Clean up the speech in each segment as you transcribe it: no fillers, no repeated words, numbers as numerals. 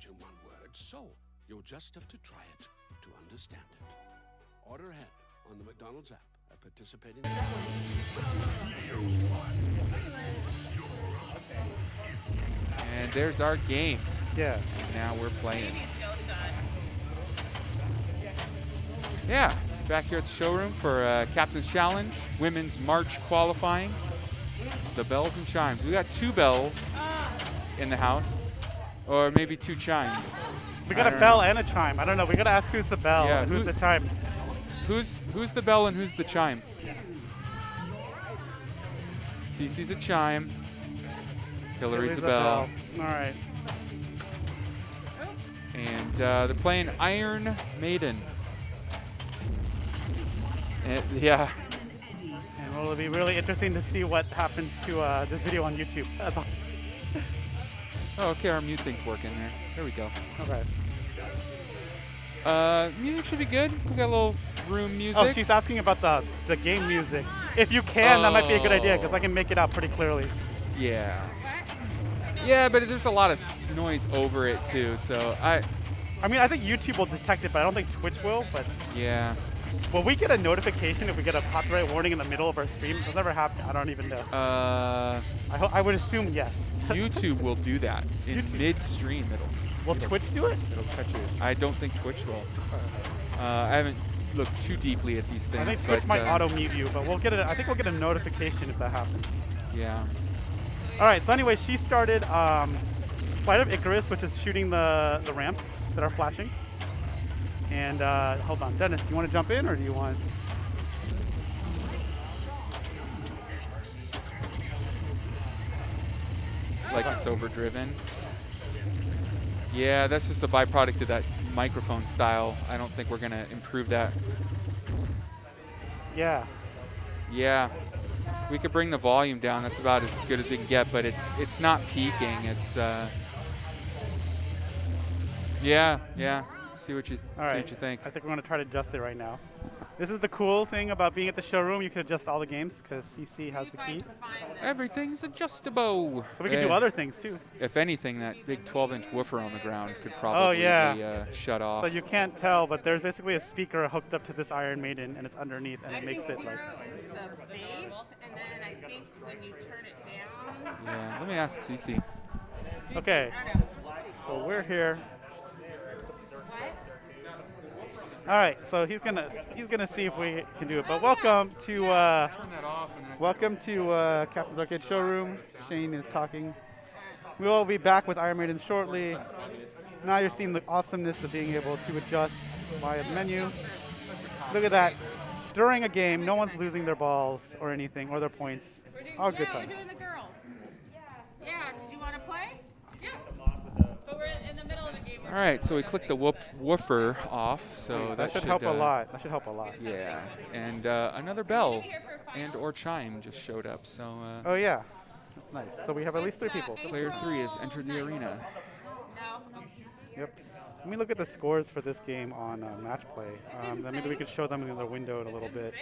in one word, so you'll just have to try it to understand it. Order ahead on the McDonald's app at participating. And there's our game. Yeah. Now we're playing. Yeah, back here at the showroom for Captain's Challenge, Women's March qualifying. The bells and chimes. We got 2 bells in the house, or maybe 2 chimes. We got a bell and a chime. I don't know. We got to ask who's the bell and who's the chime. Who's the bell and who's the chime? Cece's a chime. Hillary's a bell. All right. And they're playing Iron Maiden. Yeah. And it'll be really interesting to see what happens to this video on YouTube. That's all. Oh, okay, our mute thing's working there. There we go. Okay. Music should be good. We got a little room music. Oh, she's asking about the game music. If you can, that might be a good idea because I can make it out pretty clearly. Yeah. Yeah, but there's a lot of noise over it too, so I mean, I think YouTube will detect it, but I don't think Twitch will. But yeah. Will we get a notification if we get a copyright warning in the middle of our stream? It's never happened. I don't even know. I would assume yes. YouTube will do that in mid-stream. Will Twitch do it? It'll catch it. I don't think Twitch will. I haven't looked too deeply at these things. I think Twitch might auto-mute you, but we'll get it. I think we'll get a notification if that happens. Yeah. All right. So anyway, she started Flight of Icarus, which is shooting the ramps that are flashing. And hold on, Dennis, do you want to jump in or do you want? Like it's overdriven. Yeah, that's just a byproduct of that microphone style. I don't think we're gonna improve that. Yeah. Yeah. We could bring the volume down. That's about as good as we can get, but it's not peaking. It's yeah. See what you think. I think we're going to try to adjust it right now. This is the cool thing about being at the showroom. You can adjust all the games because CC has the key. Everything's adjustable. So we can do other things too. If anything, that big 12-inch woofer on the ground could probably be shut off. So you can't tell, but there's basically a speaker hooked up to this Iron Maiden, and it's underneath, and it makes it like. The bass, and then I think when you turn it down. Yeah, let me ask CC. Okay. So we're here. All right, so he's gonna see if we can do it. But welcome to Captain's Arcade Showroom. Shane is talking. We will be back with Iron Maiden shortly. Now you're seeing the awesomeness of being able to adjust via the menu. Look at that. During a game, no one's losing their balls or anything or their points. All good times. We're doing the girls. Yeah. Did you want to play? Yeah. But we're in the middle of a game. All right, so we clicked the woofer off, so that should help a lot. That should help a lot. Yeah, and another bell and/or chime just showed up. So. Oh yeah, that's nice. So we have at least 3 people. Player 3 has entered the arena. Yep. Let me look at the scores for this game on Match Play. Then maybe we could show them in the window in a little bit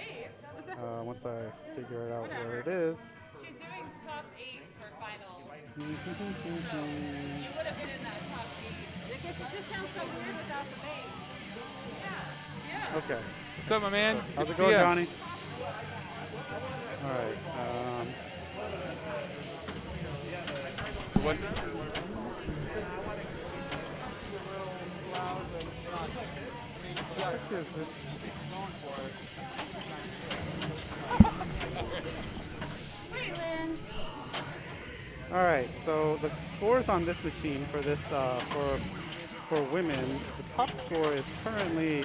once I figure out where it is. She's doing top 8 for finals. You would have been in that top 8. Because it just sounds so weird without the bass. Yeah. Okay. What's up, my man? How's it going, Johnny? All right. What? What is this? All right, so the scores on this machine for this for women, the top score is currently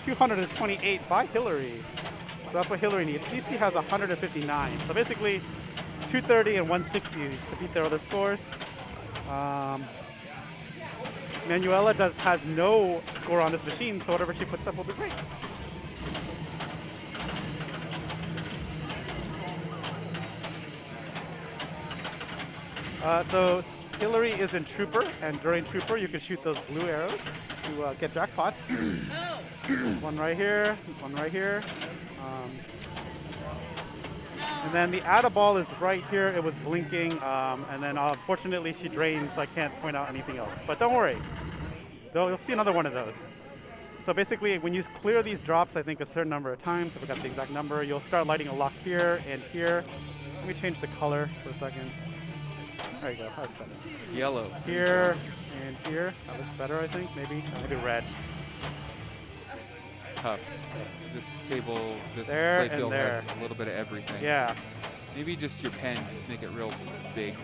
228 by Hillary. So that's what Hillary needs. CC has 159. So basically 230 and 160 to beat their other scores. Manuela has no score on this machine, so whatever she puts up will be great. So Hillary is in Trooper, and during Trooper you can shoot those blue arrows to get jackpots. One right here, one right here. And then the Add a Ball is right here. It was blinking, and then unfortunately she drained, so I can't point out anything else. But don't worry, you'll see another one of those. So basically, when you clear these drops, I think a certain number of times, if I got the exact number, you'll start lighting a lock here and here. Let me change the color for a second. There you go. That's better. Yellow. Here and here. That looks better, I think. Maybe red. Tough. This table, this There playfield and there. has a little bit of everything. Yeah. Maybe just your pen, just make it real big.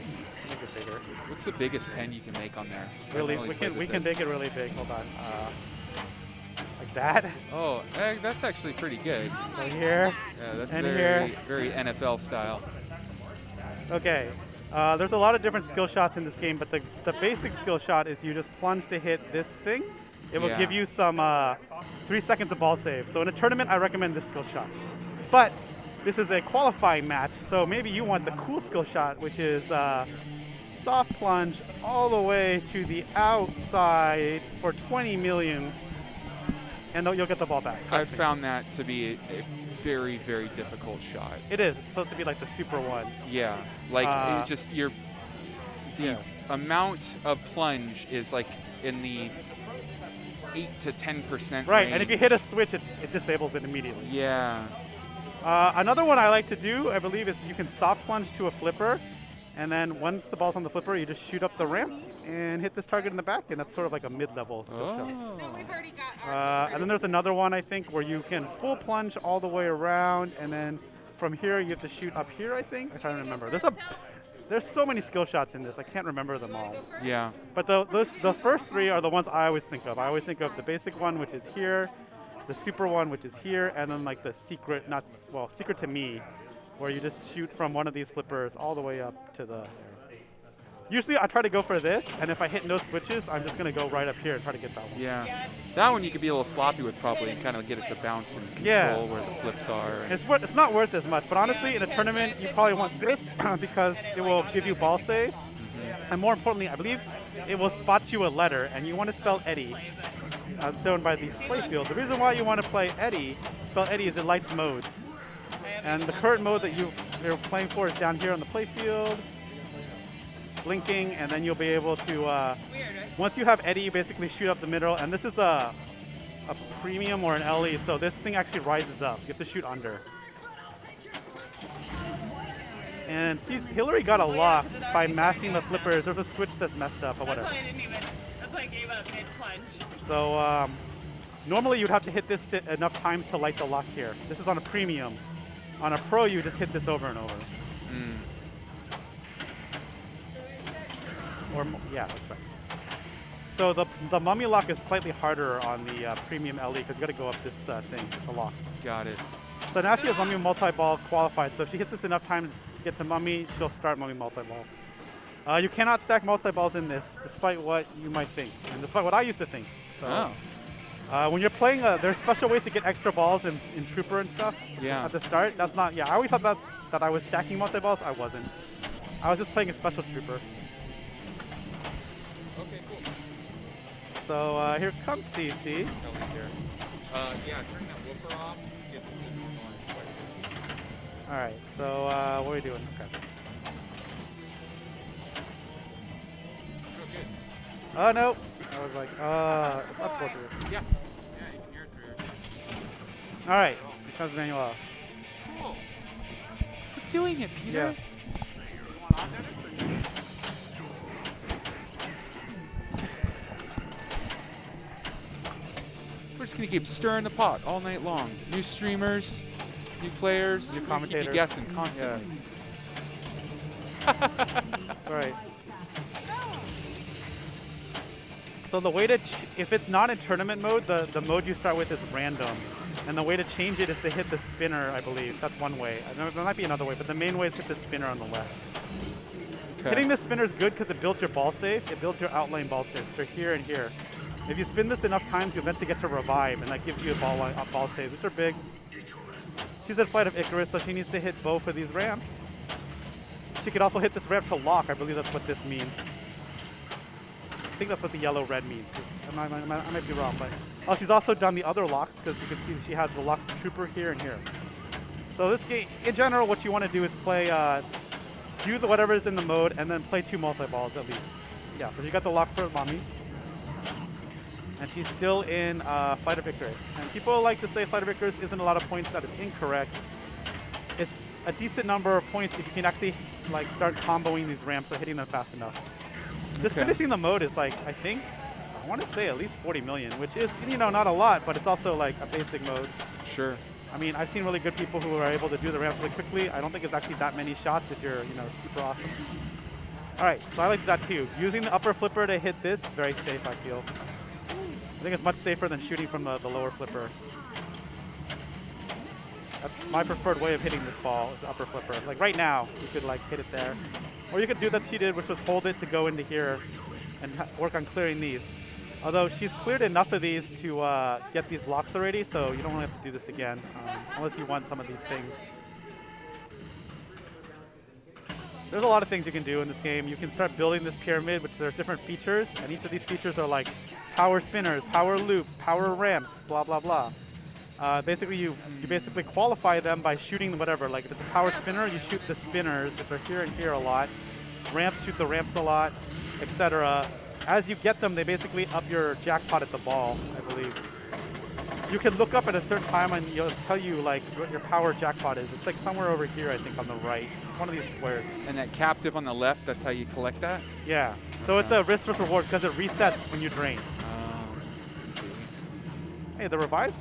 Make it bigger. What's the biggest pen you can make on there? I Really, haven't we played can with make this. it really big. Hold on. Like that. Oh, that's actually pretty good. So here. Yeah, that's And very, here. very NFL style. Okay. There's a lot of different skill shots in this game, but the basic skill shot is you just plunge to hit this thing. It will Yeah. give you some 3 seconds of ball save. So in a tournament, I recommend this skill shot. But this is a qualifying match, so maybe you want the cool skill shot, which is soft plunge all the way to the outside for 20 million, and you'll get the ball back. I've found that to be a very, very difficult shot. It is. It's supposed to be like the super one. Yeah, like it's just the Yeah. amount of plunge is like in the 8 to 10% Right, range. and if you hit a switch, it disables it immediately. Yeah. Another one I like to do, I believe, is you can soft plunge to a flipper, and then once the ball's on the flipper, you just shoot up the ramp and hit this target in the back, and that's sort of like a mid-level skill shot. Oh. No, we've already got our. And then there's another one, I think, where you can full plunge all the way around, and then from here you have to shoot up here, I think. I can't remember. There's so many skill shots in this, I can't remember them all. Yeah. But the first three are the ones I always think of. I always think of the basic one, which is here, the super one, which is here, and then like the secret, secret to me, where you just shoot from one of these flippers all the way up to the... Usually I try to go for this, and if I hit no switches, I'm just going to go right up here and try to get that one. Yeah. That one you could be a little sloppy with probably and kind of get it to bounce and control Yeah. where the flips are. and- It's not worth as much, but honestly, in a tournament, you probably want this because it will give you ball save, and more importantly, I believe it will spot you a letter, and you want to spell Eddie, as shown by these playfields. The reason why you want to spell Eddie is it lights modes, and the current mode that you're playing for is down here on the playfield, blinking, and then you'll be able to, Weird, right? once you have Eddie, you basically shoot up the middle, and this is a premium or an LE, so this thing actually rises up. You have to shoot under. And see, Hillary got a lock by mashing the flippers. There's a switch that's messed up or That's whatever. why I didn't even. That's why I gave up mid plunge. So normally you'd have to hit this enough times to light the lock here. This is on a premium. On a pro, you just hit this over and over. Yeah, that's right. So the mummy lock is slightly harder on the premium LE because you got to go up this thing, the lock. Got it. So now she has mummy multi-ball qualified. So if she hits this enough times to get to mummy, she'll start mummy multi-ball. You cannot stack multi-balls in this, despite what you might think, and despite what I used to think. So, when you're playing, there's special ways to get extra balls in Trooper and stuff. Yeah. At the start, that's not. Yeah, I always thought that I was stacking multi-balls. I wasn't. I was just playing a special Trooper. Okay, cool. So here comes CC. Kelly's here. Yeah, turn that whooper off. Get some good noise. All right. So what are we doing? Okay. Real good. Oh no! I was like, it's up closer. Yeah. Yeah, you can hear it through. All right. Here comes Manuel. Cool. We're doing it, Peter. Yeah. We're just gonna keep stirring the pot all night long. New streamers, new players. New Keep you commentators. guessing constantly. All right. So the way to, if it's not in tournament mode, the mode you start with is random. And the way to change it is to hit the spinner, I believe. That's one way. There might be another way, but the main way is hit the spinner on the left. Okay. Hitting the spinner is good because it builds your ball save. It builds your outlane ball saves. They're here and here. If you spin this enough times, you eventually get to revive, and that gives you a ball save. These are big. She's at Flight of Icarus, so she needs to hit both of these ramps. She could also hit this ramp to lock. I believe that's what this means. I think that's what the yellow-red means. I might be wrong, but she's also done the other locks because you can see she has the lock trooper here and here. So this game, in general, what you want to do is play, do whatever is in the mode, and then play 2 multi-balls at least. Yeah, so you got the lock for mommy. and she's still in Flight of Icarus. And people like to say Flight of Icarus isn't a lot of points. That is incorrect. It's a decent number of points if you can actually like start comboing these ramps or hitting them fast enough. Just Okay. finishing the mode is like, I think, I want to say at least 40 million, which is, you know, not a lot, but it's also like a basic mode. Sure. I mean, I've seen really good people who are able to do the ramps really quickly. I don't think it's actually that many shots if you're, you know, super awesome. All right, so I like that too. Using the upper flipper to hit this, very safe, I feel. I think it's much safer than shooting from the lower flipper. That's my preferred way of hitting this ball, is the upper flipper. Like right now, you could like hit it there. Or you could do that she did, which was hold it to go into here and work on clearing these. Although she's cleared enough of these to get these blocks already, so you don't really have to do this again, unless you want some of these things. There's a lot of things you can do in this game. You can start building this pyramid, which there's different features, and each of these features are like power spinners, power loop, power ramps, blah, blah, blah. Basically, you basically qualify them by shooting whatever. Like if it's a power spinner, you shoot the spinners, if they're here and here a lot. Ramps, shoot the ramps a lot, etc. As you get them, they basically up your jackpot at the ball, I believe. You can look up at a certain time and it'll tell you like what your power jackpot is. It's like somewhere over here, I think, on the right. It's one of these squares. And that captive on the left, that's how you collect that? Yeah. So it's a risk versus reward because it resets when you drain. Let's see. Hey, the revive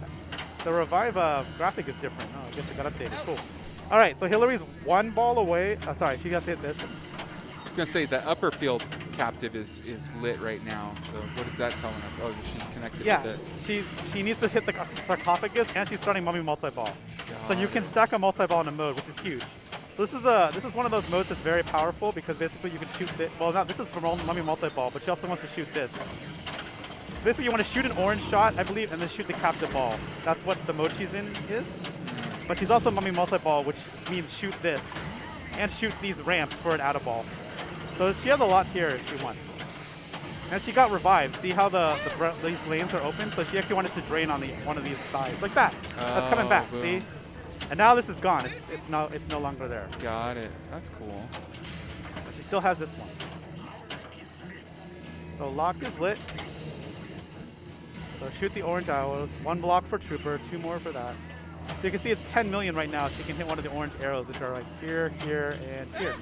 graphic is different. Oh, I guess it got updated. Cool. All right, so Hillary's one ball away. Sorry, she has to hit this. I was going to say the upper field captive is lit right now. So what is that telling us? Oh, she's connected Yeah, with it. she needs to hit the sarcophagus, and she's starting mummy multi-ball. So you can stack a multi-ball in a mode, which is huge. So this is one of those modes that's very powerful because basically you can shoot this. Well, not this is from mummy multi-ball, but she also wants to shoot this. Basically, you want to shoot an orange shot, I believe, and then shoot the captive ball. That's what the mode she's in is. But she's also mummy multi-ball, which means shoot this and shoot these ramps for an out of ball. So she has a lot here if she wants. And she got revived. See how these lanes are open? So she actually wanted to drain on one of these sides, like that. That's coming back. Boom. See? And now this is gone. It's no longer there. Got it. That's cool. But she still has this one. So lock is lit. So shoot the orange arrows. One block for Trooper, 2 more for that. So you can see it's 10 million right now. So you can hit one of the orange arrows, which are like here, here, and here.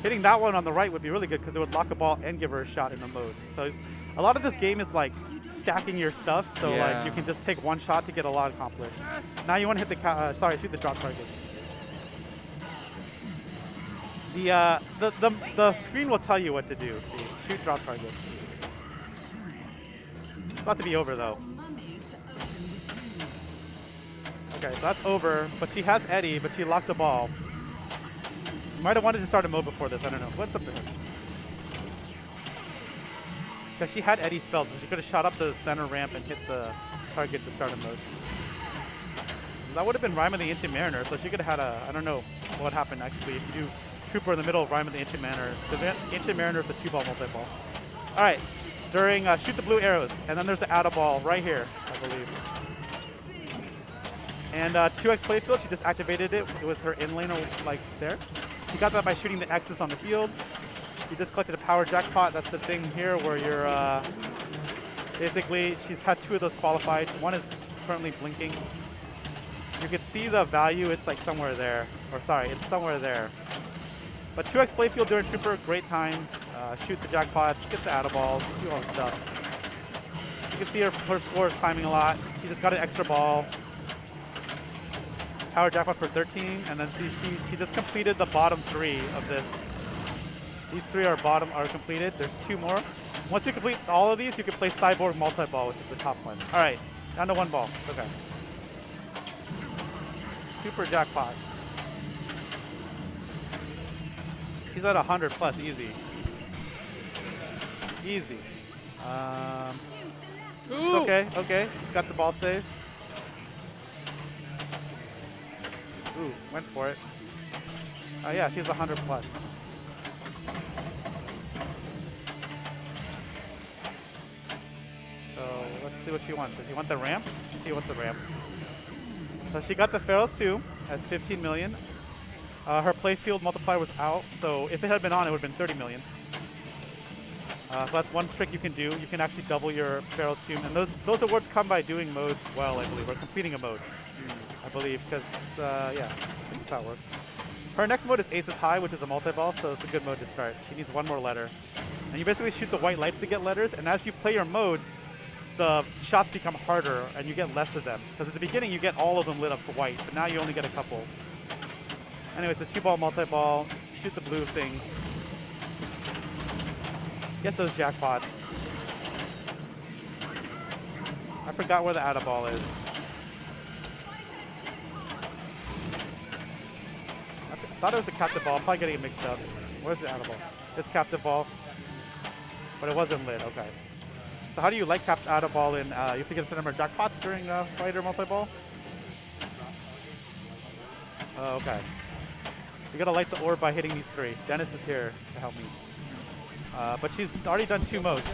Hitting that one on the right would be really good because it would lock a ball and give her a shot in the mode. So a lot of this game is like stacking your stuff. So Yeah. like you can just take one shot to get a lot accomplished. Now you want to hit the shoot the drop target. The screen will tell you what to do. See, shoot drop target. It's about to be over though. Okay, so that's over, but she has Eddie, but she locked the ball. You might have wanted to start a mode before this, I don't know. What's up there? Because she had Eddie spelled, so she could have shot up the center ramp and hit the target to start a mode. That would have been Rhyme of the Ancient Mariner, so she could have had I don't know what happened actually if you do Trooper in the middle of Rhyme of the Ancient Mariner. The Ancient Mariner is a 2-ball multi-ball. Alright, during shoot the blue arrows, and then there's the add a ball right here, I believe. And 2x playfield, she just activated it. It was her in laner like there. She got that by shooting the X's on the field. You just collected a power jackpot. That's the thing here where you're basically, she's had 2 of those qualified. One is currently blinking. You can see the value, it's like somewhere there. Or sorry, it's somewhere there. But 2x playfield during Trooper, great times. Shoot the jackpots, get the add balls, do all the stuff. You can see her score is climbing a lot. She just got an extra ball. Power jackpot for 13, and then she just completed the bottom 3 of this. These 3 are completed. There's 2 more. Once you complete all of these, you can play Cyborg multi-ball, which is the top one. All right, down to 1 ball. Okay. Super jackpot. She's at 100 plus, easy. Easy. Okay. Got the ball save. Ooh, went for it. Yeah, she's 100 plus. So let's see what she wants. Does she want the ramp? She wants the ramp. So she got the Pharaohs 2 as 15 million. Her playfield multiplier was out, so if it had been on, it would have been 30 million. So that's one trick you can do. You can actually double your Pharaoh's Tomb, and those awards come by doing modes well, I believe, or completing a mode, I believe, because yeah, that's how it works. Her next mode is Aces High, which is a multi-ball, so it's a good mode to start. She needs one more letter. And you basically shoot the white lights to get letters, and as you play your modes, the shots become harder, and you get less of them. Because at the beginning, you get all of them lit up for white, but now you only get a couple. Anyways, it's a 2-ball multi-ball. Shoot the blue thing. Get those jackpots. I forgot where the Ada ball is. I thought it was a captive ball. I'm probably getting it mixed up. Where's the Ada ball? It's captive ball. But it wasn't lit. Okay. So how do you light cap Ada ball in? You have to get a certain number of jackpots during fighter multi-ball? Oh, okay. You gotta light the orb by hitting these 3. Dennis is here to help me. But she's already done 2 modes.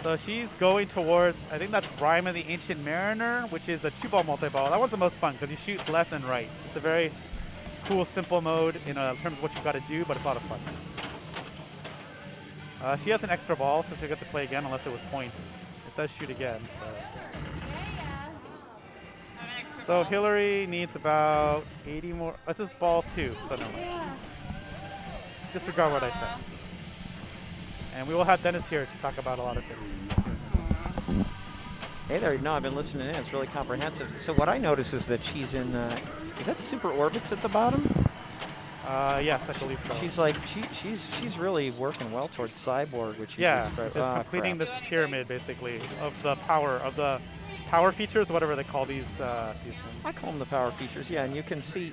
So she's going towards, I think that's Rime of the Ancient Mariner, which is a 2-ball multi-ball. That one's the most fun because you shoot left and right. It's a very cool, simple mode in terms of what you gotta do, but it's a lot of fun. She has an extra ball, so she'll get to play again unless it was points. It says shoot again. So Hillary needs about 80 more. This is ball 2, so no mind. Disregard what I said. And we will have Dennis here to talk about a lot of things. Hey there. No, I've been listening in. It's really comprehensive. So what I notice is that she's in, is that Super Orbits at the bottom? Yes, I believe so. She's like, she's really working well towards Cyborg, which yeah, it's completing this pyramid basically of the power features, whatever they call these things. I call them the power features, yeah, and you can see,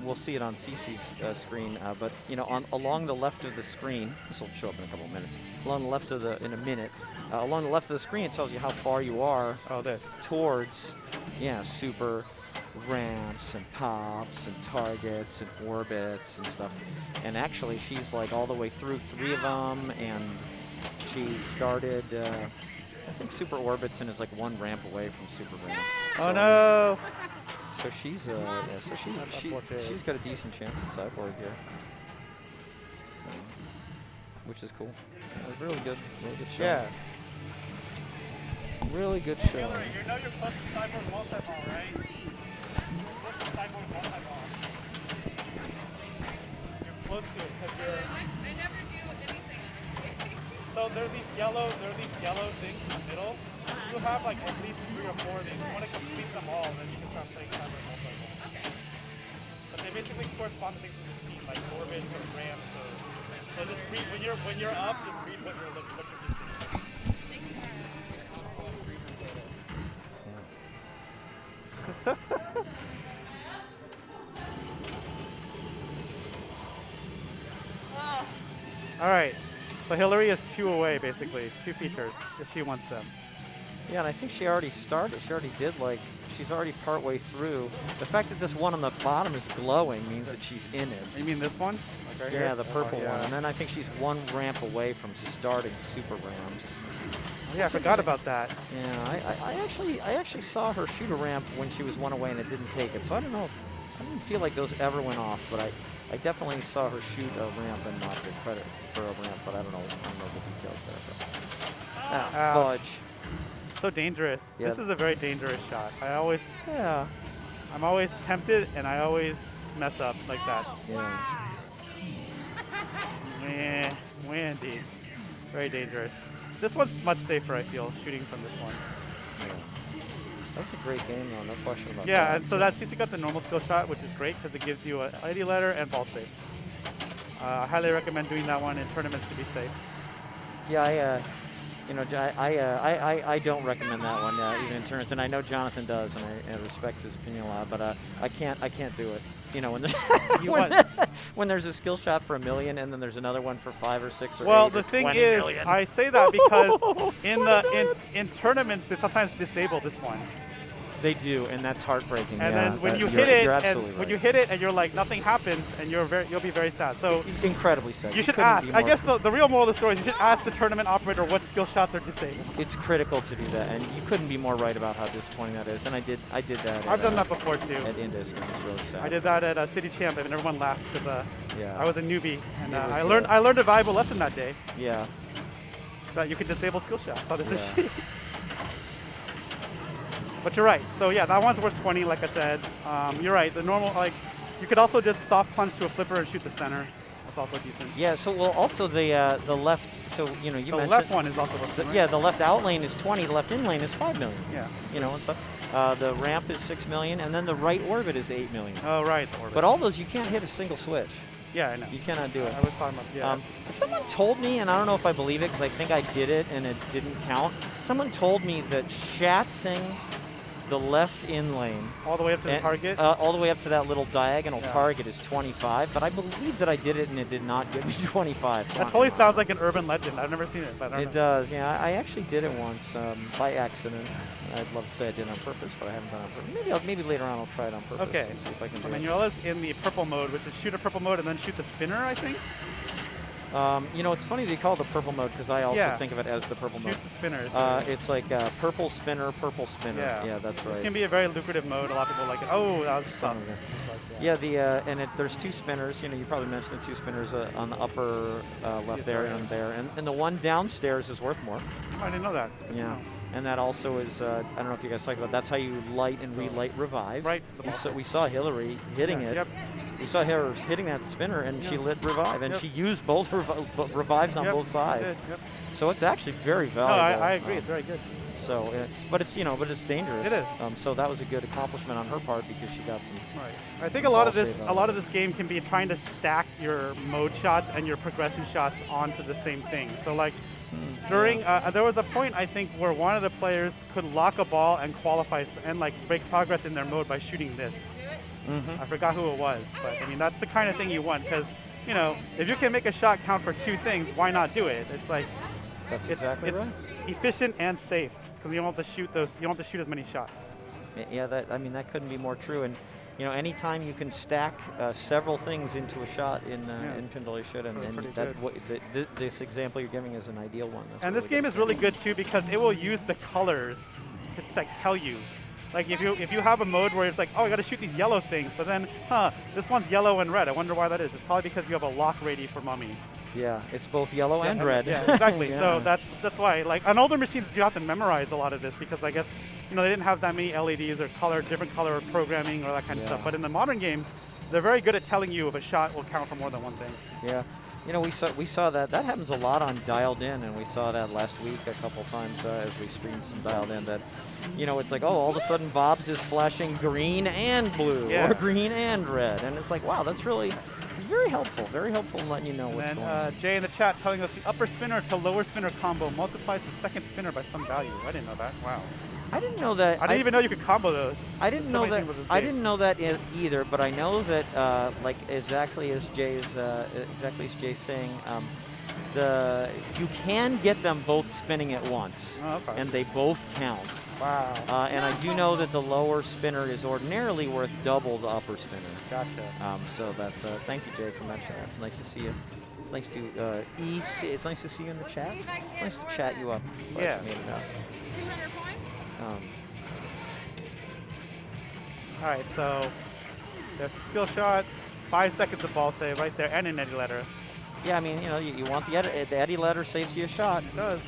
we'll see it on Cece's screen, but you know, along the left of the screen, this will show up in a couple of minutes. Along the left of in a minute, along the left of the screen, it tells you how far you are. Towards, yeah, super ramps and pops and targets and orbits and stuff. And actually, she's like all the way through 3 of them, and she started. I think Super Orbits and is like 1 ramp away from Super Ramp. Oh no! So she's yeah, so she's got a decent chance at Cyborg here, which is cool. It was really good show. Yeah. Really good show. You know you're close to Cyborg multi-ball, right? Close to Cyborg multi-ball. You're close to it because you're. I never do anything. So there are these yellow things in the middle. You have like at least 3 or 4 things. You want to complete them all, and then you can start playing Cyborg multi-ball. Okay. But they basically correspond to things in the scene, like orbits or ramps. So just read when you're up, just read what you're looking. All right. So Hillary is 2 away, basically. 2 features, if she wants them. Yeah, and I think she already started. She already did, like, she's already partway through. The fact that this one on the bottom is glowing means that she's in it. You mean this one? Like right here? Yeah, the purple yeah. one. And then I think she's 1 ramp away from starting Super Ramps. Oh, yeah, I forgot about that. Yeah, I actually saw her shoot a ramp when she was 1 away and it didn't take it. So I don't know. I didn't feel like those ever went off, but I definitely saw her shoot a ramp and not get credit for a ramp, but I don't know the details there. But. Fudge. So dangerous. Yeah. This is a very dangerous shot. Yeah. I'm always tempted, and I always mess up like that. Yeah. Windy. Very dangerous. This one's much safer, I feel, shooting from this one. Yeah. That's a great game, though. No question about that. Yeah, and so that CC got the normal skill shot, which is great because it gives you an ID letter and ball safe. I highly recommend doing that one in tournaments to be safe. Yeah, I don't recommend that one even in tournaments, and I know Jonathan does, and I respect his opinion a lot, but I can't do it. You know, when there's a skill shot for 1 million, and then there's another one for 5 or 6 or 8 well, or the thing 20 is, million. I say that because in tournaments they sometimes disable this one. They do, and that's heartbreaking. And yeah, then when you you're hit it, absolutely and right. when you hit it, and you're like nothing happens, and you'll be very sad. So incredibly sad. you should couldn't ask. be I more- guess the real moral of the story is you should ask the tournament operator what skill shots are disabled. It's critical to do that, and you couldn't be more right about how disappointing that is. And I did that. I've done that before too. At Indus, and it was really sad. I did that at City Champ, and everyone laughed because Yeah. I was a newbie, and It was, I learned a valuable lesson that day Yeah. that you can disable skill shots on this Yeah. machine. But you're right. So yeah, that one's worth 20, like I said. You're right. The normal, like, you could also just soft punch to a flipper and shoot the center. That's also decent. Yeah. So well, also the left. So you The mentioned left one is also worth 20. Yeah, the left out lane is 20. The left in lane is 5 million. Yeah. And stuff. The ramp is 6 million, and then the right orbit is 8 million. Oh, right. The orbit. But all those you can't hit a single switch. Yeah, I know. You cannot do it. I was talking about, yeah. Someone told me, and I don't know if I believe it because I think I did it and it didn't count. Someone told me that shatzing the left in lane all the way up to the target. all the way up to that little diagonal Yeah. target is 25, but I believe that I did it and it did not give me 25. That totally sounds like an urban legend. I've never seen it, but I don't It know. does, yeah. I actually did it once by accident. I'd love to say I did it on purpose, but I haven't done it on purpose. Maybe later on I'll try it on purpose. Okay. And see if I can do it. Manuela's in the purple mode, which is shoot a purple mode and then shoot the spinner, I think. It's funny they call it the purple mode because I also Yeah. think of it as the purple mode. Shoot the spinners. It's like purple spinner. Yeah. That's This right. can be a very lucrative mode. A lot of people like it. Oh, that was Some tough. of it. Like, Yeah, there's two spinners. You probably mentioned the two spinners on the upper left there yeah. and there, and the one downstairs is worth more. I didn't know that. Good to Yeah, know. and that also is I don't know if you guys talked about. That's how you light and relight revive. Right, the ball. We saw Hillary hitting Yeah, it. yep. We saw her hitting that spinner, and she Yep. lit revive, and Yep. she used both revives on Yep, both sides. did, yep. So it's actually very No, valuable. I agree. It's very good. So, but it's dangerous. It is. So that was a good accomplishment on her part because she got some. Right. I think a lot of ball this, save a out lot of of this game can be trying to stack your mode shots and your progression shots onto the same thing. So like during, there was a point I think where one of the players could lock a ball and qualify and like break progress in their mode by shooting this. I forgot who it was, but I mean that's the kind of thing you want because if you can make a shot count for two things, why not do it? It's like That's it's exactly right. efficient and safe because you don't have to shoot those. You don't have to shoot as many shots. Yeah, that couldn't be more true. And anytime you can stack several things into a shot in Pinball, you should. And That's pretty that's good. what this example you're giving is an ideal one. That's And this really game good. is really good too because it will use the colors to like tell you. Like if you have a mode where it's like, oh, I got to shoot these yellow things, but then, this one's yellow and red. I wonder why that is. It's probably because you have a lock ready for Mummy. Yeah, it's both yellow and red. Yeah, exactly. Yeah. So that's why. Like on older machines, you have to memorize a lot of this because I guess they didn't have that many LEDs or different color programming or that kind of Yeah. stuff. But in the modern games, they're very good at telling you if a shot will count for more than one thing. Yeah. We saw that happens a lot on Dialed In, and we saw that last week a couple times as we streamed some Dialed In. That it's like, oh, all of a sudden Bob's is flashing green and blue Yeah. or green and red, and it's like, wow, that's really very helpful in letting you know what's And going then on. Jay in the chat telling us the upper spinner to lower spinner combo multiplies the second spinner by some value. I didn't know that. Wow. I didn't know that. I didn't even know you could combo those. I didn't So know many that. things with this I game. didn't know that either. But I know that, like exactly as Jay's saying, you can get them both spinning at once, Oh, okay. and they both count. Wow. And I do know that the lower spinner is ordinarily worth double the upper spinner. Gotcha. So that's thank you, Jay, for mentioning that. It's nice to see you. It's nice to it's nice to see you in the chat. It's nice to chat you up. Glad Yeah. you made it out. 200 points? All right, so there's a skill shot, 5 seconds of ball save right there, and an eddy letter. Yeah, I mean, you want the eddy ladder saves you a shot. It does.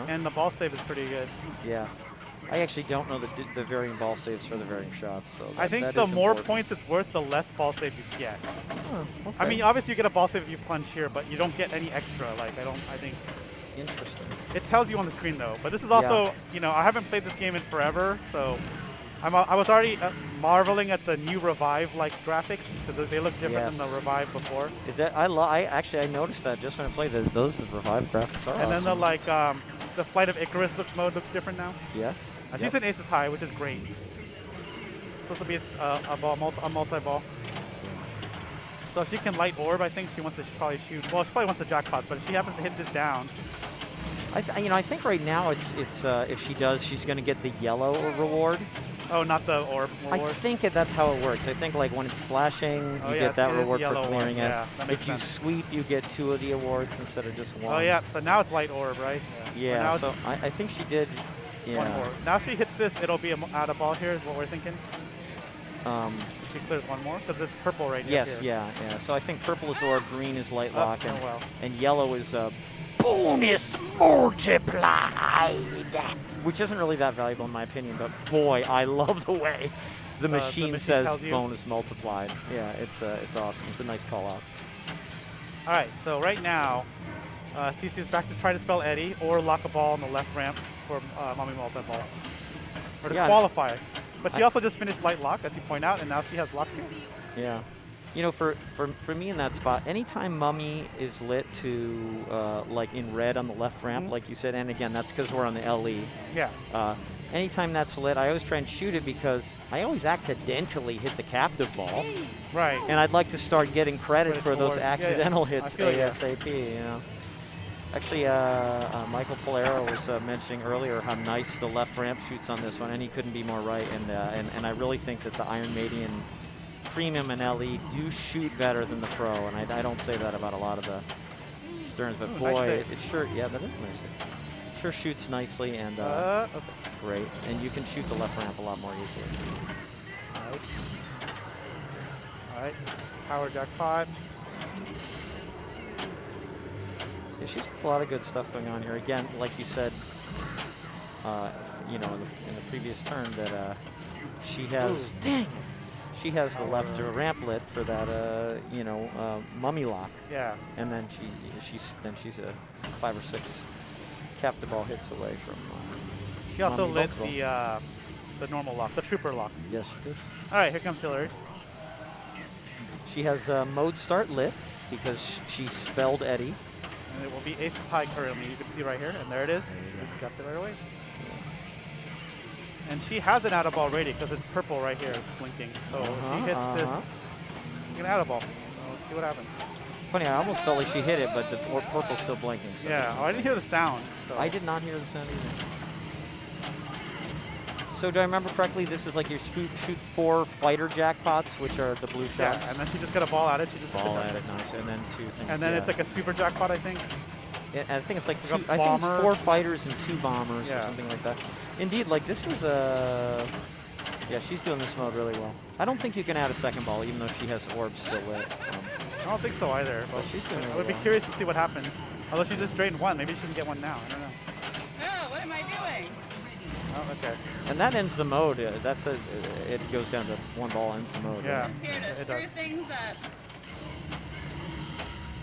And the ball save is pretty good. Yeah. I actually don't know the varying ball saves for the varying shots. So I think that the is more important. points it's worth, the less ball save you get. Oh, okay. I mean, obviously you get a ball save if you plunge here, but you don't get any extra. Like, I think Interesting. it tells you on the screen though. But this is also, I haven't played this game in forever, so I was already marveling at the new Revive-like graphics because they look different Yes. than the Revive before. Is that, I noticed that just when I played those Revive graphics are And then awesome. the Flight of Icarus mode looks different now. Yes. She's an Aces High, which is great. Supposed to be a multi-ball. So if she can light orb, I think she probably shoot. Well, she probably wants the jackpot, but if she happens to hit this down, I think right now it's if she does, she's going to get the yellow reward. oh, not the orb I reward. think that's how it works. I think like when it's flashing, Oh, you yeah, get that it is reward for yellow clearing orb. it. Yeah, that makes If you sense. sweep, you get 2 of the awards instead of just 1. Oh yeah, so now it's light orb, right? Yeah. now So I think she did. it's Yeah. one more. Now if she hits this, it'll be out of ball here, is what we're thinking. she clears one more because it's purple right now. Yes, yeah. So I think purple is orb, green is light lock, oh well. and yellow is bonus multiplied, which isn't really that valuable in my opinion. But boy, I love the way the machine says tells you. bonus multiplied. Yeah, it's awesome. It's a nice call out. All right, so right now, CC is back to try to spell Eddie or lock a ball on the left ramp for Mommy Multi-Ball. Or to Yeah. qualify. But she I- also just finished light lock, as you point out, and now she has lock here. Yeah. You know, for me in that spot, anytime Mummy is lit to, like in red on the left ramp, Mhm. like you said, and again, that's because we're on the LE. Yeah. Anytime that's lit, I always try and shoot it because I always accidentally hit the captive ball. Right. And I'd like to start getting credit Credit for those forward. Yeah, yeah. accidental I hits feel you. ASAP, you know. Actually, Michael Polero was mentioning earlier how nice the left ramp shoots on this one, and he couldn't be more right. And I really think that the Iron Maiden Premium and LE do shoot better than the Pro, and I don't say that about a lot of the Sterns, but Ooh, boy, nice it save. sure, yeah, that is nice. It sure shoots nicely and Okay. great, and you can shoot the left ramp a lot more easily. Nice. All right. Power Jack 5. Yeah, she's got a lot of good stuff going on here. Again, like you said, you know, in the previous turn, that she has. Ooh. Dang it! She has the left ramp lit for that, you know, mummy lock, Yeah. and then she's a 5 or 6 captive ball hits away from. She also Mommy lit multiple. the normal lock, the trooper lock. Yes, she did. All right, here comes Hillary. She has mode start lit because she spelled Eddie. And it will be aces high currently. You can see right here, and there it is. Just got it right away. And she has an out of ball already because it's purple right here, blinking. So if she hits this, she can out of ball. So let's see what happens. Funny, I almost felt like she hit it, but the purple's still blinking. So Yeah. Oh, I didn't hear the sound. So. I did not hear the sound either. So do I remember correctly, this is like your shoot 4 fighter jackpots, which are the blue Yeah, shots? and then she just got a ball at it. She just Ball at it, nice. And then 2 things. And then yeah. it's like a super jackpot, I think. Yeah, I think it's like like a 2, I think it's bomber. 4 fighters and 2 bombers or Yeah. something like that. Indeed, like this was a... Yeah, she's doing this mode really well. I don't think you can add a second ball, even though she has orbs still lit. I don't think so either. But she's doing I really would be well. curious to see what happens. Although she's just straight in one. Maybe she can get one now. I don't know. Oh, what am I doing? Oh, okay. And that ends the mode. That's a, it goes down to 1 ball ends the mode. Yeah. Here to It screw does. things up.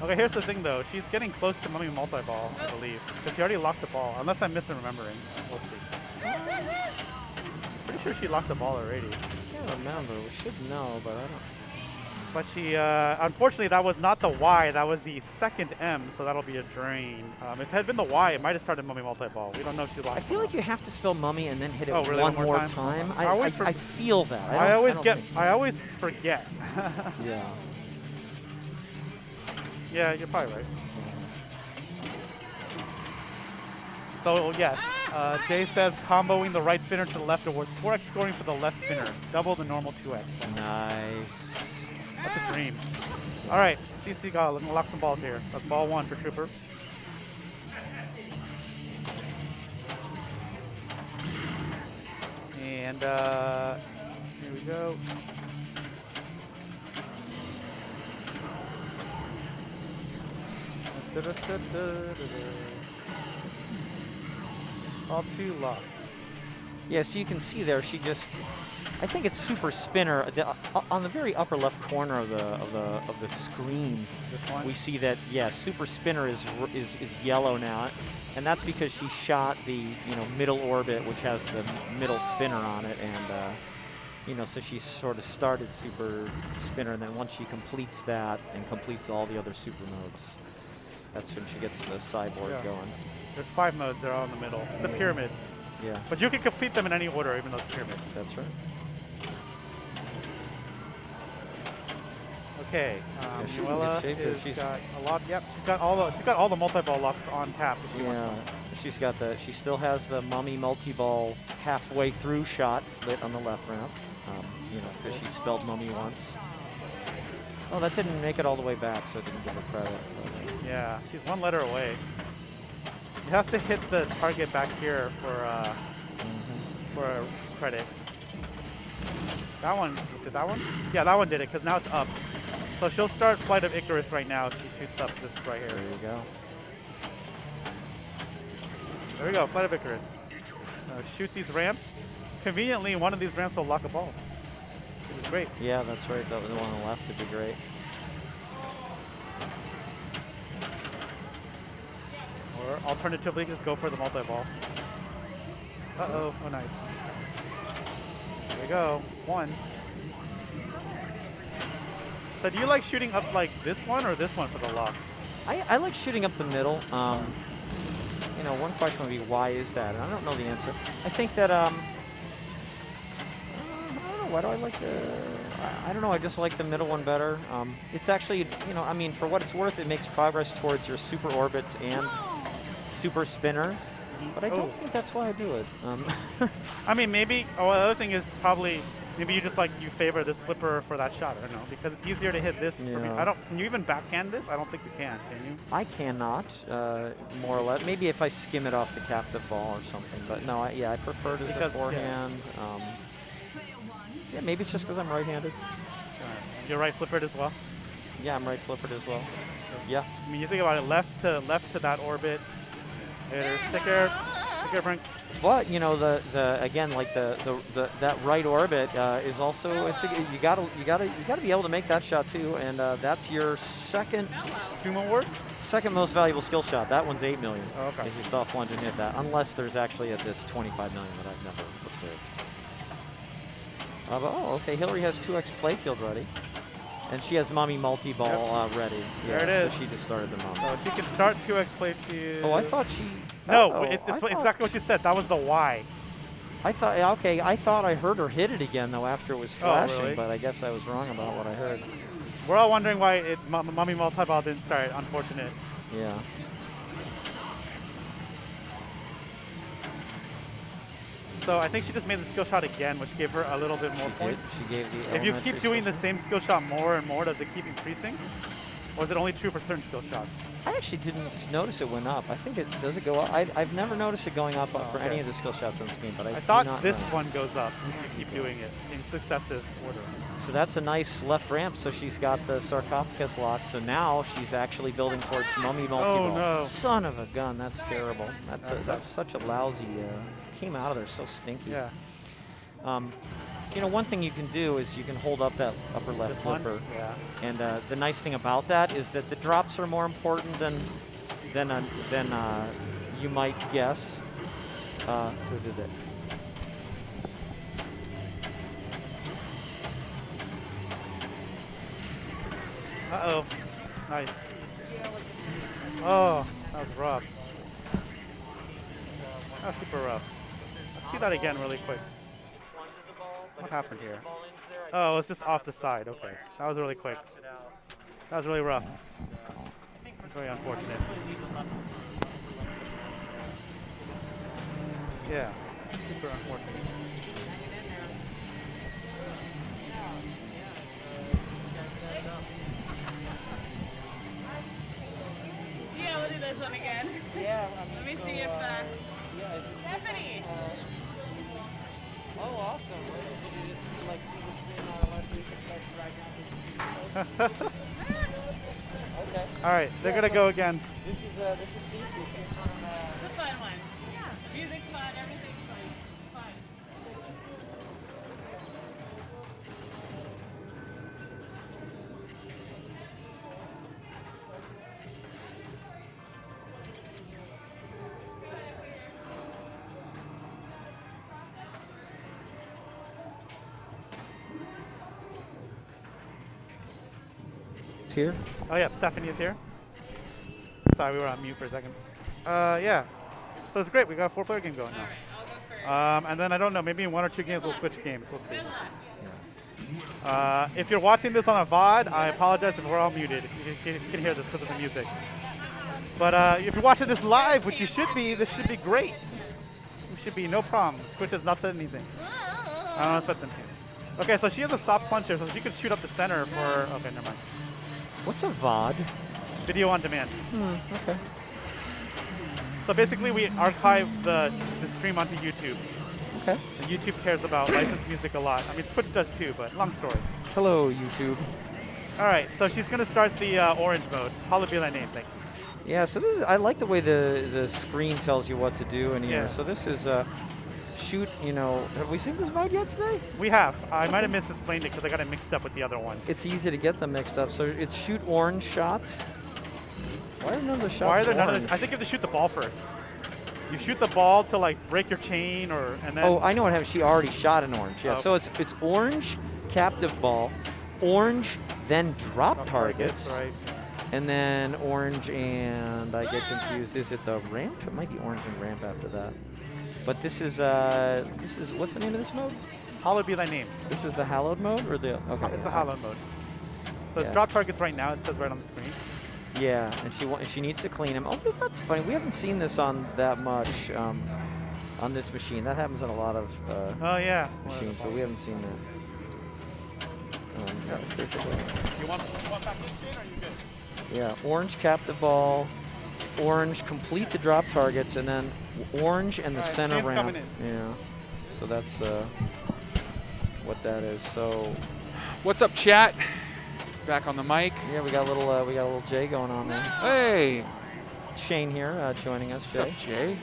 Okay, here's the thing though. She's getting close to Mummy Multi-Ball, I believe. Because she already locked the ball. Unless I'm misremembering. We'll see. Pretty sure she locked the ball already. I can't remember. We should know, but I don't... But she, unfortunately, that was not the Y. That was the second M, so that'll be a drain. If it had been the Y, it might have started Mummy Multi-Ball. We don't know if she locked I feel like you have to spell mummy and then hit it Oh, really? one One more more time? time. I always I feel that. I always don't get, think- I always forget. Yeah. Yeah, you're probably right. So yes, Jay says comboing the right spinner to the left awards 4x scoring for the left spinner, double the normal 2x. Nice. That's a dream. All right, CC got let's lock some balls here. That's ball 1 for Trooper. And here we go. All 2 locked. Yeah, so you can see there, she just, I think it's super spinner. On the very upper left corner of the screen, This one. we see that, yeah, super spinner is yellow now, and that's because she shot the middle orbit, which has the middle spinner on it, and so she sort of started super spinner, and then once she completes that and completes all the other super modes, that's when she gets the cyborg Yeah. going. There's 5 modes. They're all in the middle. It's a pyramid, Yeah, but you can complete them in any order, even though it's a pyramid. that's right. Okay, she's in good Noella shape here. has She's- got a lot. Yep, she's got all the multi-ball locks on tap. If she Yeah, wants them. she's got the. She still has the mummy multi-ball halfway through shot lit on the left ramp. Because she spelled mummy once. Oh, that didn't make it all the way back, so it didn't give her credit. But, Yeah, she's 1 letter away. She has to hit the target back here for a credit. That one, did that one? Yeah, that one did it, because now it's up. So she'll start Flight of Icarus right now if she shoots up this right here. There you go. There we go, Flight of Icarus. Shoot these ramps. Conveniently, one of these ramps will lock a ball. Which is great. Yeah, that's right. That was the one on the left would be great. Or alternatively, just go for the multi-ball. Uh-oh, oh nice. There we go, one. So do you like shooting up like this one or this one for the lock? I like shooting up the middle. You know, one question would be, why is that? And I don't know the answer. I think that, I don't know, why do I like I don't know, I just like the middle one better. It's actually, you know, I mean, for what it's worth, it makes progress towards your super orbits and super spinner. But I don't think that's why I do it. I mean, maybe, the other thing is probably, maybe you just like, you favor this flipper for that shot, I don't know, because it's easier to hit this for me. Yeah. Can you even backhand this? I don't think you can you? I cannot, more or less. Maybe if I skim it off the captive ball or something. But no, I prefer it as a forehand. Yeah, maybe it's just because I'm right-handed. You're right flippered as well? Yeah, I'm right flippered as well. Yeah. I mean, you think about it, left to that orbit. There's sticker brink. But you know, again, like that right orbit is also you gotta be able to make that shot too, and that's your second most valuable skill shot. That one's 8 million. Oh, okay. If you soft plunge and hit that, unless there's actually this 25 million that I've never observed. But, okay, Hillary has 2x playfield ready. And she has Mommy Multi-Ball ready. There it is. So she just started the Mommy. So she can start 2x playfield. Oh, I thought she... No, it's exactly what you said. That was the Y. I thought, okay, I thought I heard her hit it again, though, after it was flashing. Really? But I guess I was wrong about what I heard. We're all wondering why Mommy Multi-Ball didn't start. Unfortunate. Yeah. So I think she just made the skill shot again, which gave her a little bit more points. She gave the If you keep doing the same skill shot more and more, does it keep increasing? Or is it only true for certain skill shots? I actually didn't notice it went up. I think does it go up? I've never noticed it going up for any of the skill shots on this game, but I thought this one goes up if you keep doing it in successive order. So that's a nice left ramp. So she's got the sarcophagus lock. So now she's actually building towards Mummy Multi-Ball. Oh no! Son of a gun, that's terrible. That's such a lousy. Came out of there so stinky. Yeah. You know, one thing you can do is you can hold up that upper left flipper. Yeah. And the nice thing about that is that the drops are more important than you might guess. Who did it? Uh-oh. Nice. Oh, that was rough. That was super rough. Let's see that again really quick. What happened here? Oh, it's just off the side. Okay. That was really quick. That was really rough. Very unfortunate. Yeah. Super unfortunate. Yeah, we'll do this one again. Yeah, Let me see if Stephanie. Oh, awesome. Did you just like see the screen right now? Okay. All right, they're gonna go again. This is Cece. This one. It's a fun one. Yeah. Music's fun. Everything's fun. Fun. Here. Oh yeah, Stephanie is here. Sorry, we were on mute for a second. Yeah. So it's great. We got a 4-player game going All now. right, I'll go first. And then I don't know, maybe in 1 or 2 games we'll switch games. We'll see. Good luck. If you're watching this on a VOD, I apologize if we're all muted. You can hear this because of the music. But if you're watching this live, which you should be, this should be great. It should be no problem. Twitch has not said anything. I don't expect them to. Okay, so she has a soft puncher, so she could shoot up the center for. Okay, never mind. What's a VOD? Video on demand. Okay. So basically, we archive the stream onto YouTube. Okay. And YouTube cares about licensed music a lot. I mean, Twitch does too, but long story. Hello, YouTube. All right, so she's going to start the orange mode. Holla be thy name, thank you. Yeah, so this is, I like the way the screen tells you what to do in here. Yeah. So this is shoot, have we seen this mode yet today? We have. I might have misexplained it because I got it mixed up with the other one. It's easy to get them mixed up. So it's shoot orange shots. Why are none of the shots Why are there none of orange? the, I think you have to shoot the ball first. You shoot the ball to like break your chain and then. Oh, I know what happened. She already shot an orange. Yeah, Oh. so it's orange, captive ball, orange, then drop targets, Right. and then orange and I get confused. Is it the ramp? It might be orange and ramp after that. But this is what's the name of this mode? Holla be thy name. This is the hallowed mode or the okay? It's yeah. a hallowed mode. So Yeah. it's drop targets right now. It says right on the screen. Yeah, and she needs to clean them. Oh, that's funny. We haven't seen this on that much on this machine. That happens on a lot of Oh yeah. machines, but we haven't seen that. Yeah, let's take a look. You want back in, Shane, or are you good? Yeah, orange captive ball, orange complete the drop targets, and then orange and the Alright, center Shane's ramp. coming in. Yeah, so that's what that is. So What's up, chat? Back on the mic. yeah, we got a little Jay going on there. Hey, Shane here joining us. what's Jay. up, Jay?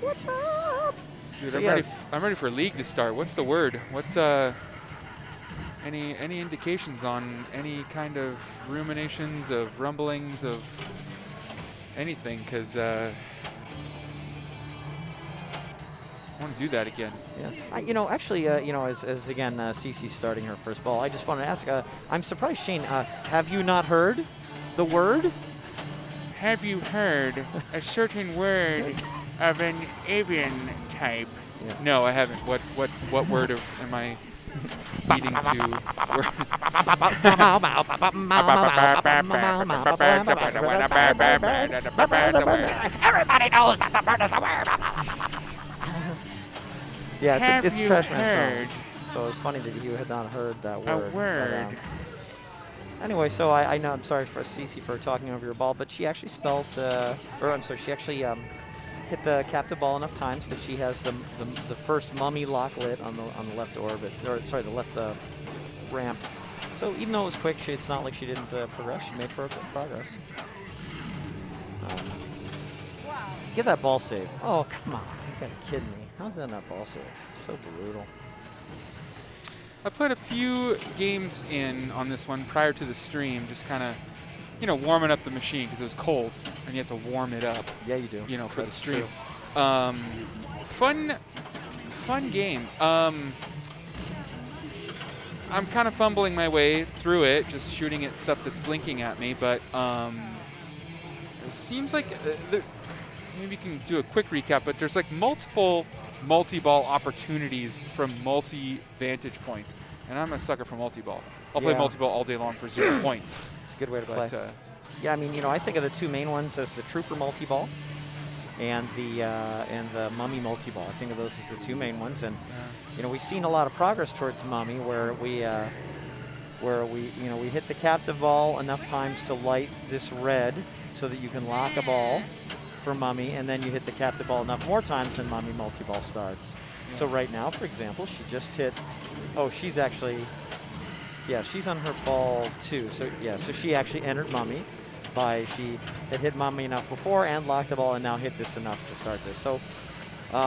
What's up? Dude, So I'm yeah. ready. I'm ready for league to start. What's the word? What? Any indications on any kind of ruminations of rumblings of anything? Because I want to do that again. Yeah, actually, as again, Cece's starting her first ball. I just want to ask. I'm surprised, Shane. Have you not heard the word? Have you heard a certain word of an avian type? Yeah. No, I haven't. What word am I needing to? Everybody knows that the bird is a word. Yeah, Have it's you Trashman song. heard So it's funny that you had not heard that a word. word? Anyway, so I know, I'm sorry for Cece for talking over your ball, but she actually spelled, she actually hit the captive ball enough times that she has the first mummy locklet on the left orbit, or sorry, the left ramp. So even though it was quick, it's not like she didn't progress. She made progress. Wow. Get that ball save. Oh, come on. You gotta kid me. How's that not ball save? So brutal. I put a few games in on this one prior to the stream, just kind of, warming up the machine because it was cold and you have to warm it up, Yeah, you do. for the That's stream. true. Fun game. I'm kind of fumbling my way through it, just shooting at stuff that's blinking at me, but it seems like maybe you can do a quick recap, but there's like multiple multi-ball opportunities from multi-vantage points, and I'm a sucker for multi-ball. I'll play Yeah. multi-ball all day long for 0 points. It's a good way to But play. Yeah, I mean, I think of the two main ones as the Trooper multi-ball and the Mummy multi-ball. I think of those as the two main ones, and we've seen a lot of progress towards Mummy, where we hit the captive ball enough times to light this red, so that you can lock a ball for Mummy, and then you hit the captive ball enough more times than Mummy multi-ball starts. Yeah. So right now, for example, she just hit. Oh, she's actually. Yeah, she's on her ball too. So yeah, so she actually entered Mummy she had hit Mummy enough before and locked the ball and now hit this enough to start this. So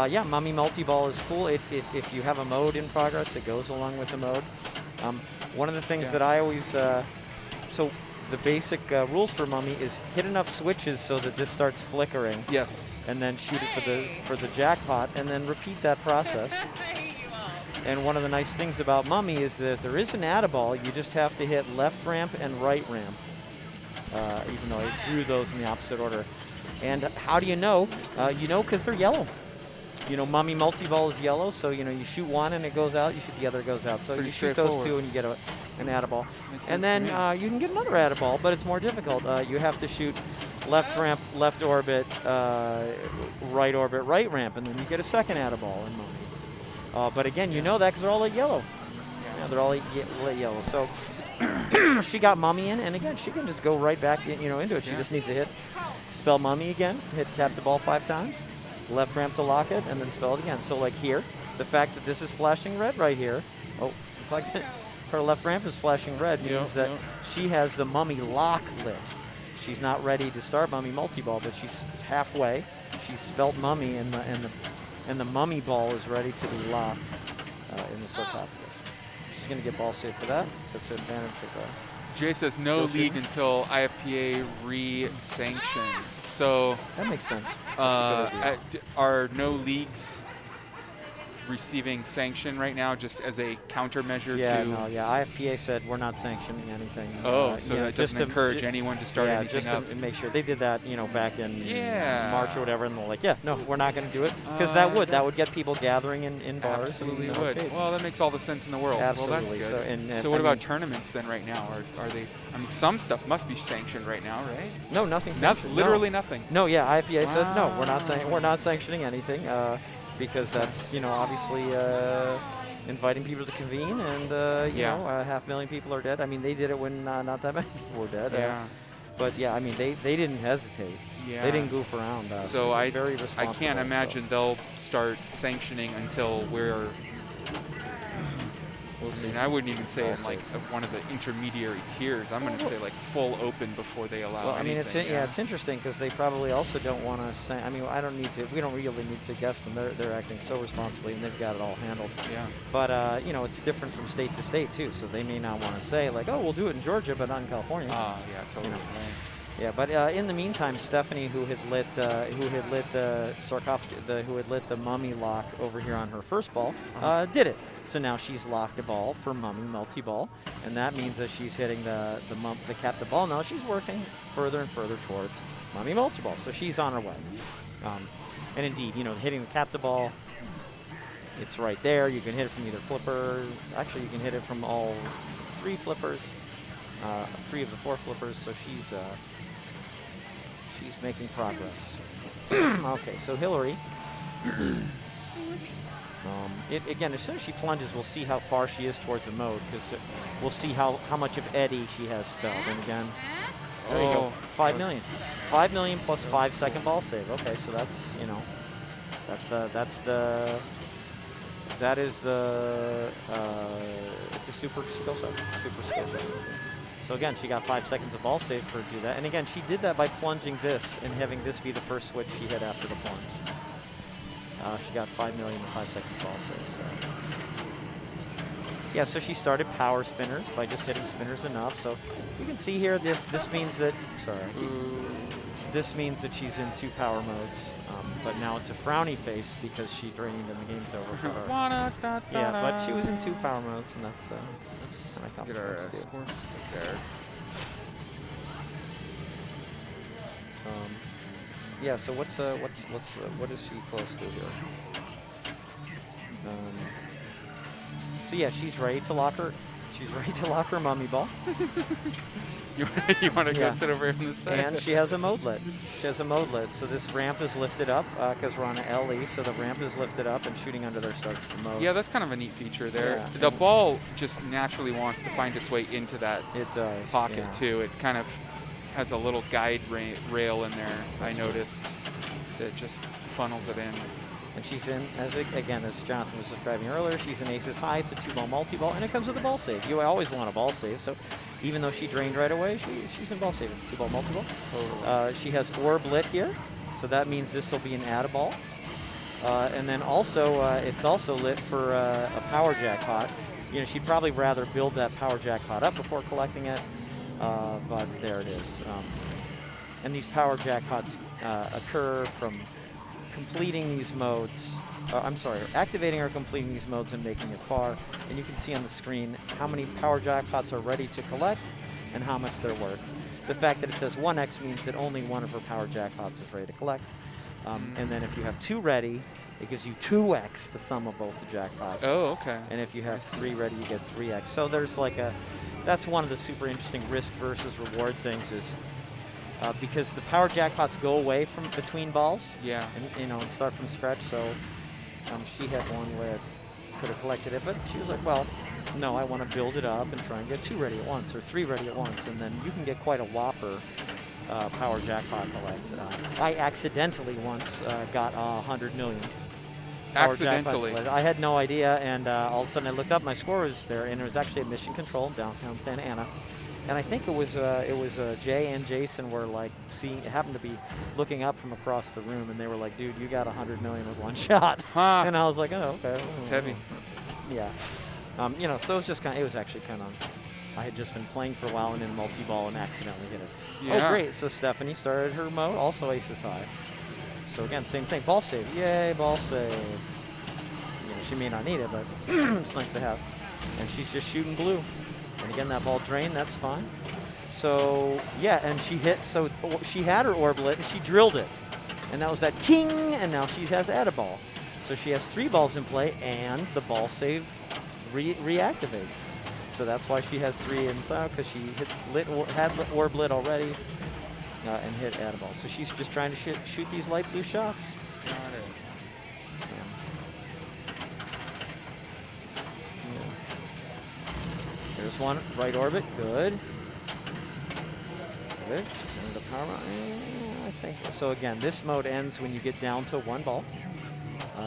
yeah, Mummy multi-ball is cool. If you have a mode in progress, it goes along with the mode. One of the things that I always so the basic rules for Mummy is hit enough switches so that this starts flickering, Yes. and then shoot it for the jackpot, and then repeat that process. I hate you all. And one of the nice things about Mummy is that if there is an add-a-ball, you just have to hit left ramp and right ramp, even though I drew those in the opposite order. And how do you know? You know because they're yellow. Mummy multi-ball is yellow, so you shoot one and it goes out, you shoot the other, it goes out. So Pretty you shoot those straightforward. two and you get an add-a-ball. Makes And sense to then me. you can get another add-a-ball, but it's more difficult. You have to shoot left ramp, left orbit, right orbit, right ramp, and then you get a second add-a-ball in Mummy. But again, you know that because they're all lit yellow. Yeah, they're all lit yellow. So she got Mummy in, and again, she can just go right back into it. She just needs to hit spell Mummy again, hit tap the ball 5 times, left ramp to lock it, and then spell it again. So like here, the fact that this is flashing red right here. Oh, her left ramp is flashing red means that she has the Mummy lock lit. She's not ready to start Mummy multi-ball, but she's halfway. She's spelt Mummy, and the Mummy ball is ready to be locked in the sarcophagus. She's going to get ball safe for that. That's an advantage of Jay says no league until IFPA re-sanctions. So that makes sense. are no leagues receiving sanction right now just as a countermeasure to? IFPA said we're not sanctioning anything. So that doesn't encourage anyone to start anything just up. to make sure. They did that, back in March or whatever, and they're like, no, we're not going to do it. Because that would get people gathering in bars. Absolutely and, would. arcades. Well, that makes all the sense in the world. Absolutely. Well, that's good. So, so what about tournaments then right now? Are they, I mean, some stuff must be sanctioned right now, right? No, nothing sanctioned. Literally nothing. No, IFPA said, no, we're not sanctioning anything. Because that's, obviously inviting people to convene, and, 500,000 people are dead. I mean, they did it when not that many people were dead. But, I mean, they didn't hesitate. Yeah. They didn't goof around. So I very responsible. I can't imagine they'll start sanctioning until we're... I mean, I wouldn't even say in like one of the intermediary tiers. I'm going to say like full open before they allow. Well, I mean, anything. it's interesting because they probably also don't want to say. I mean, we don't really need to guess them. They're acting so responsibly and they've got it all handled. Yeah. But it's different from state to state too. So they may not want to say like, oh, we'll do it in Georgia, but not in California. Yeah, totally. Yeah, but in the meantime, Stephanie, who had lit the sarcophagus, who had lit the Mummy lock over here on her first ball, did it. So now she's locked a ball for Mummy multi-ball, and that means that she's hitting the captive ball. Now she's working further and further towards Mummy multi-ball. So she's on her way. And indeed, hitting the captive ball, it's right there. You can hit it from either flipper. Actually, you can hit it from all three flippers, 3 of the 4 flippers. So she's making progress. Okay, so Hillary. Again, as soon as she plunges, we'll see how far she is towards the mode, because we'll see how much of Eddie she has spelled. And again, there you go, 5 million. 5 million plus 5 second ball save. Okay, so that is the it's a super skill set. So again, she got 5 seconds of ball save for do that. And again, she did that by plunging this and having this be the first switch she hit after the plunge. She got 5 million in 5 seconds ball save. Yeah, so she started power spinners by just hitting spinners enough. So you can see here, this means that, this means that she's in 2 power modes. But now it's a frowny face because she drained and the game's over for her. Yeah, but she was in 2 power modes, and that's Let's get our scores there. Yeah. So what is she close to here? So yeah, she's ready to lock her. She's ready to lock her Mummy ball. You want to go sit over here on the side? And she has a mode lit. She has a mode lit. So this ramp is lifted up because we're on an LE. So the ramp is lifted up and shooting under there starts the mode. Yeah, that's kind of a neat feature there. Yeah. The ball just naturally wants to find its way into that pocket too. It kind of has a little guide rail in there, I noticed, that just funnels it in. And she's in, as Jonathan was describing earlier, she's in aces high. It's a 2-ball multi-ball, and it comes with a ball save. You always want a ball save, so even though she drained right away, she's in ball save. It's a 2-ball multi-ball. Totally. She has orb lit here, so that means this will be an add-a-ball. And then also, it's also lit for a power jackpot. She'd probably rather build that power jackpot up before collecting it, but there it is. And these power jackpots occur from completing these modes, activating or completing these modes and making it far. And you can see on the screen how many power jackpots are ready to collect and how much they're worth. The fact that it says 1x means that only one of her power jackpots is ready to collect. And then if you have 2 ready, it gives you 2x the sum of both the jackpots. Oh, okay. And if you have 3 ready, you get 3x. So there's that's one of the super interesting risk versus reward things is, because the power jackpots go away from between balls. Yeah. And start from scratch. So she had one where could have collected it, but she was like, well, no, I want to build it up and try and get 2 ready at once or 3 ready at once, and then you can get quite a whopper power jackpot collect. I accidentally once got 100 million Power Jackpot Accidentally. was. I had no idea, and all of a sudden I looked up, my score was there, and it was actually at Mission Control in downtown Santa Ana. And I think it was Jay and Jason were like happened to be looking up from across the room, and they were like, "Dude, you got 100 million with one shot." Huh. And I was like, "Oh, okay." It's heavy. Yeah. You know, so it was just it was actually kind of. I had just been playing for a while and in multi-ball and accidentally hit it. Yeah. Oh, great. So Stephanie started her mode, also aces high. So again, same thing. Ball save. Yay, ball save. You know, she may not need it, but it's nice to have. And she's just shooting blue. And again, that ball drained, that's fine. So, yeah, and she hit, so she had her orblet and she drilled it. And that was that ting, and now she has add a ball. So she has 3 balls in play, and the ball save reactivates. So that's why she has 3 in because she had orblet already and hit add a ball. So she's just trying to shoot these light blue shots. Got it. Yeah. There's one, right orbit, good. Good, she's into the power, I think. So again, this mode ends when you get down to 1 ball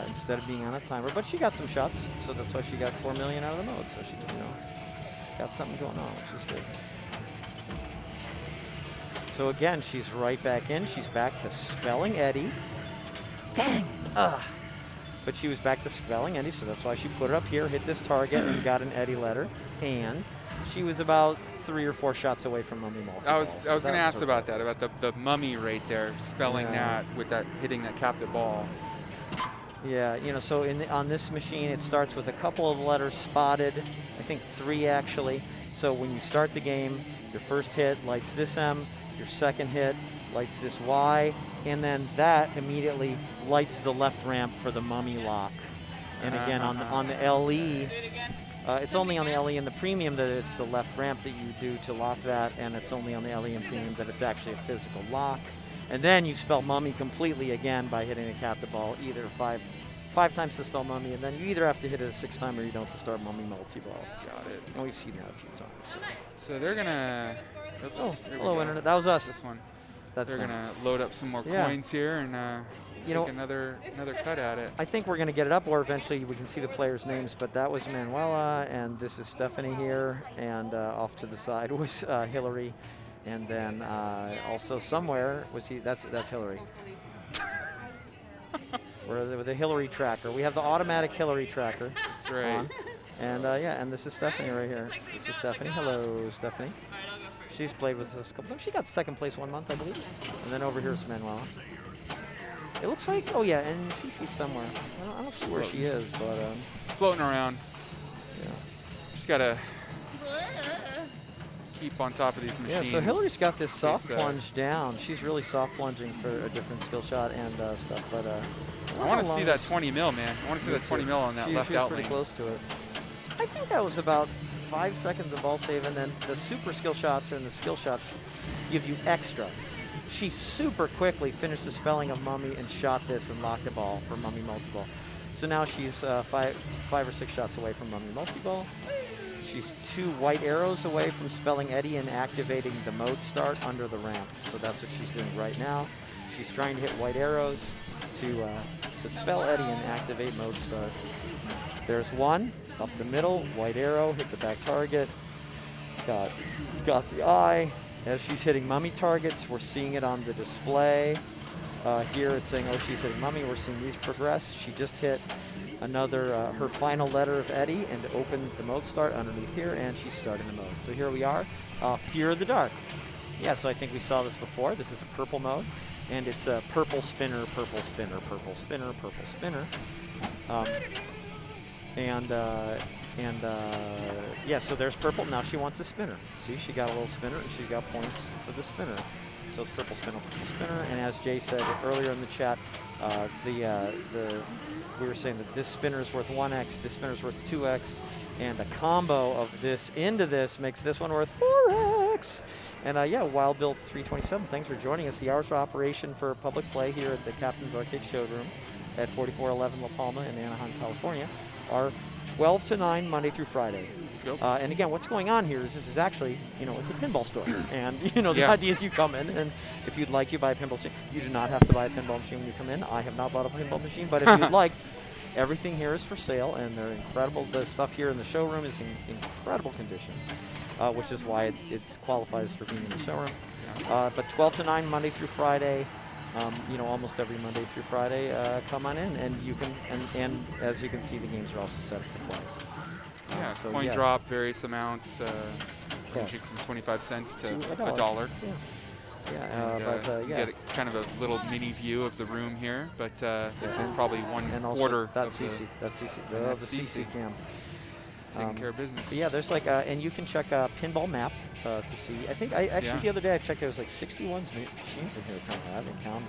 instead of being on a timer. But she got some shots, so that's why she got 4 million out of the mode. So she, got something going on, which is good. So again, she's right back in. She's back to spelling Eddie. Dang! But she was back to spelling Eddie, so that's why she put it up here, hit this target, and got an Eddie letter. And she was about 3 or 4 shots away from Mummy Multi. I was going to ask about that, about the mummy right there, spelling Yeah. that with that hitting that captive ball. Yeah, you know, so on this machine, it starts with a couple of letters spotted, I think 3 actually. So when you start the game, your first hit lights this M, your second hit lights this Y, and then that immediately lights the left ramp for the mummy lock. And again, on the LE, it's only on the LE and the premium that it's the left ramp that you do to lock that, and it's only on the LE and premium that it's actually a physical lock. And then you spell mummy completely again by hitting a captive ball, either five times to spell mummy, and then you either have to hit it a 6th time or you don't have to start mummy multi-ball. Got it. And we've seen that a few times. So they're going to... Oh, hello, Internet. That was us. This one. That's They're them. going to load up some more Yeah. coins here and You know, take another cut at it. I think we're going to get it up, or eventually we can see the players' names, but that was Manuela, and this is Stephanie here, and off to the side was Hillary, and then also somewhere was that's Hillary. We're with the Hillary tracker. We have the automatic Hillary tracker. That's right. On. And yeah, and this is Stephanie right here. This is Stephanie. Hello, Stephanie. She's played with us a couple times. She got 2nd place 1 month, I believe. And then over here is Manuela. It looks like, oh yeah, and Cece's somewhere. I don't see where she is, but Floating around. yeah. Just got to keep on top of these Yeah, machines. so Hillary's got this soft These, plunge down. She's really soft plunging for a different skill shot and stuff, but I want to see that 20 mil, man. I want to see that 20 mil on that left she was out pretty lane. close to it. I think that was about 5 seconds of ball save, and then the super skill shots and the skill shots give you extra. She super quickly finished the spelling of mummy and shot this and locked the ball for mummy multi-ball. So now she's 5 or 6 shots away from mummy multi-ball. She's 2 white arrows away from spelling Eddie and activating the mode start under the ramp. So that's what she's doing right now. She's trying to hit white arrows to spell Eddie and activate mode start. There's 1 up the middle, white arrow, hit the back target. Got the eye. As she's hitting mummy targets, we're seeing it on the display. Here it's saying, oh, she's hitting mummy. We're seeing these progress. She just hit another, her final letter of Eddie and opened the mode start underneath here, and she's starting the mode. So here we are, Fear of the Dark. Yeah, so I think we saw this before. This is the purple mode, and it's a purple spinner, purple spinner, purple spinner, purple spinner. Yeah, so there's purple. Now she wants a spinner. See, she got a little spinner, and she got points for the spinner. So it's purple spinner, purple spinner. And as Jay said earlier in the chat, we were saying that this spinner is worth 1x, this spinner is worth 2x, and a combo of this into this makes this one worth 4x. And yeah, Wild Bill 327, thanks for joining us. The hours of operation for public play here at the Captain's Arcade Showroom at 4411 La Palma in Anaheim, California, are 12 to 9 Monday through Friday. Yep. And again, what's going on here is this is actually, you know, it's a pinball store. And, you know, the Yeah. idea is you come in, and if you'd like, you buy a pinball machine. You do not have to buy a pinball machine when you come in. I have not bought a pinball machine, but if you'd like, everything here is for sale, and they're incredible. The stuff here in the showroom is in incredible condition, which is why it qualifies for being in the showroom. But 12 to 9 Monday through Friday, almost every Monday through Friday, come on in, and you can, and as you can see, the games are also set up to play. Yeah, so coin yeah. drop, various amounts, ranging from 25 cents to $1. $1. Yeah. And, you yeah. get kind of a little mini view of the room here, but this is And- probably one And also, quarter that's of CC. That's CC. and The that's CC CC. cam. taking care of business. But yeah, there's like, and you can check Pinball Map to see. I think actually Yeah. the other day I checked. There was like 61 machines in here currently. I haven't counted.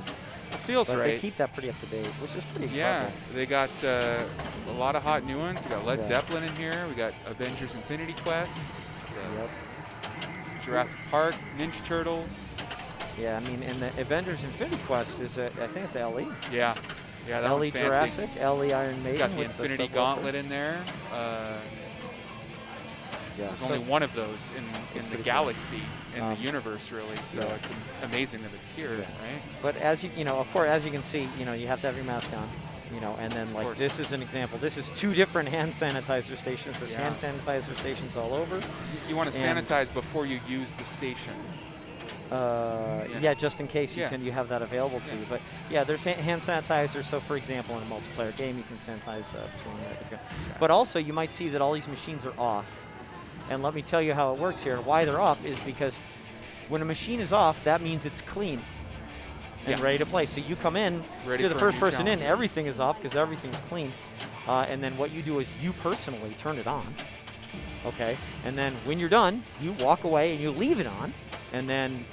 It feels But right. they keep that pretty up to date, which is pretty Yeah, incredible. they got a lot of hot new ones. We got Led Yeah. Zeppelin in here. We got Avengers Infinity Quest. Yep. Jurassic Park, Ninja Turtles. Yeah, I mean, and the Avengers Infinity Quest is, I think it's LE. Yeah, that LE one's fancy. Jurassic, LE Iron Maiden. It's got the with Infinity subwoofer. Gauntlet in there. Yeah, There's so- only one of those in the pretty cool. galaxy, in Um, the universe, really. So yeah. it's amazing that it's here, Yeah. right? But as you know, of course, as you can see, you have to have your mask on, and then like course. this is an example. This is 2 different hand sanitizer stations. There's Yeah. hand sanitizer stations all over. You want to And- sanitize before you use the station. Yeah, just in case Yeah. you have that available to Yeah. you. But yeah, there's hand sanitizer. So for example, in a multiplayer game, you can sanitize between. But also, you might see that all these machines are off. And let me tell you how it works here. Why they're off is because when a machine is off, that means it's clean and Yeah. ready to play. So you come in, Ready you're the for a first new person in, challenge. everything is off because everything's clean. And then what you do is you personally turn it on. Okay? And then when you're done, you walk away and you leave it on. And then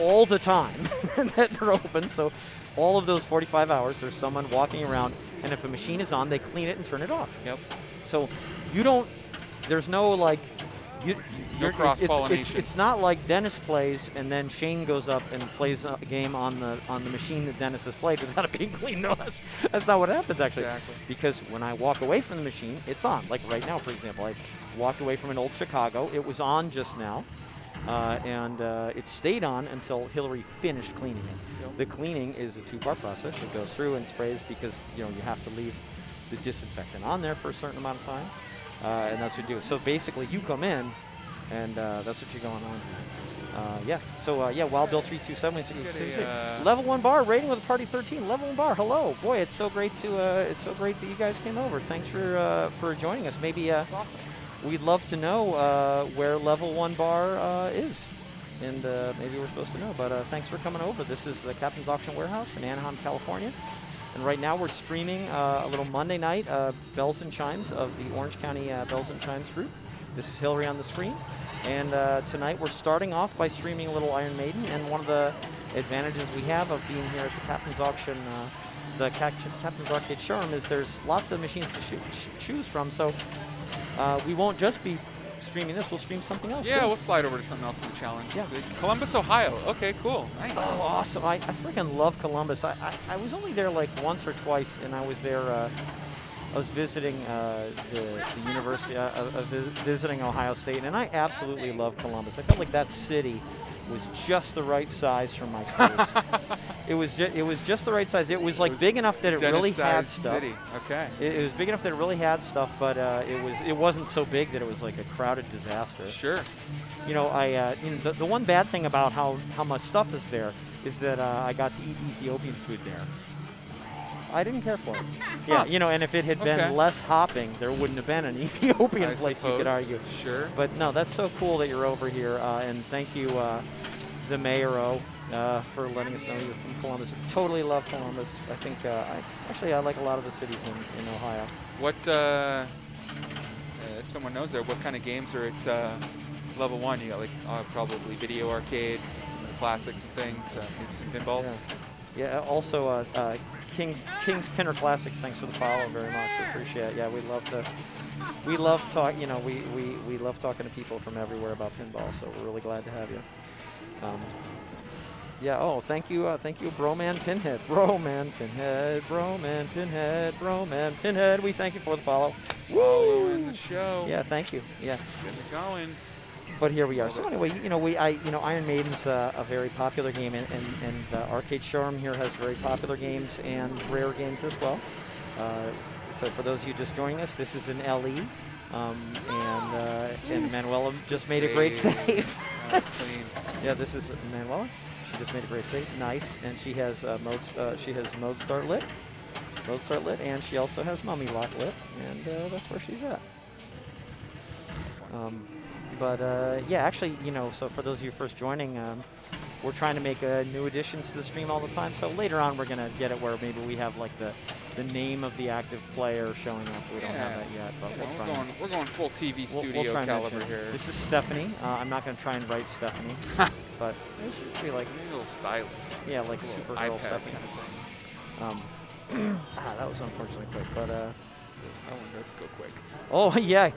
all the time that they're open, so all of those 45 hours, there's someone walking around, and if a machine is on, they clean it and turn it off. Yep. So you don't, there's no like, No you're- cross-pollination. It's not like Dennis plays and then Shane goes up and plays a game on the machine that Dennis has played without it being clean. No, that's not what happens actually. Exactly. Because when I walk away from the machine, it's on. Like right now, for example, I walked away from an old Chicago. It was on just now. And it stayed on until Hillary finished cleaning it. Yep. The cleaning is a 2-part process. It goes through and sprays because you have to leave the disinfectant on there for a certain amount of time, and that's what you do. So basically, you come in, and that's what you're going on. Yeah. So yeah, Wild Bill 327. Get a, Level 1 bar rating with a party 13. Level 1 bar. Hello, boy. It's so great that you guys came over. Thanks for joining us. Maybe That's awesome. we'd love to know where Level 1 bar is. And maybe we're supposed to know. But thanks for coming over. This is the Captain's Auction Warehouse in Anaheim, California. And right now we're streaming a little Monday night Bells and Chimes of the Orange County Bells and Chimes group. This is Hillary on the screen. And tonight we're starting off by streaming a little Iron Maiden. And one of the advantages we have of being here at the Captain's Auction, the Captain's Arcade Showroom, is there's lots of machines to choose from. So we won't just be streaming this, we'll stream something else. Yeah, too. we'll slide over to something else in the challenge. Yeah. this week. Columbus, Ohio. Okay, cool. Nice. Oh, awesome. I freaking love Columbus. I was only there like once or twice, and I was there, I was visiting the university, visiting Ohio State, and I absolutely love Columbus. I felt like that city was just the right size for my taste. It was just the right size. It was like big enough that it really had Dennis-sized stuff. city. Okay. It was big enough that it really had stuff, but it wasn't so big that it was like a crowded disaster. Sure. The one bad thing about how much stuff is there is that I got to eat Ethiopian food there. I didn't care for it. Yeah, and if it had Okay. been less hopping, there wouldn't have been an Ethiopian I place you could suppose. argue. Sure. But no, that's so cool that you're over here, and thank you, the Mayor-O, for letting us know you're from Columbus. Totally love Columbus. I think I like a lot of the cities in Ohio. What, if someone knows there, what kind of games are at level 1? You got like probably video arcade, some of the classics and things, maybe some pinballs. Yeah. Also, King's Pinner Classics. Thanks for the follow, very much. Appreciate it. Yeah, we love talking to people from everywhere about pinball. So we're really glad to have you. Yeah. Oh, thank you, Broman Pinhead, Broman Pinhead, Broman Pinhead, Broman Pinhead. We thank you for the follow. Following the show. Yeah, thank you. Yeah. Getting it going. But here we are. So anyway, Iron Maiden's a very popular game, and the Arcade Showroom here has very popular games and rare games as well. So for those of you just joining us, this is an LE, and Manuela just made a great save. That's clean. Yeah, this is Manuela. She just made a great save. Nice, and she has mode start lit, and she also has mummy lock lit, and that's where she's at. Yeah, actually, so for those of you first joining, we're trying to make new additions to the stream all the time. So later on, we're gonna get it where maybe we have like the name of the active player showing up. We don't have that yet, but we're going full TV studio we'll try and caliber mention it. here. This is Stephanie. I'm not gonna try and write Stephanie, but it should be like Maybe a little stylus. yeah, like Supergirl iPad Stephanie. kind of thing. That was unfortunately quick, but That one did go quick. oh yeah,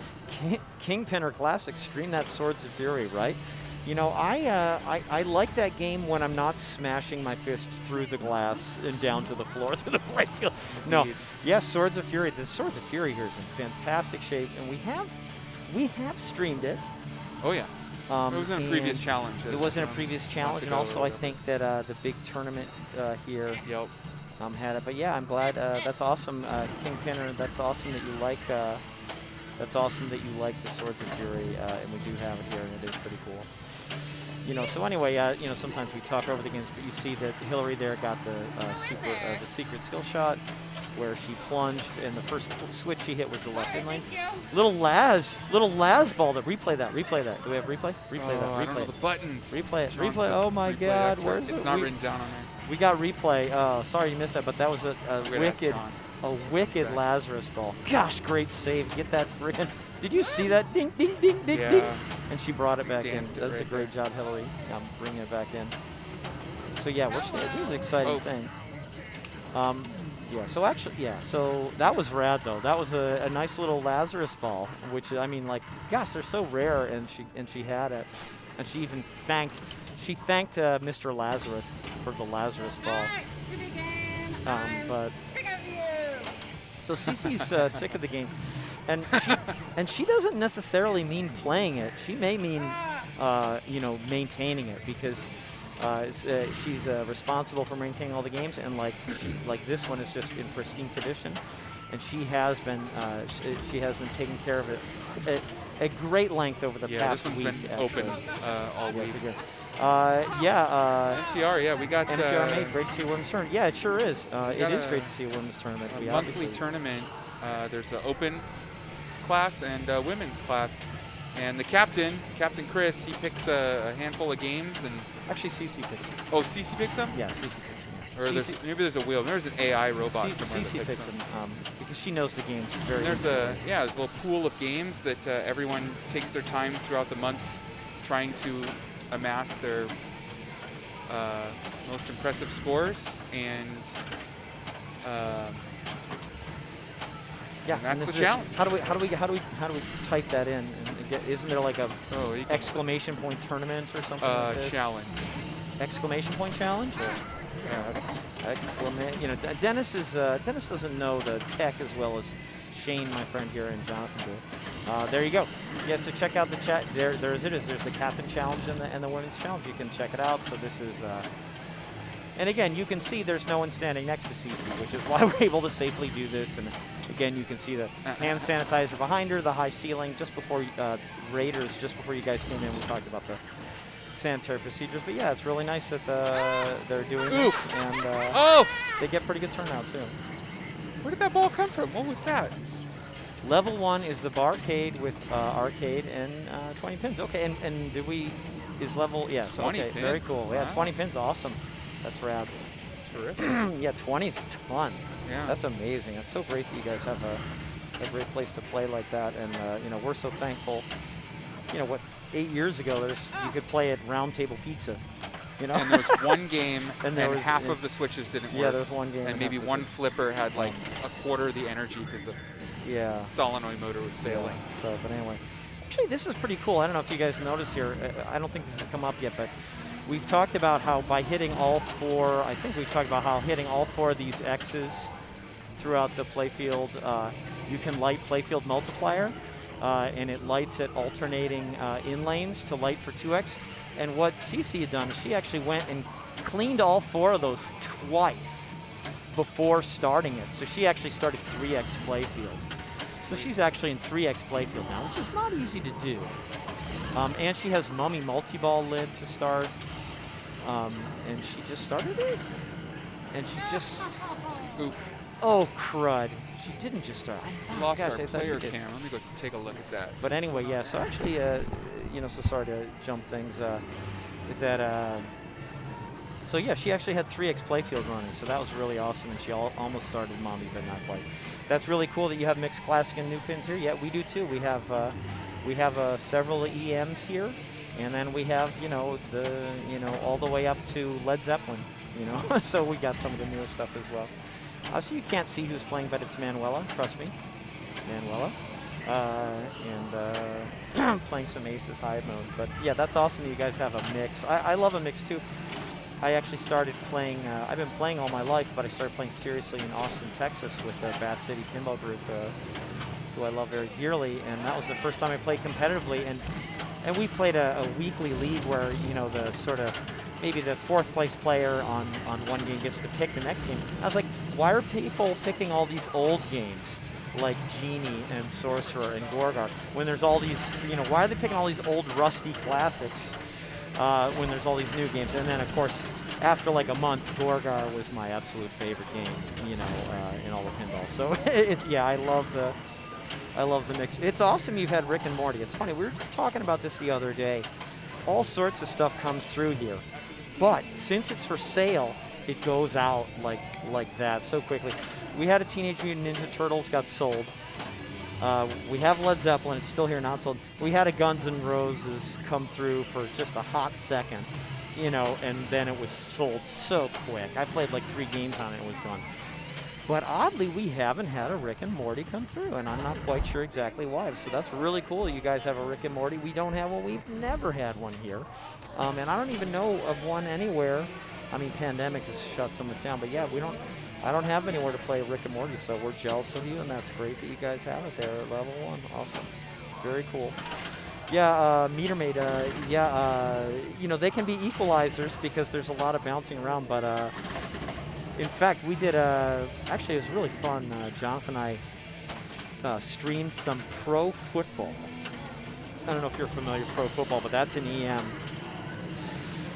Kingpinner Classic, stream that Swords of Fury, right? I like that game when I'm not smashing my fists through the glass and down to the floor through the playfield. No, Indeed. yes, Swords of Fury. The Swords of Fury here is in fantastic shape, and we have streamed it. Oh yeah. It was in a previous challenge. It was in a previous challenge, and also I ago. think that the big tournament here Yep. had it. But yeah, I'm glad. That's awesome, Kingpinner. That's awesome that you like. That's awesome that you like the Swords of Fury, and we do have it here, and it is pretty cool. So anyway, sometimes we talk over the games, but you see that Hillary there got the secret skill shot, where she plunged, and the first switch she hit was the left in lane. Little Laz ball. Replay that. Do we have replay? Replay that. I don't know Replay the it. buttons. Replay it. Sean's Replay. the Oh my replay God. expert. Where's It's it? not written down on there. We got replay. Oh, sorry you missed that, but that was a We're gonna ask wicked, Sean. Respect. Lazarus ball. Gosh, great save. Get that friggin'. Did you see that? Ding, ding, ding, ding, Yeah. ding. And she brought it back in. Danced it That's a right great there. job, Hillary. Bringing it back in. So yeah, this is an exciting Oh. thing. Yeah. So actually, yeah. So that was rad though. That was a nice little Lazarus ball, which I mean, like, gosh, they're so rare, and she had it, and she even thanked Mr. Lazarus for the Lazarus ball. But so Cece's sick of the game, and she doesn't necessarily mean playing it. She may mean maintaining it, because she's responsible for maintaining all the games, and like this one is just in pristine condition, and she has been taking care of it at great length over the past this week. one's been open all week. NTR, yeah, we got NTR made great to see a women's tournament. Yeah, it sure is. It is great to see a women's tournament. a We monthly obviously- tournament. There's an open class and a women's class. And the Captain Chris, he picks a handful of games, and Actually, CC picked them. oh, CC picks them? Yeah, CC picked them. Or maybe there's a wheel. There's an AI robot somewhere that CC picks picked them. them because she knows the games very And there's well. there's a little pool of games that everyone takes their time throughout the month trying to amass their most impressive scores, and Yeah, that's and the this is- challenge. How do we type that in? And get, isn't there like a oh, you can, exclamation point tournament or something like this? challenge. Exclamation point challenge? Dennis doesn't know the tech as well as Shane, my friend here, and Jonathan do. There you go. Yeah, so check out the chat. There's the Captain Challenge and the Women's Challenge. You can check it out. So this is, and again, you can see there's no one standing next to Cece, which is why we're able to safely do this. And again, you can see the hand sanitizer behind her, the high ceiling. Just before Raiders, just before you guys came in, we talked about the sanitary procedures. But yeah, it's really nice that they're doing Oof. this, and Oh! they get pretty good turnout too. Where did that ball come from? What was that? Level 1 is the barcade with arcade and 20 pins. Okay, and did we, is level, yeah, so 20 okay, very pins. cool. Yeah, Wow. 20 pins, awesome. That's rad. Terrific. Yeah, 20 is a ton. Yeah. That's amazing. It's so great that you guys have a great place to play like that, and we're so thankful. 8 years ago, you could play at Round Table Pizza, And there was one game, And and, there was- half of the switches didn't work. Yeah, there was one game. And maybe half one the- flipper had like a quarter of the energy because the Yeah. solenoid motor was failing. So, but anyway, actually, this is pretty cool. I don't know if you guys notice here. I don't think this has come up yet, but we've talked about how by hitting all four, I think we've talked about how hitting all four of these X's throughout the playfield, you can light playfield multiplier, and it lights at alternating in lanes to light for 2X. And what Cece had done is she actually went and cleaned all four of those twice. before starting it. So she actually started 3X Playfield. So she's actually in 3X Playfield now, which is not easy to do. And she has Mummy Multi-Ball lid to start. And she just started it. And she just... Oof. Oh, crud. She didn't just start. Lost gosh, our I thought player she did. cam. Let me go take a look at that. But anyway, yeah, so actually, so sorry to jump things. So yeah, she actually had 3X Playfield running, so that was really awesome, and she almost started Mommy, but not quite. That's really cool that you have mixed classic and new pins here. Yeah, we do too. We have several EMs here, and then we have all the way up to Led Zeppelin. So we got some of the newer stuff as well. So you can't see who's playing, but it's Manuela. Trust me, Manuela. And playing some Aces high mode. But yeah, that's awesome that you guys have a mix. I love a mix too. I actually started playing, I've been playing all my life, but I started playing seriously in Austin, Texas with the Bat City Pinball Group, who I love very dearly. And that was the first time I played competitively. And we played a weekly league where, the sort of, maybe the fourth place player on one game gets to pick the next game. I was like, why are people picking all these old games? Like Genie and Sorcerer and Gorgar, when there's all these, why are they picking all these old rusty classics when there's all these new games? And then, of course, after like a month, Gorgar was my absolute favorite game, in all the pinball. So I love the mix. It's awesome you've had Rick and Morty. It's funny, we were talking about this the other day. All sorts of stuff comes through here, but since it's for sale, it goes out like that so quickly. We had a Teenage Mutant Ninja Turtles got sold. We have Led Zeppelin, it's still here, not sold. We had a Guns N' Roses come through for just a hot second, and then it was sold so quick. I played like 3 games on it, it was gone. But oddly, we haven't had a Rick and Morty come through, and I'm not quite sure exactly why. So that's really cool. You guys have a Rick and Morty. We don't have one. We've never had one here. And I don't even know of one anywhere. I mean, pandemic has shut so much down, but yeah, I don't have anywhere to play Rick and Morty, so we're jealous of you, and that's great that you guys have it there at level 1. Awesome. Very cool. Yeah, Meter Maid, they can be equalizers because there's a lot of bouncing around, but in fact, we did actually, it was really fun. Jonathan and I streamed some pro football. I don't know if you're familiar with pro football, but that's an EM.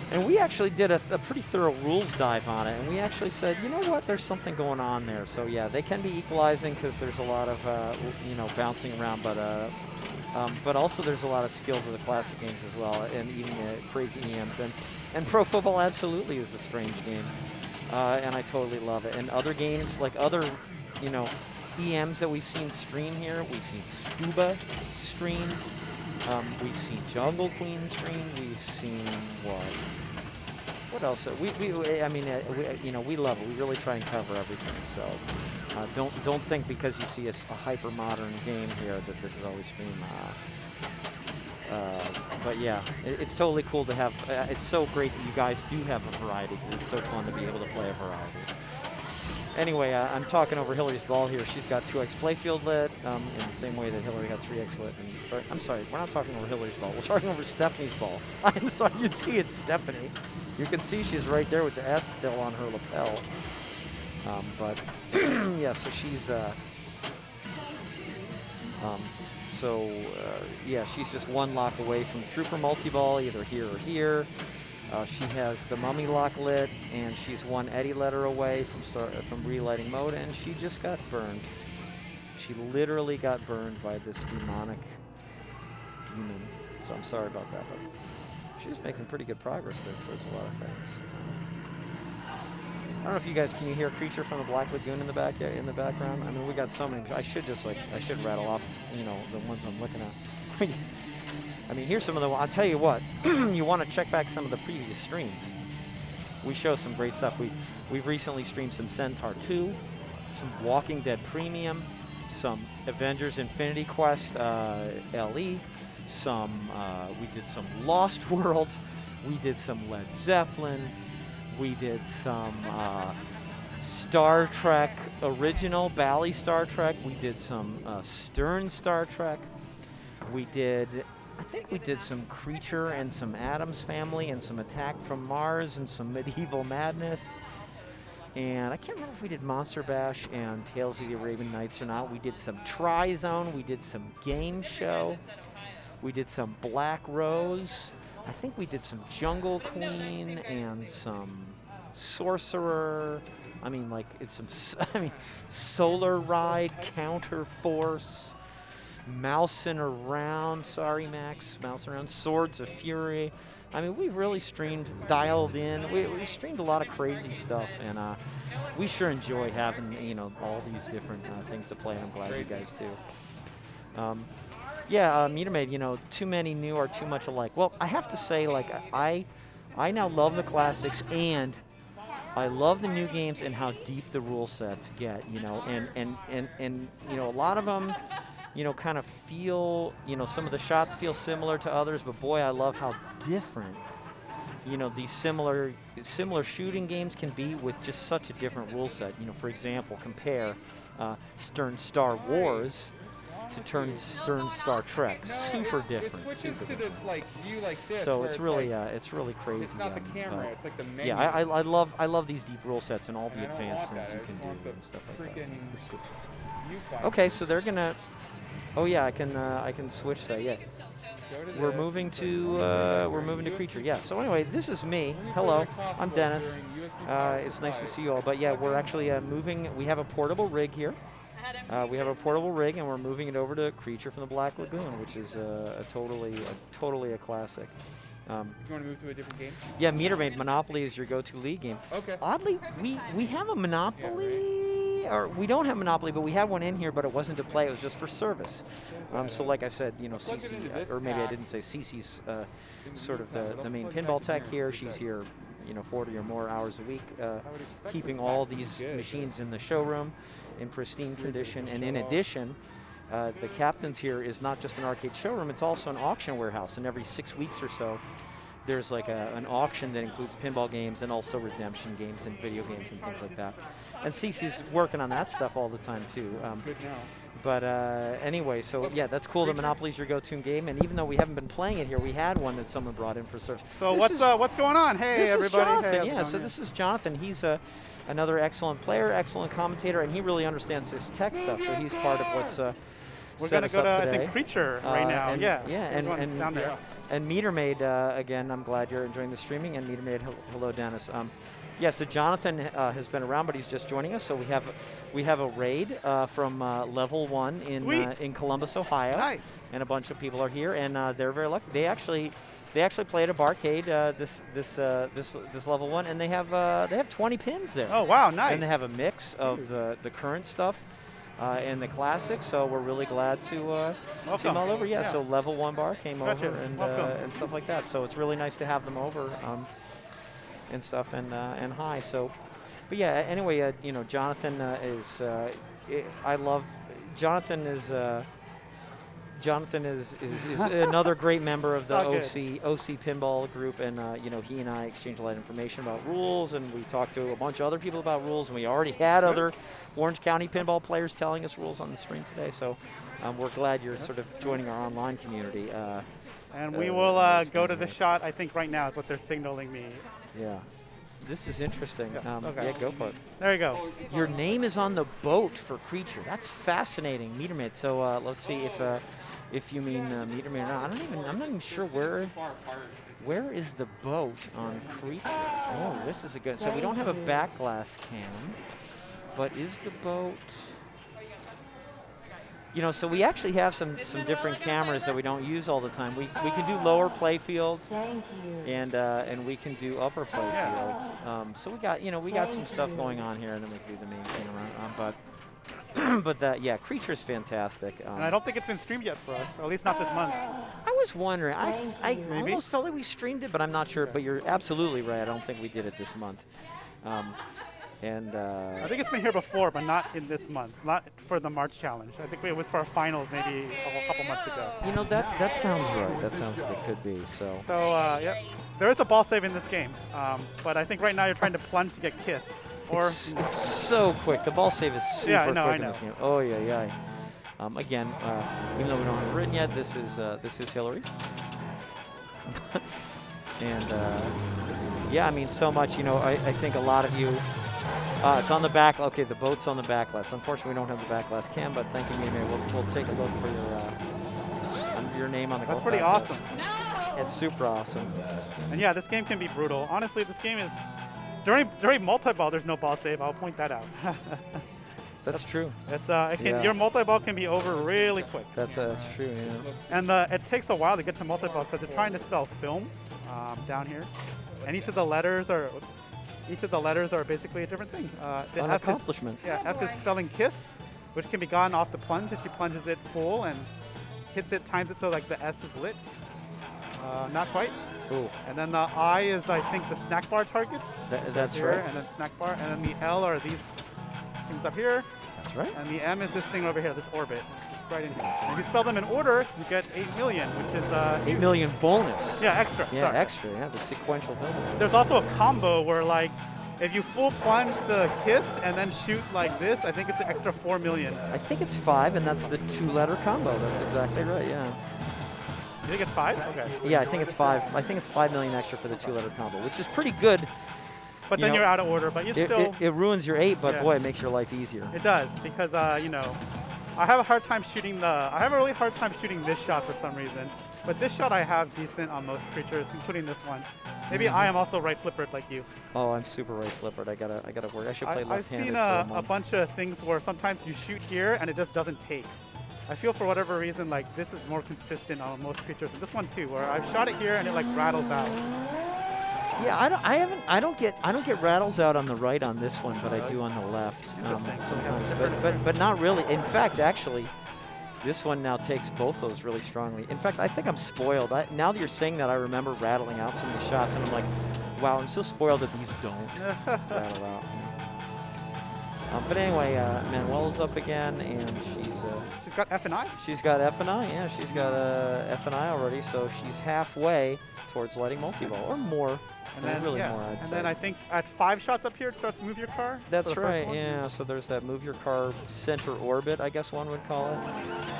And we actually did a pretty thorough rules dive on it, and we actually said, you know what, there's something going on there. So yeah, they can be equalizing because there's a lot of, bouncing around, but also there's a lot of skill to the classic games as well, and even crazy EMs. And pro football absolutely is a strange game, and I totally love it. And other games, like other, EMs that we've seen stream here, we've seen Scuba stream, we've seen Jungle Queen stream, we've seen what else? We love it. We really try and cover everything. So don't think because you see a hyper modern game here that this is always stream. But yeah, it's totally cool to have. It's so great that you guys do have a variety. It's so fun to be able to play a variety. Anyway, I'm talking over Hillary's ball here. She's got 2X Playfield lit in the same way that Hillary had 3X lit. I'm sorry, we're not talking over Hillary's ball. We're talking over Stephanie's ball. I'm sorry, you see it's Stephanie. You can see she's right there with the S still on her lapel. But yeah, so she's she's just one lock away from Trooper Multi-Ball, either here or here. She has the Mummy lock lit, and she's one Eddie letter away from relighting mode, and she just got burned. She literally got burned by this demonic demon. So I'm sorry about that, but she's making pretty good progress there towards a lot of things. I don't know if you guys can hear Creature from the Black Lagoon in the background. I mean, we got so many. I should rattle off, the ones I'm looking at. I mean, here's some of the. I'll tell you what. You want to check back some of the previous streams. We show some great stuff. We've recently streamed some Centaur 2, some Walking Dead Premium, some Avengers Infinity Quest LE. We did some Lost World. We did some Led Zeppelin. We did some Star Trek original, Bally Star Trek. We did some Stern Star Trek. I think we did some Creature and some Addams Family and some Attack from Mars and some Medieval Madness. And I can't remember if we did Monster Bash and Tales of the Arabian Nights or not. We did some Tri-Zone. We did some Game Show. We did some Black Rose. I think we did some Jungle Queen and some Sorcerer. I mean, like, it's some, Solar Ride, Counter Force, Mousing Around. Sorry, Max. Mousing Around. Swords of Fury. I mean, we've really streamed, dialed in. We streamed a lot of crazy stuff, and we sure enjoy having, all these different things to play, and I'm glad you guys do. Yeah, Meter Maid, too many new or too much alike. Well, I have to say, like, I now love the classics, and I love the new games and how deep the rule sets get, and a lot of them, kind of feel, some of the shots feel similar to others, but boy, I love how different, these similar shooting games can be with just such a different rule set. For example, compare Stern Star Wars to Stern Star Trek. Super different. It switches to this like view like this. So it's really crazy. It's not the camera, it's like the menu. Yeah, I love these deep rule sets and all the advanced things you can do and stuff like that. It's cool. Okay, so they're gonna. Oh yeah, I can switch that. Yeah. We're moving to Creature. Yeah. So anyway, this is me. Hello, I'm Dennis. It's nice to see you all. But yeah, we're actually moving. We have a portable rig here. We have a portable rig, and we're moving it over to Creature from the Black Lagoon, which is totally a classic. You want to move to a different game? Yeah, Meter Maid Monopoly is your go-to league game. Okay. Oddly, we have a Monopoly, or we don't have Monopoly, but we have one in here, but it wasn't to play; it was just for service. So, like I said, Cece, or maybe I didn't say, Cece's sort of the main pinball tech here. She's here, 40 or more hours a week, keeping all these machines in the showroom in pristine condition. And in addition, the Captain's here is not just an arcade showroom, it's also an auction warehouse. And every 6 weeks or so, there's like an auction that includes pinball games and also redemption games and video games and things like that. And Cece's working on that stuff all the time too. Good now. But anyway, so yeah, that's cool. The Monopoly's your go-to game, and even though we haven't been playing it here, we had one that someone brought in for service. So what's going on? Hey, everybody. This is Jonathan. Hey, Yeah, so this is Jonathan. He's another excellent player, excellent commentator, and he really understands this tech stuff. So he's part of what's we're set gonna us go to up I today. think Creature right now. And Meter Maid, again, I'm glad you're enjoying the streaming. And Meter Maid, hello, Dennis. Yeah, so Jonathan has been around, but he's just joining us. So we have a raid from Level 1 in Columbus, Ohio. Nice. And a bunch of people are here, and they're very lucky. They actually play at a barcade this Level 1, and they have 20 pins there. Oh wow, nice. And they have a mix of the current stuff and the classics. So we're really glad to see them all over. Yeah, so Level 1 bar came over and stuff like that. So it's really nice to have them over. And stuff and hi. So, but yeah. Anyway, Jonathan is. I love Jonathan is. Jonathan is another great member of the OC Pinball group, and he and I exchange a lot of information about rules, and we talked to a bunch of other people about rules, and we already had other Orange County pinball players telling us rules on the stream today. So we're glad you're sort of joining our online community. And we will go to the shot. I think right now is what they're signaling me. Yeah. This is interesting. Yes, Yeah, go for it. There you go. Your name is on the boat for Creature. That's fascinating, Meter Maid. So let's see if you mean Meter Maid or not. I'm not even sure where is the boat on Creature. Oh, this is a good. So we don't have a back glass cam, but is the boat? So we actually have some different cameras that we don't use all the time. We can do lower play field, and we can do upper play field. So we got some stuff going on here, and then we can do the main thing around. But Creature is fantastic. And I don't think it's been streamed yet for us, or at least not this month. I was wondering. I almost felt like we streamed it, but I'm not sure. But you're absolutely right. I don't think we did it this month. I think it's been here before, but not in this month. Not for the March challenge. I think it was for our finals maybe a couple months ago. That sounds right. That sounds like it could be. So yeah, there is a ball save in this game, but I think right now you're trying to plunge to get Kiss. Or it's so quick. The ball save is super quick I in know. this game. Oh yeah. Again, even though we don't have it written yet, this is Hillary. And so much. I think a lot of you It's on the back. Okay, the boat's on the backlash. Unfortunately, we don't have the backlash cam, but thank you, Mimi. We'll take a look for your name on the That's Golf pretty Backlash. awesome. It's super awesome. And yeah, this game can be brutal. Honestly, this game is during multi-ball. There's no ball save. I'll point that out. That's true. It's Yeah. your multi-ball can be over really quick. That's true. Yeah. And it takes a while to get to multi-ball because they're trying to spell film down here, and each of the letters are basically a different thing. The An F is- accomplishment. Yeah, F is spelling kiss, which can be gotten off the plunge if she plunges it full and hits it, times it so like the S is lit. Not quite. Ooh. And then the I is, I think, the snack bar targets. That's here, right. And then snack bar. And then the L are these things up here. That's right. And the M is this thing over here, this orbit. Just right in here. And if you spell them in order, you get 8 million, which is 8 million bonus. yeah, extra. Yeah, sorry. extra. Yeah, the sequential building. There's also a combo where like if you full plunge the kiss and then shoot like this, I think it's an extra 4 million. I think it's 5, and that's the 2-letter combo. That's exactly right. Yeah. You think it's 5? Okay. Yeah, I think it's 5. I think it's 5 million extra for the 2-letter combo, which is pretty good. But You then know, you're out of order, but you still It ruins your 8, but Yeah. boy, it makes your life easier. it does because you know, I have a hard time shooting I have a really hard time shooting this shot for some reason. But this shot I have decent on most creatures, including this one. Maybe I am also right flippered like you. Oh, I'm super right flippered. I gotta work. I should play I've left-handed seen for a a month. bunch of things where sometimes you shoot here and it just doesn't take. I feel for whatever reason like this is more consistent on most creatures. And this one too, where I've shot it here and it like rattles out. Yeah, I don't get rattles out on the right on this one, but I do on the left Interesting. sometimes. But not really. In fact, actually, this one now takes both those really strongly. In fact, I think I'm spoiled. Now that you're saying that, I remember rattling out some of the shots, and I'm like, wow, I'm so spoiled that these don't rattle out. But anyway, Manuela's up again, and She's got F and I. she's got F and I. Yeah, she's got F and I already, so she's halfway towards letting multi-ball, or more. And then really yeah. more, I'd and say. then I think at 5 shots up here it starts to move your car. for That's the first right, one. yeah. So there's that move your car center orbit, I guess one would call it.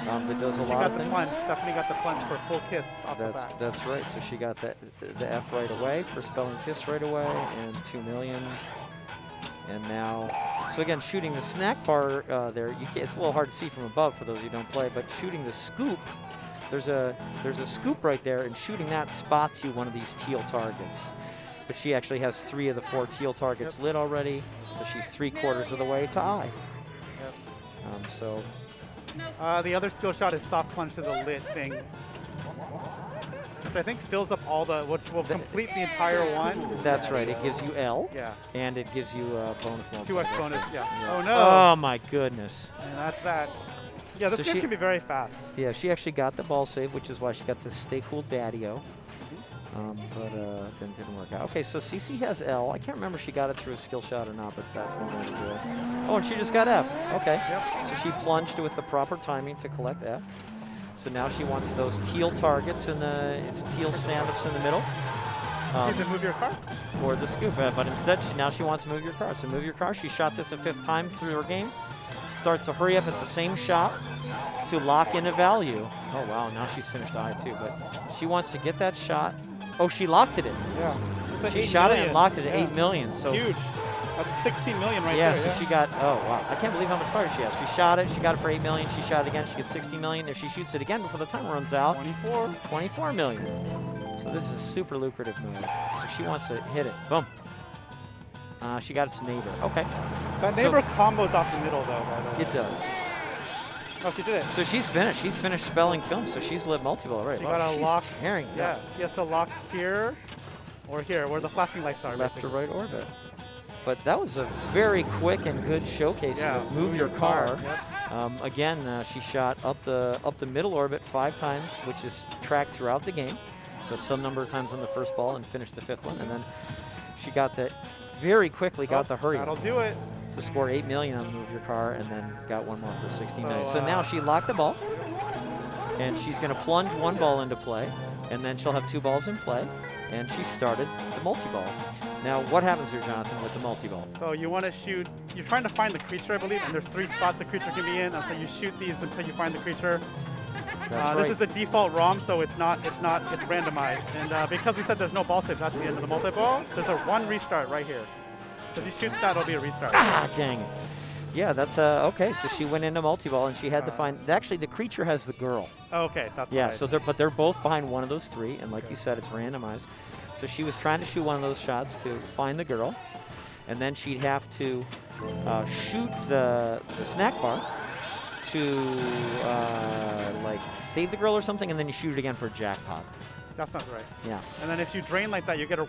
That does a She lot got of the things. plunge. Stephanie got the plunge for full kiss off the bat. That's right. So she got the F right away for spelling kiss right away, and 2 million. And now, so again, shooting the snack bar there, it's a little hard to see from above for those who don't play, but shooting the scoop, there's a scoop right there, and shooting that spots you one of these teal targets. But she actually has 3 of the 4 teal targets lit already, so she's 3/4 of the way to I. Yep. So The other skill shot is soft plunge to the lit thing, which I think fills up which will complete the entire one. that's right. It gives you L, Yeah. and it gives you bonus multiplier. 2x bonus. Yeah. Oh no. Oh my goodness. And that's that. Yeah, this So game she- can be very fast. Yeah, she actually got the ball save, which is why she got to stay cool daddy-o. But didn't work out. Okay, so CC has L. I can't remember if she got it through a skill shot or not, but that's one way to do it. Oh, and she just got F. Okay. So she plunged with the proper timing to collect F. So now she wants those teal targets and it's teal stand-ups in the middle. You can move your car. Or the scoop, but instead now she wants to move your car. So move your car. She shot this a 5th time through her game. Starts to hurry up at the same shot to lock in a value. Oh wow, now she's finished I too, but she wants to get that shot. Oh, she locked it in. Yeah. It's like She 8 shot it million. and locked it at Yeah. 8 million. So Huge. That's 16 million right yeah, there. so she got, oh wow, I can't believe how much fire she has. She shot it, she got it for 8 million, she shot it again, she gets 60 million. If she shoots it again before the time runs out, 24. 24 million. So this is a super lucrative move. So she wants to hit it. Boom. She got its neighbor. Okay. That So- neighbor combos off the middle though, by the way. It does. Oh, she did it. So she's finished. She's finished spelling film, so she's lit multi-ball already. She Wow, got a she's lock. tearing it Yeah. up. She has to lock here or here, where the flashing lights are. Left to basically. right orbit. But that was a very quick and good showcase Yeah. of move your car. Yep. Again, she shot up the middle orbit 5 times, which is tracked throughout the game. So some number of times on the first ball and finished the 5th one. And then she got the very quickly got the hurry That'll do it. to score 8 million on move your car, and then got one more for 16 million. So, So now she locked the ball, and she's going to plunge 1 ball into play, and then she'll have 2 balls in play, and she started the multi-ball. Now, what happens here, Jonathan, with the multi-ball? So you want to shoot, you're trying to find the creature, I believe, and there's 3 spots the creature can be in, and so you shoot these until you find the creature. That's This right. is the default ROM, so it's randomized. And because we said there's no ball save, that's the end of the multi-ball. There's a 1 restart right here. So if she shoots that, it'll be a restart. Ah, dang it. Yeah, that's okay. So she went into multi-ball, and she had to find. Actually, the creature has the girl. Oh, okay, that's Yeah. right. So they're both behind one of those three, and like you said, it's randomized. So she was trying to shoot one of those shots to find the girl, and then she'd have to shoot the snack bar to like save the girl or something, and then you shoot it again for a jackpot. That sounds right. Yeah, And then if you drain like that, you get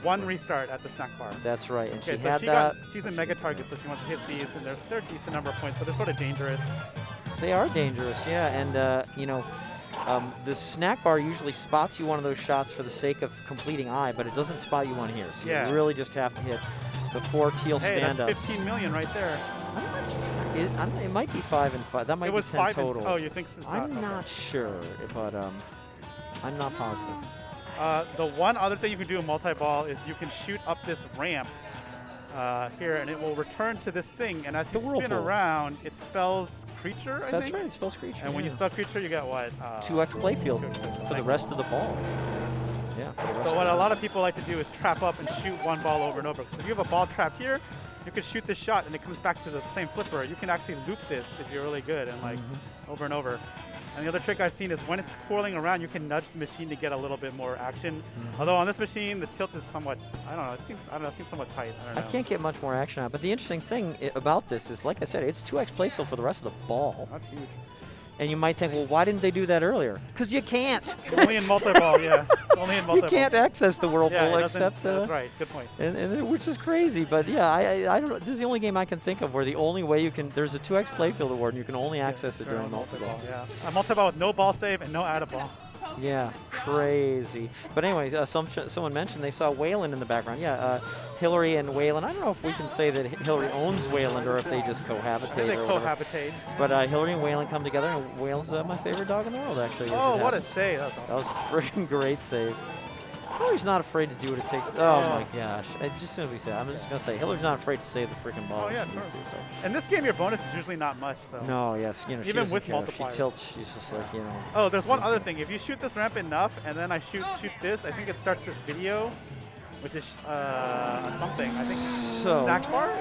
one restart at the snack bar. that's right. And Okay, she so had that. she's a mega target, so she wants to hit these, and they're a decent number of points, but they're sort of dangerous. They are dangerous, yeah. And you know, the snack bar usually spots you one of those shots for the sake of completing eye, but it doesn't spot you one here. So Yeah. you really just have to hit the 4 teal Hey, that's stand-ups. 15 million right there. It might be 5 and 5. That might It be was 10 5 total. and oh, you think it's I'm okay. not sure, but I'm not positive. The one other thing you can do in multi-ball is you can shoot up this ramp here, and it will return to this thing. And as you The spin whirlpool. around, it spells creature, I That's think. right, it spells creature. And when you yeah. spell creature, you get what? 2x playfield 2x playfield. for the rest of the ball. Yeah. For the rest So of what the a lot of people like to do is trap up and shoot one ball over and over. So if you have a ball trap here, you can shoot this shot and it comes back to the same flipper. You can actually loop this if you're really good and like over and over. And the other trick I've seen is when it's twirling around, you can nudge the machine to get a little bit more action. Although on this machine, the tilt is somewhat, I don't know, it seems somewhat tight. I I don't know. can't get much more action out. But the interesting thing about this is, like I said, it's 2x playfield for the rest of the ball. That's huge. And you might think, well, why didn't they do that earlier? Because you can't. Only in multi-ball, yeah. Only in You multi-ball. can't access the whirlpool Yeah, it doesn't- except. that's right. Good point. Which is crazy, but yeah, I don't know. This is the only game I can think of where the only way you can, there's a 2x playfield award and you can only access it during multi-ball. Yeah. A multi-ball with no ball save and no add-a-ball. Yeah, crazy. But anyway, someone mentioned they saw Wayland in the background. Yeah, Hillary and Wayland. I don't know if we can say that Hillary owns Wayland or if they just cohabitate. They or whatever. cohabitate. But Hillary and Wayland come together, and Wayland's my favorite dog in the world, actually. as Oh, it what a happens. save. That was That was a freaking great save. Hillary's not afraid to do what it takes. Oh my gosh. Just as we said, I'm just going to say, Hillary's not afraid to save the freaking ball. Oh, yeah, if she sure. needs to, so. In this game, your bonus is usually not much, so. No, yes, you know, she Even doesn't with care. If she multipliers. tilts, she's just like, you know. Oh, there's one other thing. If you shoot this ramp enough, and then I shoot this, I think it starts this video, which is something. I think So snack bar.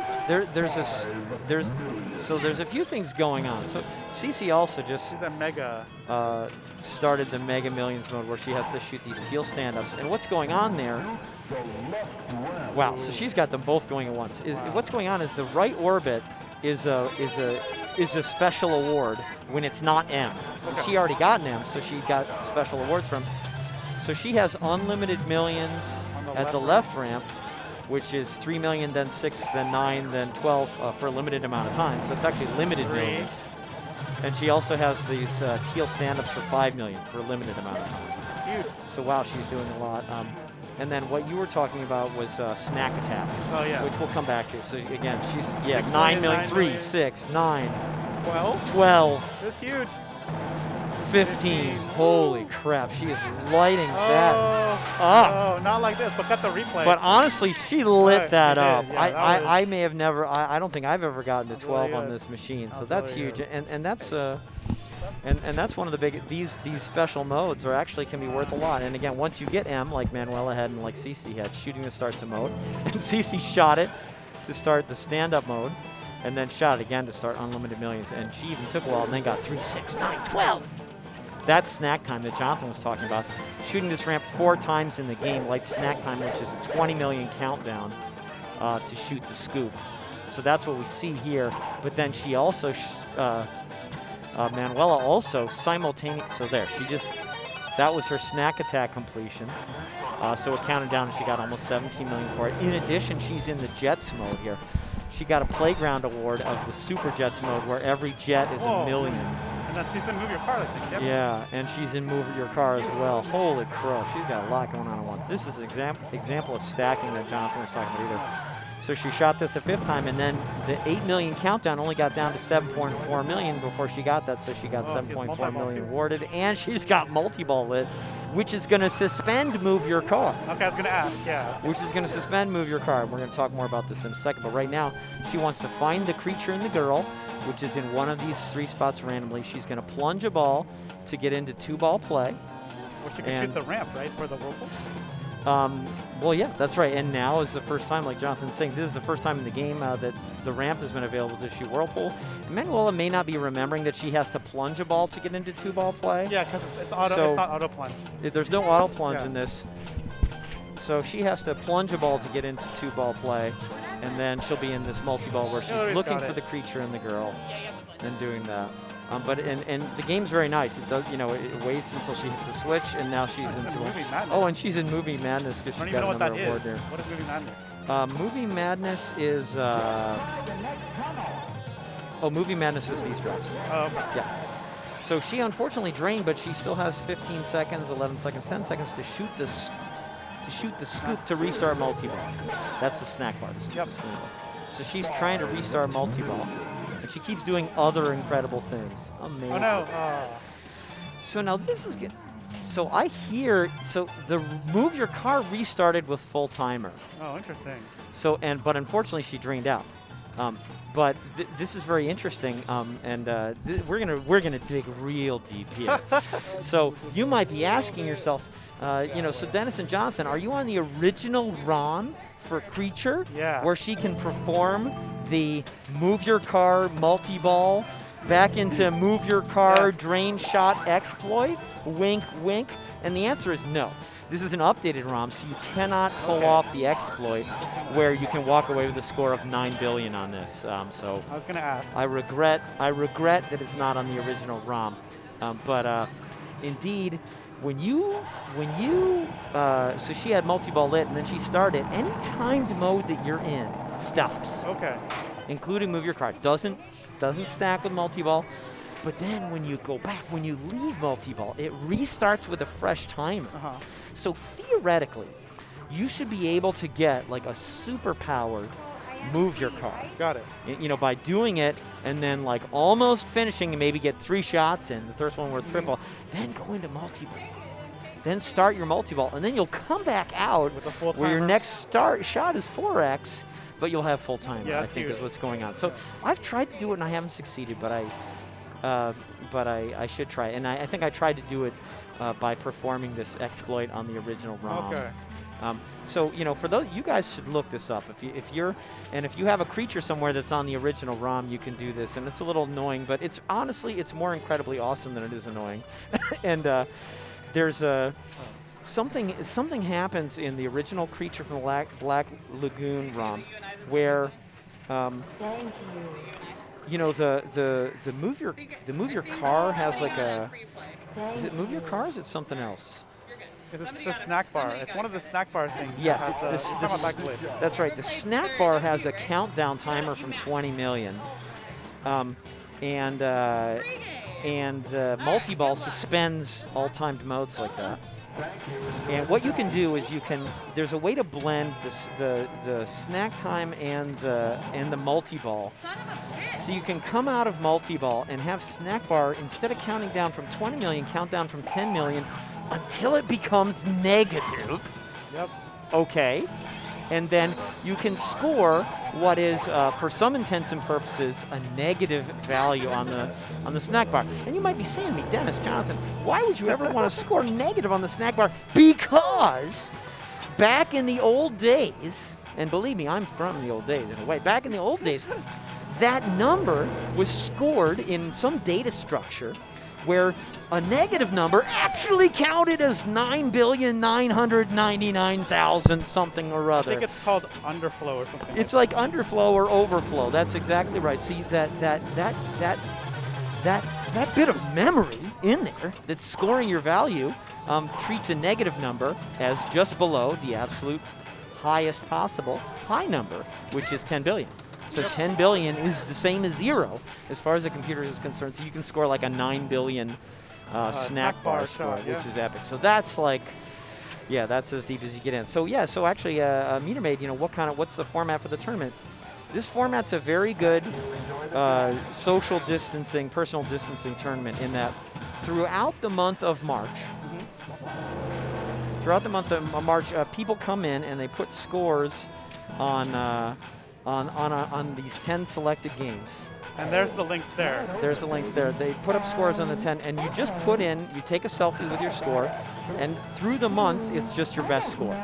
there's a few things going on. So Cece also just She's a mega. started the Mega Millions mode where she has to shoot these teal stand-ups. And what's going on there? Wow, so she's got them both going at once. What's going on is the right orbit is a special award when it's not M. Okay. She already got an M, so she got special awards from. So she has unlimited millions On the at the left left ramp, which is 3 million, then 6, then 9, then 12 for a limited amount of time. So it's actually limited 3. millions. And she also has these teal stand-ups for 5 million for a limited amount of time. Huge. So wow, she's doing a lot. And then what you were talking about was snack attack, Oh yeah. which we'll come back to. So again, she's 6 9 million, million, 9 3, million. 6, 9, 12. 12, That's huge. 15. Holy crap, she is lighting that Oh. up. Oh, not like this, but cut the replay. But honestly, she lit Right, that she did. up. Yeah, that I may have never. I don't think I've ever gotten to That's 12 really on good. this machine. So That's that's really huge, good. and that's and that's one of the big. These special modes are actually can be worth a lot. And again, once you get M, like Manuela had and like Cece had, shooting to start the mode, and Cece shot it to start the stand-up mode, and then shot it again to start unlimited millions. And she even took a while, and then got 3, 6, 9, 12. That's snack time that Jonathan was talking about. Shooting this ramp 4 times in the game, like snack time, which is a 20 million countdown to shoot the scoop. So that's what we see here. But then she also, Manuela also simultaneously, so there, that was her snack attack completion. So it counted down and she got almost 17 million for it. In addition, she's in the Jets mode here. She got a playground award of the Super Jets mode where every jet is Whoa. a million. And then she's gonna move your car like this. Yep. Yeah, and she's in Move Your Car as well. Holy crap, she's got a lot going on at once. This is an example of stacking that Jonathan was talking about either. So she shot this a 5th time, and then the 8 million countdown only got down to 7.4 million before she got that, so she got Oh, she has 7.4 multi-ball million too. awarded, and she's got multi-ball lit, which is going to suspend Move Your Car. Okay, I was gonna ask. Yeah. Which is going to suspend Move Your Car. We're going to talk more about this in a second, but right now, she wants to find the creature and the girl, which is in one of these 3 spots randomly. She's going to plunge a ball to get into 2-ball play. Or she can And- shoot the ramp, right, for the whirlpool. Well, yeah, that's right. And now is the first time, like Jonathan's saying, this is the first time in the game that the ramp has been available to shoot Whirlpool. Manuela may not be remembering that she has to plunge a ball to get into 2-ball play. Yeah, because it's auto. So- it's not auto plunge. There's no auto plunge Yeah. in this. So she has to plunge a ball to get into 2-ball play, and then she'll be in this multi-ball where she's Hillary's looking got for it. the creature and the girl Yeah, you have to play. and doing that. But and the game's very nice. It does, it waits until she hits the switch, and now she's It's into Movie it. Madness. Oh, and she's in Movie Madness because I don't she even know got what that another award is. there. What is Movie Madness? Movie Madness is. Movie Madness is these drops. Oh, okay. Yeah. So she unfortunately drained, but she still has 15 seconds, 11 seconds, 10 seconds to shoot this. To shoot the scoop to restart multi-ball. That's the snack bar. The scoop Yep. is snack bar. So she's trying to restart multi-ball, and she keeps doing other incredible things. Amazing. Oh no. So now this is good. So I hear, the move your car restarted with full timer. Oh, interesting. So but unfortunately she drained out. But this is very interesting, and we're gonna dig real deep here. So you might be asking yourself, so Dennis and Jonathan, are you on the original ROM for Creature? Yeah. Where she can perform the move your car multi-ball back into move your car Yes. drain shot exploit? Wink, wink. And the answer is no. This is an updated ROM, so you cannot pull Okay. off the exploit where you can walk away with a score of 9 billion on this. So I was gonna ask. I regret that it's not on the original ROM. But indeed, so she had multi-ball lit, and then she started. Any timed mode that you're in stops, Okay. including move your car. Doesn't stack with multi-ball. But then when you go back, when you leave multi-ball, it restarts with a fresh timer. Uh-huh. So theoretically, you should be able to get like a super powered move your car. Got it. By doing it and then like almost finishing and maybe get 3 shots in, the first one worth triple, then go into multi-ball. Then start your multi-ball, and then you'll come back out With a full where your timer? next shot is 4x, but you'll have full timer, Yeah, I that's think huge. is what's going on. So I've tried to do it and I haven't succeeded, but I should try. And I think I tried to do it by performing this exploit on the original ROM. Okay. So for those, you guys should look this up. If you have a creature somewhere that's on the original ROM, you can do this, and it's a little annoying, but it's more incredibly awesome than it is annoying. And there's something happens in the original Creature from the Black Lagoon ROM where the move your car has like a. Is it move your car? Or is it something else? It's the snack bar. It's one of the snack bar things. that Yes, has it's the- this. talking about backblade. That's right. The snack bar has a countdown timer from 20 million, and the multi-ball suspends all timed modes like that. And what you can do is there's a way to blend the snack time and the multi-ball. So you can come out of multi-ball and have snack bar, instead of counting down from 20 million, count down from 10 million until it becomes negative. Yep. Okay. And then you can score what is, for some intents and purposes, a negative value on the snack bar. And you might be saying to me, Dennis, Jonathan, why would you ever want to score negative on the snack bar? Because back in the old days, and believe me, I'm from the old days in a way, back in the old days, that number was scored in some data structure where a negative number actually counted as 9,999,000 something or I other. think it's called underflow or something. It's like underflow or overflow. That's exactly right. See that bit of memory in there that's scoring your value treats a negative number as just below the absolute highest possible high number, which is 10 billion. So 10 billion is the same as 0 as far as the computer is concerned. So you can score like a 9 billion snack bar score, shot, yeah. which is epic. So that's like, yeah, that's as deep as you get in. So yeah, so actually, Meter Maid, what's the format for the tournament? This format's a very good social distancing, personal distancing tournament in that throughout the month of March, people come in and they put scores on on these 10 selected games. And there's the links there. There's the links there. They put up scores on the 10, and you just put in, you take a selfie with your score, and through the month, it's just your best score.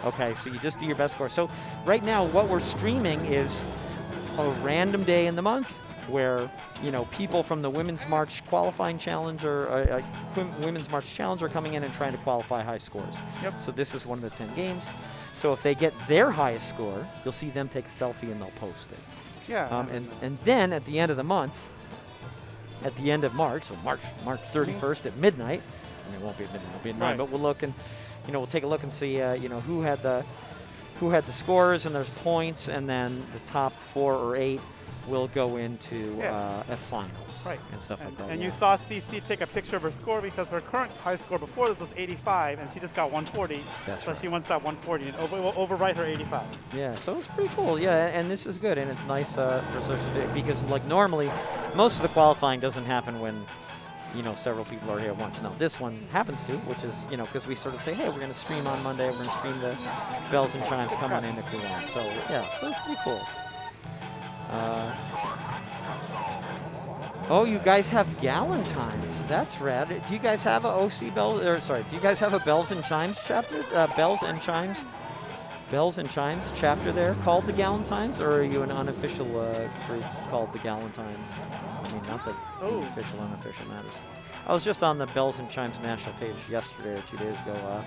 Okay, so you just do your best score. So right now, what we're streaming is a random day in the month where, you know, people from the Women's March Qualifying Challenge or Women's March Challenge are coming in and trying to qualify high scores. Yep. So this is one of the 10 games. So if they get their highest score, you'll see them take a selfie and they'll post it. Yeah. And then at the end of the month, at the end of March, so March 31st at midnight, and it won't be at midnight, it'll be at 9, Right. but we'll look and, you know, we'll take a look and see, you know, who had the scores, and there's points, and then the top 4 or 8 will go into finals. Right. And stuff like that. And yeah. you saw CC take a picture of her score because her current high score before this was 85, and she just got 140. That's so right. she wants that 140 and will overwrite her 85. Yeah, so it's pretty cool. Yeah, and this is good, and it's nice for social day because, like, normally most of the qualifying doesn't happen when, you know, several people are here at once. Now this one happens to, which is, you know, because we sort of say, hey, we're going to stream on Monday. We're going to stream the bells and chimes. Come on in if you want. So yeah, so it's pretty cool. Oh, you guys have Galentine's. That's rad. Do you guys have a OC Bells? Or sorry, do you guys have a Bells and Chimes chapter? Bells and Chimes chapter there called the Galentines, or are you an unofficial group called the Galentines? I mean, not that official, unofficial matters. I was just on the Bells and Chimes national page yesterday or 2 days ago.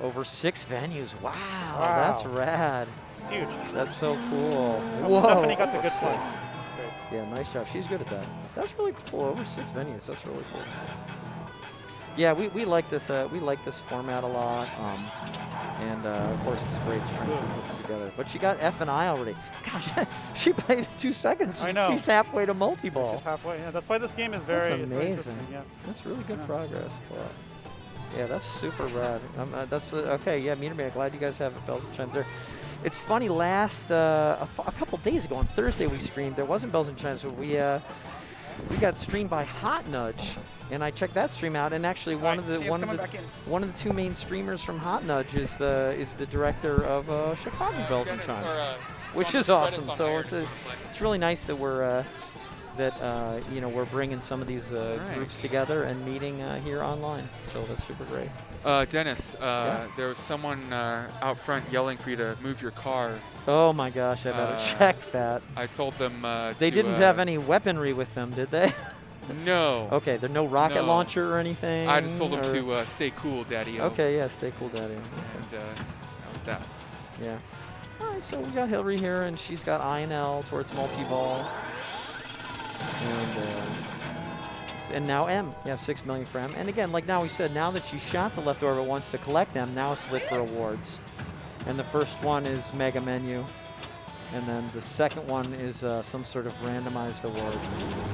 Over 6 venues. Wow, that's rad. Huge. That's so cool. Whoa. Whoa. Stephanie got the good Great. points. Yeah, nice job. She's good at that. That's really cool. Over 6 venues. That's really cool. Yeah, we like this. We like this format a lot. And of course, it's great to try and keep it together. But she got F and I already. Gosh, she played in 2 seconds. I know. She's halfway to multi-ball. She's halfway. Yeah, that's why this game is very. That's it's very amazing. interesting, yeah. That's really good progress. Wow. Yeah, that's super rad. That's okay. Yeah, Meter Man, glad you guys have Bells and Chimes there. It's funny. Last a couple days ago on Thursday we streamed. There wasn't Bells and Chimes, but we got streamed by Hot Nudge, and I checked that stream out. And actually, one of the 2 main streamers from Hot Nudge is the director of Chicago Bells and Chimes, which is awesome. So it's really nice that we're you know, we're bringing some of these groups together and meeting here online. So that's super great. Dennis, there was someone out front yelling for you to move your car. Oh my gosh, I better check that. I told them they didn't have any weaponry with them, did they? No. Okay, there's no rocket launcher or anything? I just told them to stay cool, Daddy. Okay, yeah, stay cool, Daddy. And that was that. Yeah. All right, so we got Hillary here, and she's got INL towards multi-ball. And now M. Yeah, 6 million for M. And again, like now we said, now that she shot the left orbit, wants to collect them, now it's lit for awards. And the first one is Mega Menu. And then the second one is some sort of randomized award.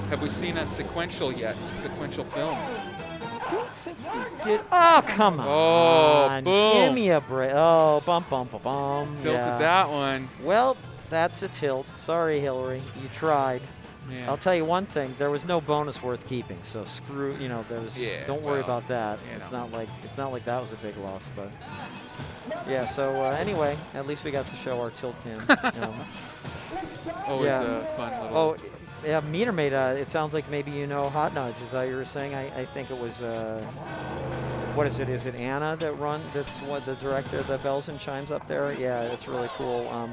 Have we seen a sequential yet? Sequential film? I don't think we did. Oh, come on. Oh, boom. Give me a break. Oh, bum, bum, bum, bum. Tilted yeah. that one. Well, that's a tilt. Sorry, Hillary. You tried. Yeah. I'll tell you one thing. There was no bonus worth keeping. So screw. You know, there was. Yeah, don't worry about that. You It's know. not like that was a big loss, but. Yeah. So anyway, at least we got to show our tilt cam. Always yeah. a fun little. Oh, yeah. Meter Maid. It sounds like maybe you know Hot Nudge. Is that you were saying? I think it was. What is it? Is it Anna that's what the director of the Bells and Chimes up there? Yeah, it's really cool.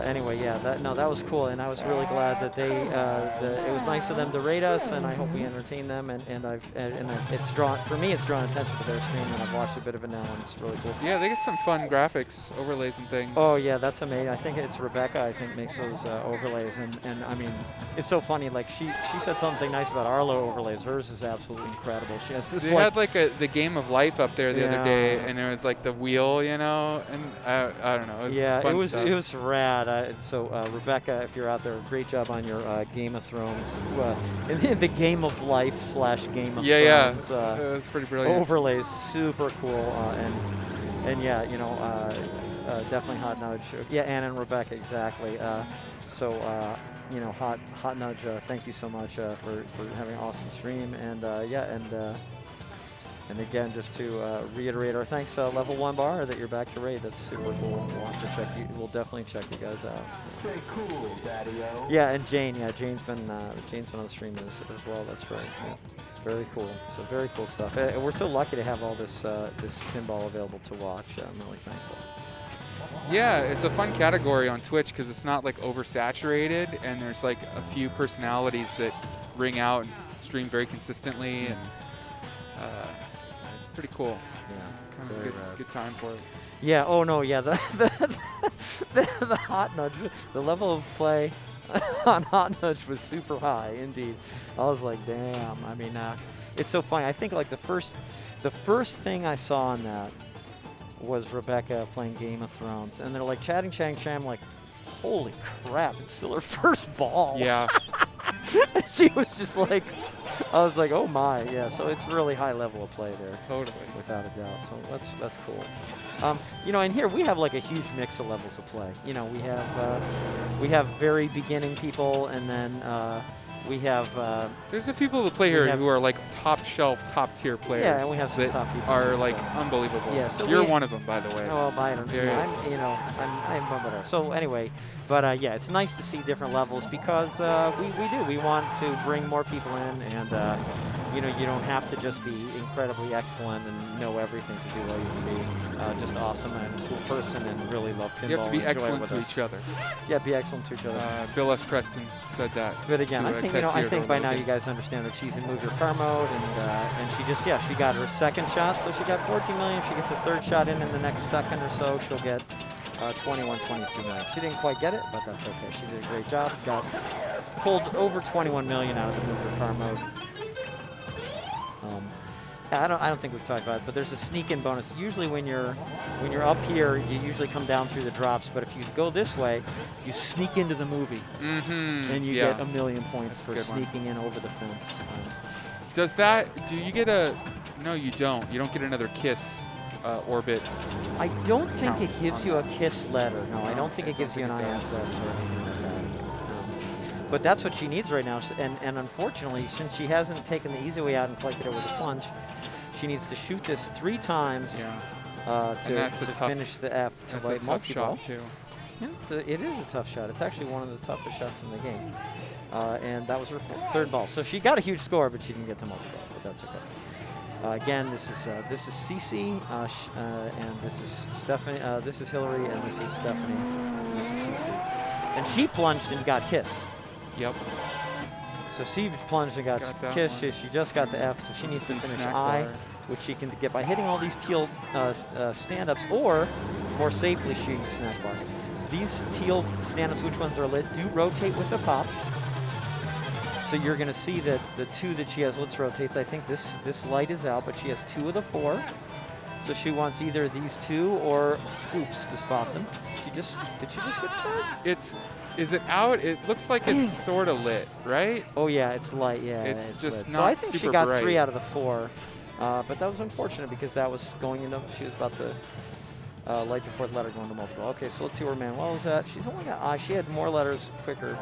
Anyway, yeah, that was cool, and I was really glad that they. It was nice of them to rate us, and I hope we entertain them. And it's drawn for me. It's drawn attention to their stream, and I've watched a bit of it now, and it's really cool. Yeah, they get some fun graphics, overlays, and things. Oh yeah, that's amazing. I think it's Rebecca. I think makes those overlays, and I mean, it's so funny. Like she said something nice about Arlo overlays. Hers is absolutely incredible. She has this They had like the Game of Life up there the other day, and it was like the wheel, you know, and I don't know. It was fun stuff. It was rad. So Rebecca, if you're out there, great job on your Game of Thrones, in the Game of Life / Game of Thrones. Yeah, it was pretty brilliant. Overlays, super cool, and yeah, you know, definitely Hot Nudge. Yeah, Anna and Rebecca, exactly. You know, Hot Nudge, thank you so much for having an awesome stream, and And again, just to reiterate our thanks, Level 1 Bar, that you're back to raid. That's super cool. We'll definitely check you guys out. Very cool, Daddy-O. Yeah, and Jane. Yeah, Jane's been on the stream as well. That's right. Yeah. Very cool. So very cool stuff. We're so lucky to have all this this pinball available to watch. I'm really thankful. Yeah, it's a fun category on Twitch because it's not like oversaturated, and there's like a few personalities that ring out and stream very consistently, and it's pretty cool. It's kind of a good time for it. Yeah. Oh no. Yeah. The Hot Nudge, the level of play on Hot Nudge was super high indeed. I was like, damn. I mean, it's so funny. I think like the first thing I saw on that was Rebecca playing Game of Thrones, and they're like chatting. I'm like, holy crap! It's still her first ball. Yeah. She was just like, I was like, oh my, yeah. So it's really high level of play there. Totally. Without a doubt. So that's cool. You know, and here we have like a huge mix of levels of play. You know, we have very beginning people, and then we have. There's a few people that play here who are like top shelf, top tier players. Yeah, and we have some that top people are too, like so. unbelievable. Yeah, so you're one of them, by the way. Oh, well, I don't know. Yeah. I'm whatever. So anyway, but yeah, it's nice to see different levels because we want to bring more people in, and you know, you don't have to just be incredibly excellent and know everything to do well. You can be just awesome and a cool person and really love pinball. You have to be and enjoy it excellent with to us. each other. Yeah, be excellent to each other. Bill S. Preston said that. But again, to, I think Ted I Theodore think by now Logan. you guys understand that she's in Move Your Car mode, and she just she got her second shot, so she got 14 million. If she gets a third shot in the next second or so, she'll get 21, 22 million. She didn't quite get it, but that's okay. She did a great job. Got pulled over 21 million out of the Move Your Car mode. I don't think we've talked about it, but there's a sneak-in bonus. Usually when you're up here, you usually come down through the drops, but if you go this way, you sneak into the movie, and you get 1 million points for sneaking in over the fence. Do you get no, you don't. You don't get another KISS orbit. I don't think it gives you a KISS letter. No, I don't think it gives you an ISS or anything like that. But that's what she needs right now, and unfortunately, since she hasn't taken the easy way out and collected it with a plunge, she needs to shoot this 3 times to finish the F to light tough multi-ball. shot too. Yeah, it is a tough shot. It's actually one of the toughest shots in the game, and that was her third ball. So she got a huge score, but she didn't get to multi-ball. But that's okay. Again, this is Cece, and this is Stephanie. This is Hillary, and this is Stephanie. This is Cece, and she plunged and got KISS. Yep. So she plunged and got KISS. She just got the F, so she needs to finish I, which she can get by hitting all these teal stand-ups, or more safely shooting the snack bar. These teal stand-ups, which ones are lit, do rotate with the pops. So you're going to see that the 2 that she has lit rotates. I think this light is out, but she has 2 of the 4. So she wants either these 2 or scoops to spot them. Did she just hit start? Is it out? It looks like it's sort of lit, right? Oh yeah, it's light. Yeah, it's just lit. not So I think super she got bright. 3 out of the 4, but that was unfortunate because that was going into. She was about to light the 4th letter going to multiple. Okay, so let's see where Manuela's at. She's only got I. She had more letters quicker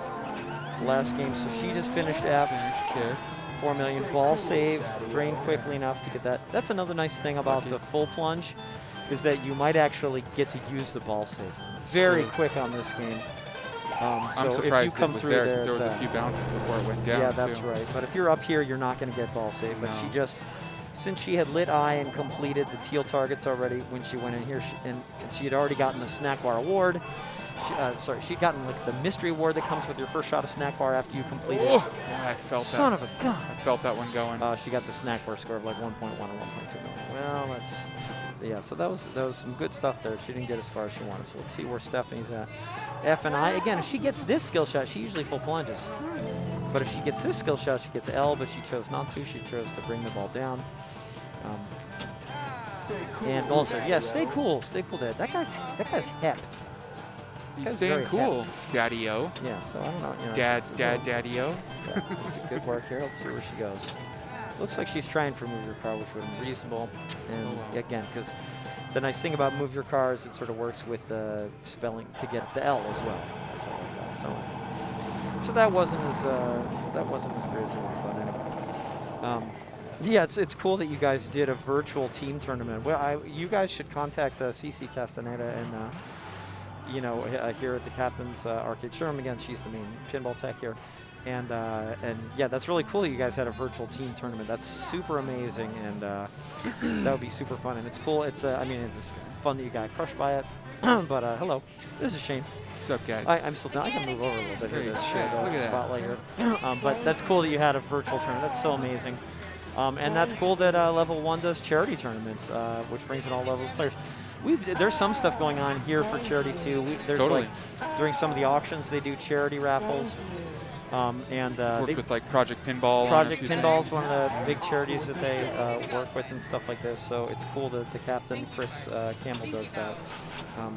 last game, so she just finished F. KISS. 4 million ball save, drain quickly enough to get that. That's another nice thing about the full plunge, is that you might actually get to use the ball save very quick on this game. I'm so surprised if you come it was through there because there was a it's, few bounces before it went down. Yeah, that's too. right. But if you're up here, you're not going to get ball save. But she just, since she had lit I and completed the teal targets already when she went in here, and she had already gotten the snack bar award. She'd gotten like the mystery award that comes with your first shot of snack bar after you complete it. Oh, yeah, I felt that. Son of a gun. I felt that one going. She got the snack bar score of like 1.1 or 1.2 million. Well, yeah. So that was some good stuff there. She didn't get as far as she wanted. So let's see where Stephanie's at. F and I. Again, if she gets this skill shot, she usually full plunges. But if she gets this skill shot, she gets L. But she chose not to. She chose to bring the ball down. And also, yeah, stay cool, Dad. That guy's hip. He's staying cool, Daddy-O. Yeah, so I don't know. You know Daddy-O. Yeah, it's a good work here. Let's see where she goes. Looks like she's trying for Move Your Car, which would be reasonable. And again, because the nice thing about Move Your Car is it sort of works with spelling to get the L as well. So that wasn't as great as it was, but anyway. Yeah, it's cool that you guys did a virtual team tournament. Well, you guys should contact CC Castaneda and here at the Captain's Arcade Showroom again. She's the main pinball tech here, and yeah, that's really cool that you guys had a virtual team tournament. That's super amazing, and that would be super fun. And it's cool. It's it's fun that you got crushed by it. But hello, this is Shane. What's up, guys? I'm still down. I can move over a little bit here. This Look at that. spotlight here. But that's cool that you had a virtual tournament. That's so amazing. And that's cool that Level 1 does charity tournaments, which brings in all level players. There's some stuff going on here for charity too. There's Totally. like during some of the auctions they do charity raffles. Work with like Project Pinball. Project on a few Pinball is things. one of the big charities that they work with and stuff like this. So it's cool that the captain, Chris Campbell, does that.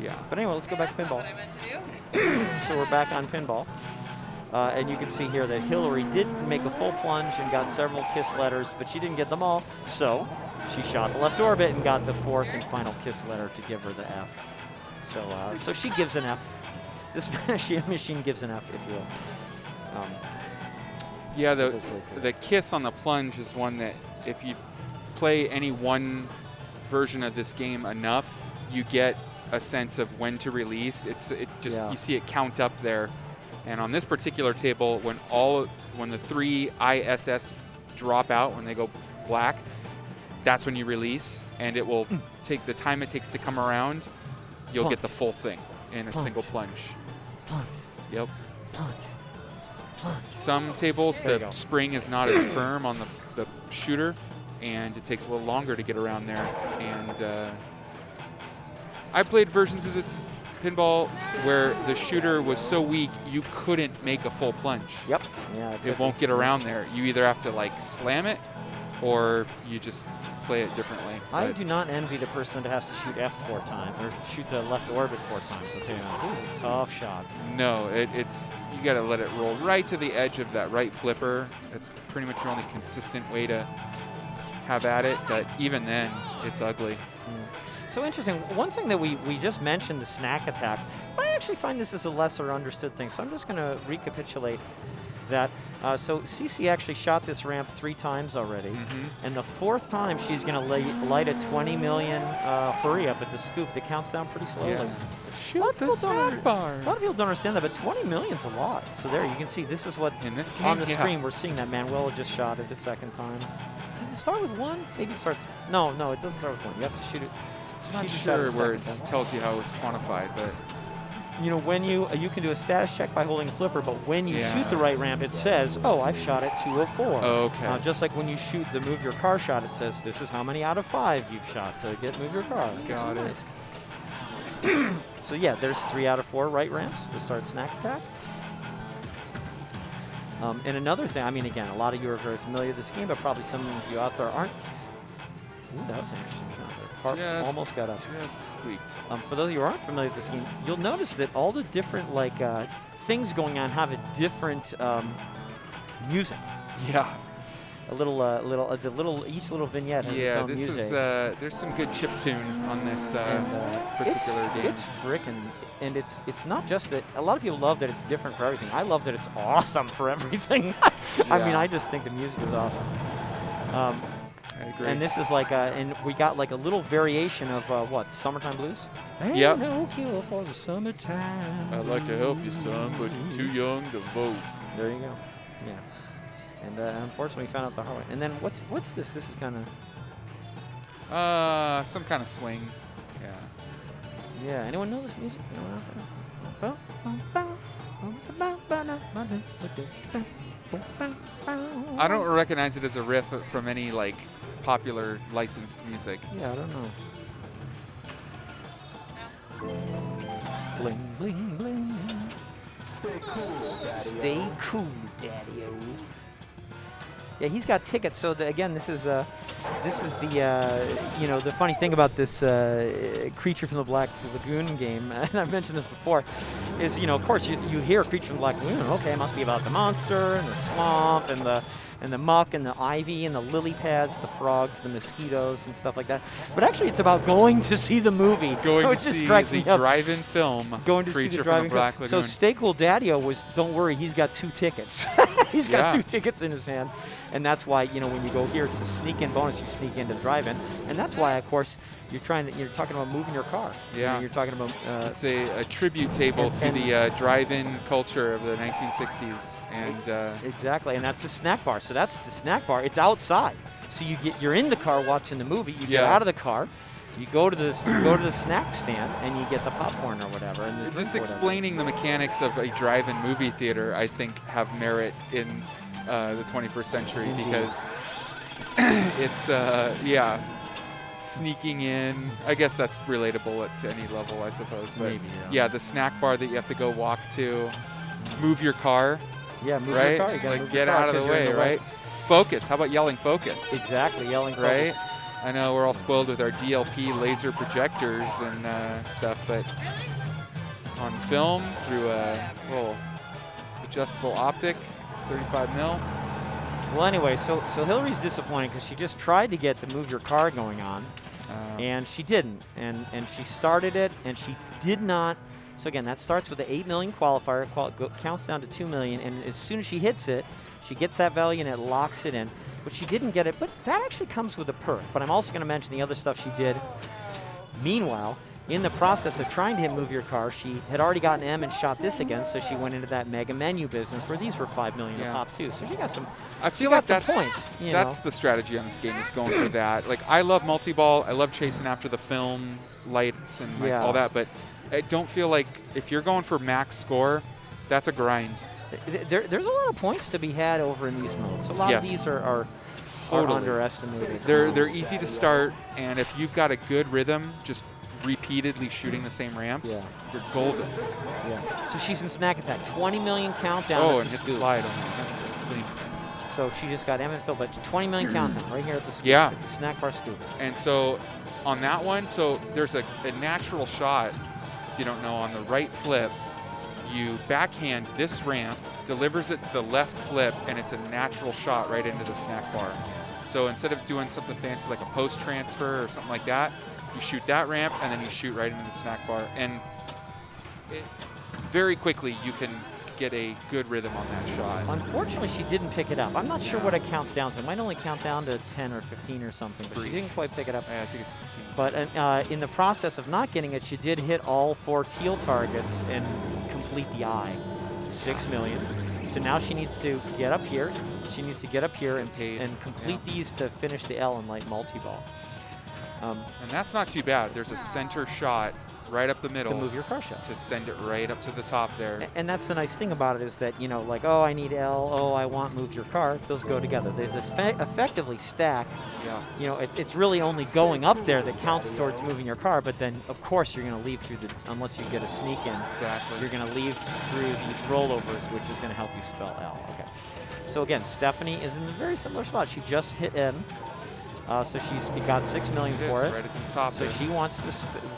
Yeah. But anyway, let's go back to pinball. What I meant to do. So we're back on pinball. And you can see here that Hillary did make a full plunge and got several kiss letters, but she didn't get them all. So she shot the left orbit and got the fourth and final kiss letter to give her the F. So she gives an F. This machine gives an F, if you will. Yeah, That was really cool. the kiss on the plunge is one that if you play any one version of this game enough, you get a sense of when to release. Yeah. You see it count up there. And on this particular table, when the 3 ISS drop out, when they go black, that's when you release, and it will take the time it takes to come around. You'll Plunge. get the full thing in a Plunge. single plunge. Plunge, Yep. plunge, plunge. Some tables, There you the go. spring is not as firm on the shooter, and it takes a little longer to get around there. And I played versions of this pinball where the shooter was so weak you couldn't make a full plunge. Yep. Yeah. It won't get around there. You either have to like slam it, or you just play it differently. I But do not envy the person that has to shoot F 4 times, or shoot the left orbit 4 times. I'll tell you that. Those are tough shots. No, it's you got to let it roll right to the edge of that right flipper. That's pretty much your only consistent way to have at it. But even then, it's ugly. So interesting. One thing that we just mentioned, the snack attack. I actually find this is a lesser understood thing. So I'm just going to recapitulate that. So CC actually shot this ramp 3 times already. And the 4th time, she's going to light a 20 million hurry up at the scoop that counts down pretty slowly. Yeah. A lot Shoot of the people don't snack bar. A lot of people don't understand that, but 20 million's a lot. So there, you can see this is what In this on game, the yeah. screen we're seeing that Manuela just shot it a 2nd time. Does it start with 1? Maybe it starts. No, it doesn't start with 1. You have to shoot it. I'm not She shot sure it a where it 2nd time. tells you how it's quantified, but You know, when you can do a status check by holding a flipper, but when you Yeah. shoot the right ramp, it says, "Oh, I've shot at 2 of 4." Okay. Just like when you shoot the move your car shot, it says, "This is how many out of 5 you've shot to get move your car." which is Got it. nice. So yeah, there's 3 out of 4 right ramps to start snack attack. And another thing, I mean, again, a lot of you are very familiar with this game, but probably some of you out there aren't. Ooh, that was an interesting shot there. Harp Just- almost got up. just squeaked. For those of you who aren't familiar with this game, you'll notice that all the different things going on have a different music. Yeah. Each little vignette has its Yeah, own this music. is there's some good chiptune on this particular it's, game. It's frickin', and it's not just that. A lot of people love that it's different for everything. I love that it's awesome for everything. I mean, Yeah. I just think the music is awesome. I agree. And this is like, and we got like a little variation of what, Summertime Blues? Yep. No cure for the summertime. I'd like to help you, son, but you're too young to vote. There you go. Yeah. And unfortunately, we found out the hard way. And then what's this? This is kind of. Some kind of swing. Yeah. Yeah. Anyone know this music? I don't recognize it as a riff from any like popular licensed music. Yeah, I don't know. Bling, bling, bling. Stay cool, Daddy-O. Stay cool, Daddy-O. Yeah, he's got tickets. So again, this is the the funny thing about this Creature from the Black Lagoon game, and I've mentioned this before, is of course you hear Creature from the Black Lagoon, okay, it must be about the monster and the swamp and the muck and the ivy and the lily pads, the frogs, the mosquitoes and stuff like that. But actually, it's about going to see the movie. Going to which just see cracks the me up. drive-in film Going to Creature see the from driving the Black film. Lagoon. So Stay Cool Daddy-O was, don't worry, he's got 2 tickets. He's got Yeah. 2 tickets in his hand. And that's why, you know, when you go here, it's a sneak-in bonus. You sneak into the drive-in. And that's why, of course, you're talking about moving your car. You know, Yeah. you're talking about It's a tribute table to and- the drive-in culture of the 1960s, and exactly, and that's the snack bar. So that's the snack bar. It's outside. So you're in the car watching the movie. You get Yeah. out of the car. You go to the snack stand and you get the popcorn or whatever. And the drink just or whatever. explaining the mechanics of a drive-in movie theater, I think, have merit in the 21st century Indeed. because it's sneaking in. I guess that's relatable to any level, I suppose. But Maybe, yeah, the snack bar that you have to go walk to, move your car, Yeah, move right? your car. You gotta Like move your get car out of 'cause the you're in way, right? Focus. How about yelling focus? Exactly, yelling Right? focus. I know we're all spoiled with our DLP laser projectors and stuff, but on film through a little adjustable optic, 35 mil. Well, anyway, so Hillary's disappointed because she just tried to get the move your car going on, and she didn't. And she started it, and she did not. So again, that starts with the 8 million qualifier, counts down to 2 million, and as soon as she hits it, she gets that value and it locks it in. But she didn't get it, but that actually comes with a perk. But I'm also going to mention the other stuff she did. Meanwhile, in the process of trying to hit move your car, she had already gotten M and shot this again, so she went into that mega menu business where these were 5 million Yeah. a pop too. So she got some. I feel got like some that's points, you that's know. the strategy on this game is going for that. Like I love multi-ball, I love chasing after the film lights and like Yeah. all that, but I don't feel like if you're going for max score, that's a grind. There's a lot of points to be had over in these modes. A lot Yes. of these are Totally. underestimated. They're easy to start, and if you've got a good rhythm, just repeatedly shooting the same ramps, Yeah. you're golden. Yeah. So she's in snack attack. 20 million countdown. Oh, at and the hit the scoop. slide on it. That's clean. So she just got M and Phil, but 20 million countdown right here at the scoop. Yeah. At the snack bar scoop. And so on that one, so there's a natural shot, if you don't know, on the right flip, you backhand this ramp, delivers it to the left flip, and it's a natural shot right into the snack bar. So instead of doing something fancy like a post transfer or something like that, you shoot that ramp and then you shoot right into the snack bar. And very quickly you can get a good rhythm on that shot. Unfortunately, she didn't pick it up. I'm not sure what it counts down to. It might only count down to 10 or 15 or something, but she didn't quite pick it up. I think it's 15. But in the process of not getting it, she did hit all 4 teal targets and complete the eye. 6 million. So now she needs to get up here. She needs to get up here and paid. complete these to finish the L in light multi-ball. And that's not too bad. There's a center shot right up the middle To move your car shot. to send it right up to the top there. And that's the nice thing about it is that, you know, like, oh, I need L, oh, I want move your car. Those go together. There's this effectively stack. Yeah. You know, it's really only going up there that counts towards moving your car, but then, of course, you're going to leave through the, unless you get a sneak in, Exactly. you're going to leave through these rollovers, which is going to help you spell L. Okay. So again, Stephanie is in a very similar spot. She just hit M, so she's got 6 million for it. Right at the top So there.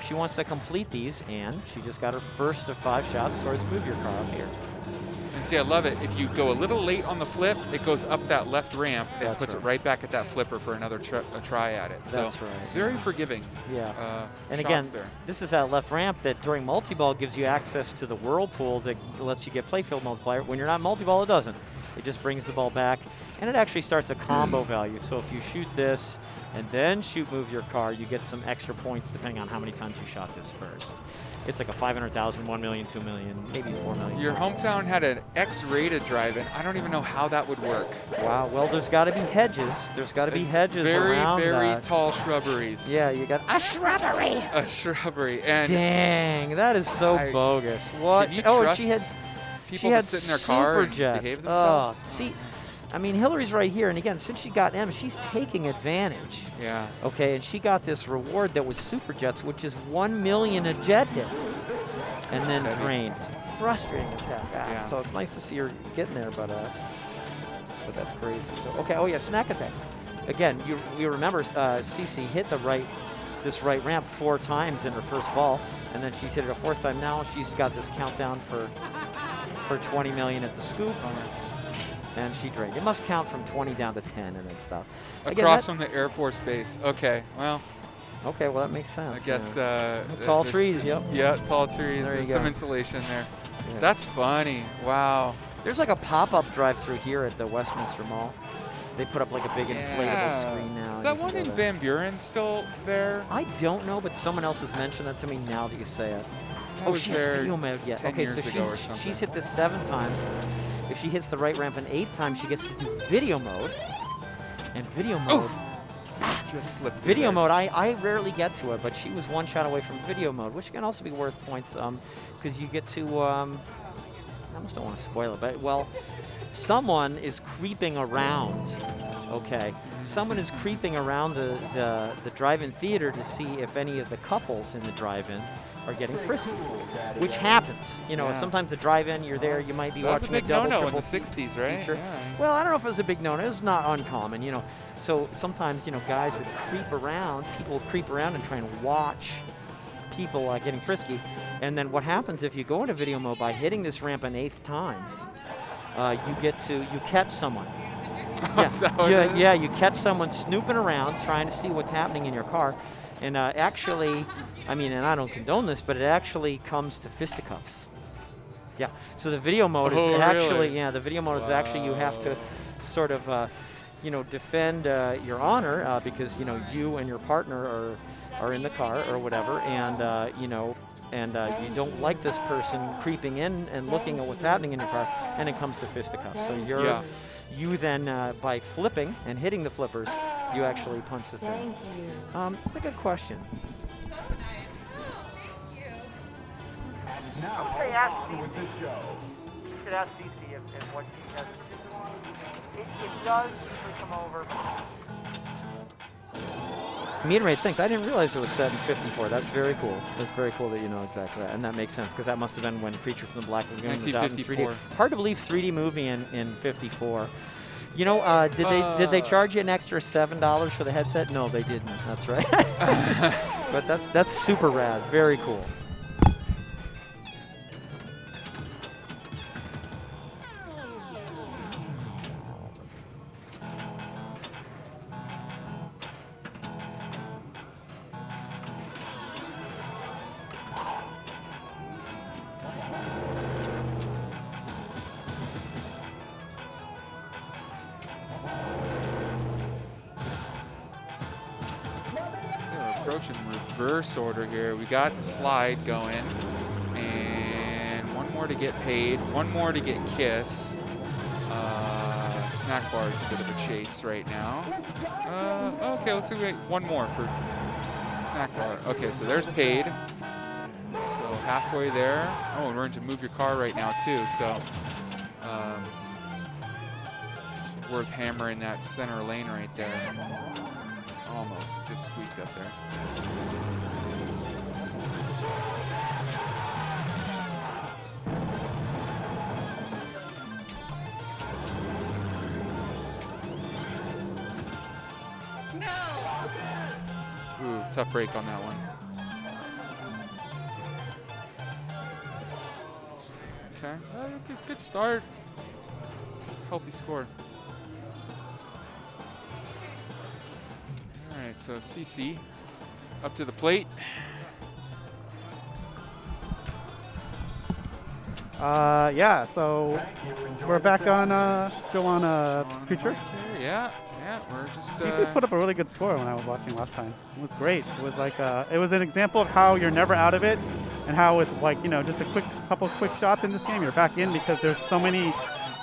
she wants to complete these, and she just got her first of 5 shots towards move your car up here. And see, I love it. If you go a little late on the flip, it goes up that left ramp and That's puts right. it right back at that flipper for another a try at it. That's so right. very forgiving. Yeah. And shots again, there. this is that left ramp that during multi-ball gives you access to the whirlpool that lets you get playfield multiplier. When you're not multi-ball, it doesn't. It just brings the ball back, and it actually starts a combo value. So if you shoot this and then shoot move your car, you get some extra points depending on how many times you shot this first. It's like a 500,000, 1 million, 2 million, maybe 4 million. Your hometown had an X-rated drive-in. I don't even know how that would work. Wow. Well, there's got to be hedges. There's got to be It's hedges very, around very that. tall shrubberies. Yeah, you got A shrubbery. A shrubbery. And Dang, that is so I- bogus. What? Can you Oh, and trust she had people she had to sit in their car and Superjets. behave themselves? Oh, see, I mean, Hillary's right here, and again, since she got M, she's taking advantage. Yeah. Okay, and she got this reward that was Superjets, which is 1 million a jet hit, and then That's heavy. drained. Frustrating attack. Yeah. So it's nice to see her getting there, but that's crazy. So okay, oh yeah, snack attack. Again, you remember Cece hit this right ramp 4 times in her first ball, and then she's hit it a 4th time. Now she's got this countdown for 20 million at the scoop, and she drained. It must count from 20 down to 10 and then stuff. Again, Across that- from the Air Force Base. Okay, well, Okay, well that makes sense. I guess yeah. Tall there's- trees, yep. Yeah, tall trees. There you There's some go. insulation there. Yeah. That's funny. Wow. There's like a pop-up drive-through here at the Westminster Mall. They put up like a big inflatable screen now. Is and that you can one go in there. Van Buren still there? I don't know, but someone else has mentioned that to me now that you say it. I was she has there video mode yet. 10 Okay, years so ago or something. she's hit this 7 times. If she hits the right ramp an 8th time, she gets to do video mode. And video mode. Just slipped through Video there. mode, I rarely get to it, but she was 1 shot away from video mode, which can also be worth points because you get to, I almost don't want to spoil it, but well, someone is creeping around, okay? Someone is creeping around the drive-in theater to see if any of the couples in the drive-in are getting frisky, which happens. You know, Yeah. sometimes the drive-in, you're there, you might be That was a watching big double, no-no in triple the 60s, right? feature. Yeah. Well, I don't know if it was a big no-no. It's not uncommon, you know. So sometimes, you know, guys would creep around. People would creep around and try and watch people getting frisky. And then what happens if you go into video mode by hitting this ramp an 8th time? You catch someone. Is that what it is? Yeah, you catch someone snooping around trying to see what's happening in your car. And actually, I mean, and I don't condone this, but it actually comes to fisticuffs. Yeah. So the video mode Oh, is actually, really? yeah, the video mode is actually you have to sort of, you know, defend your honor because, you know, you and your partner are in the car or whatever, and, you know, and you don't like this person creeping in and looking at what's happening in your car, and it comes to fisticuffs. So you then, by flipping and hitting the flippers, you actually punch the thing. That's a good question. Now, Hey, ask with the show. You should ask Cece if what she has. It does usually come over. Mean rate thinks I didn't realize it was set in 54. That's very cool. That's very cool that you know exactly that, and that makes sense because that must have been when Creature from the Black Lagoon was out in 1954. 3D. Hard to believe 3D movie in 54. You know, did they charge you an extra $7 for the headset? No, they didn't. That's right. But that's super rad. Very cool. We're approaching reverse order here. We got the slide going, and one more to get paid, one more to get kiss. Snack bar is a bit of a chase right now. Okay, let's wait one more for snack bar. Okay, so there's paid. So halfway there. Oh, and we're going to move your car right now too. So it's worth hammering that center lane right there. Almost, just squeaked up there. Ooh, tough break on that one. Okay, good start. Healthy score. All right, so CC up to the plate. Yeah, so we're back on, still on Future. Yeah, we're just. CC's put up a really good score when I was watching last time. It was great. It was like, it was an example of how you're never out of it, and how it's like, you know, just a couple quick shots in this game, you're back in because there's so many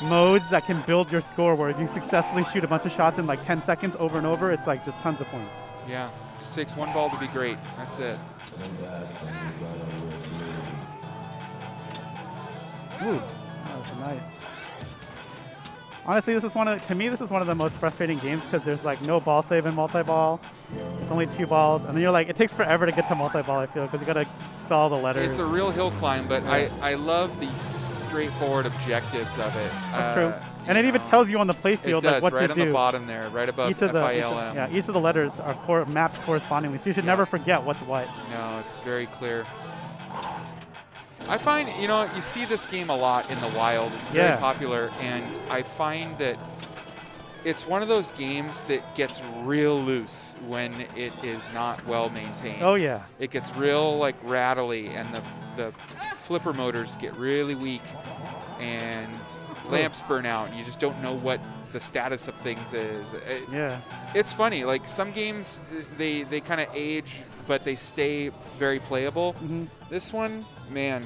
modes that can build your score where if you successfully shoot a bunch of shots in like 10 seconds over and over, it's like just tons of points. Yeah, this takes one ball to be great. That's it. Ooh, that was nice. Honestly, this is to me, this is one of the most frustrating games because there's like no ball save in multi-ball. It's only 2 balls, and then you're like, it takes forever to get to multi-ball, I feel, because you gotta spell the letters. It's a real hill climb, but I love the straightforward objectives of it. That's true. And it even tells you on the playfield It does, like what right to on do. the bottom there, right above Each of the FILM. each of the letters are mapped correspondingly, so you should Yeah. never forget what's what. No, it's very clear. I find, you know, you see this game a lot in the wild. It's very Yeah. popular, and I find that it's one of those games that gets real loose when it is not well maintained. Oh yeah. It gets real like rattly, and the flipper motors get really weak, and lamps burn out, and you just don't know what the status of things is. Yeah. It's funny. Like some games, they kind of age, but they stay very playable. This one, man,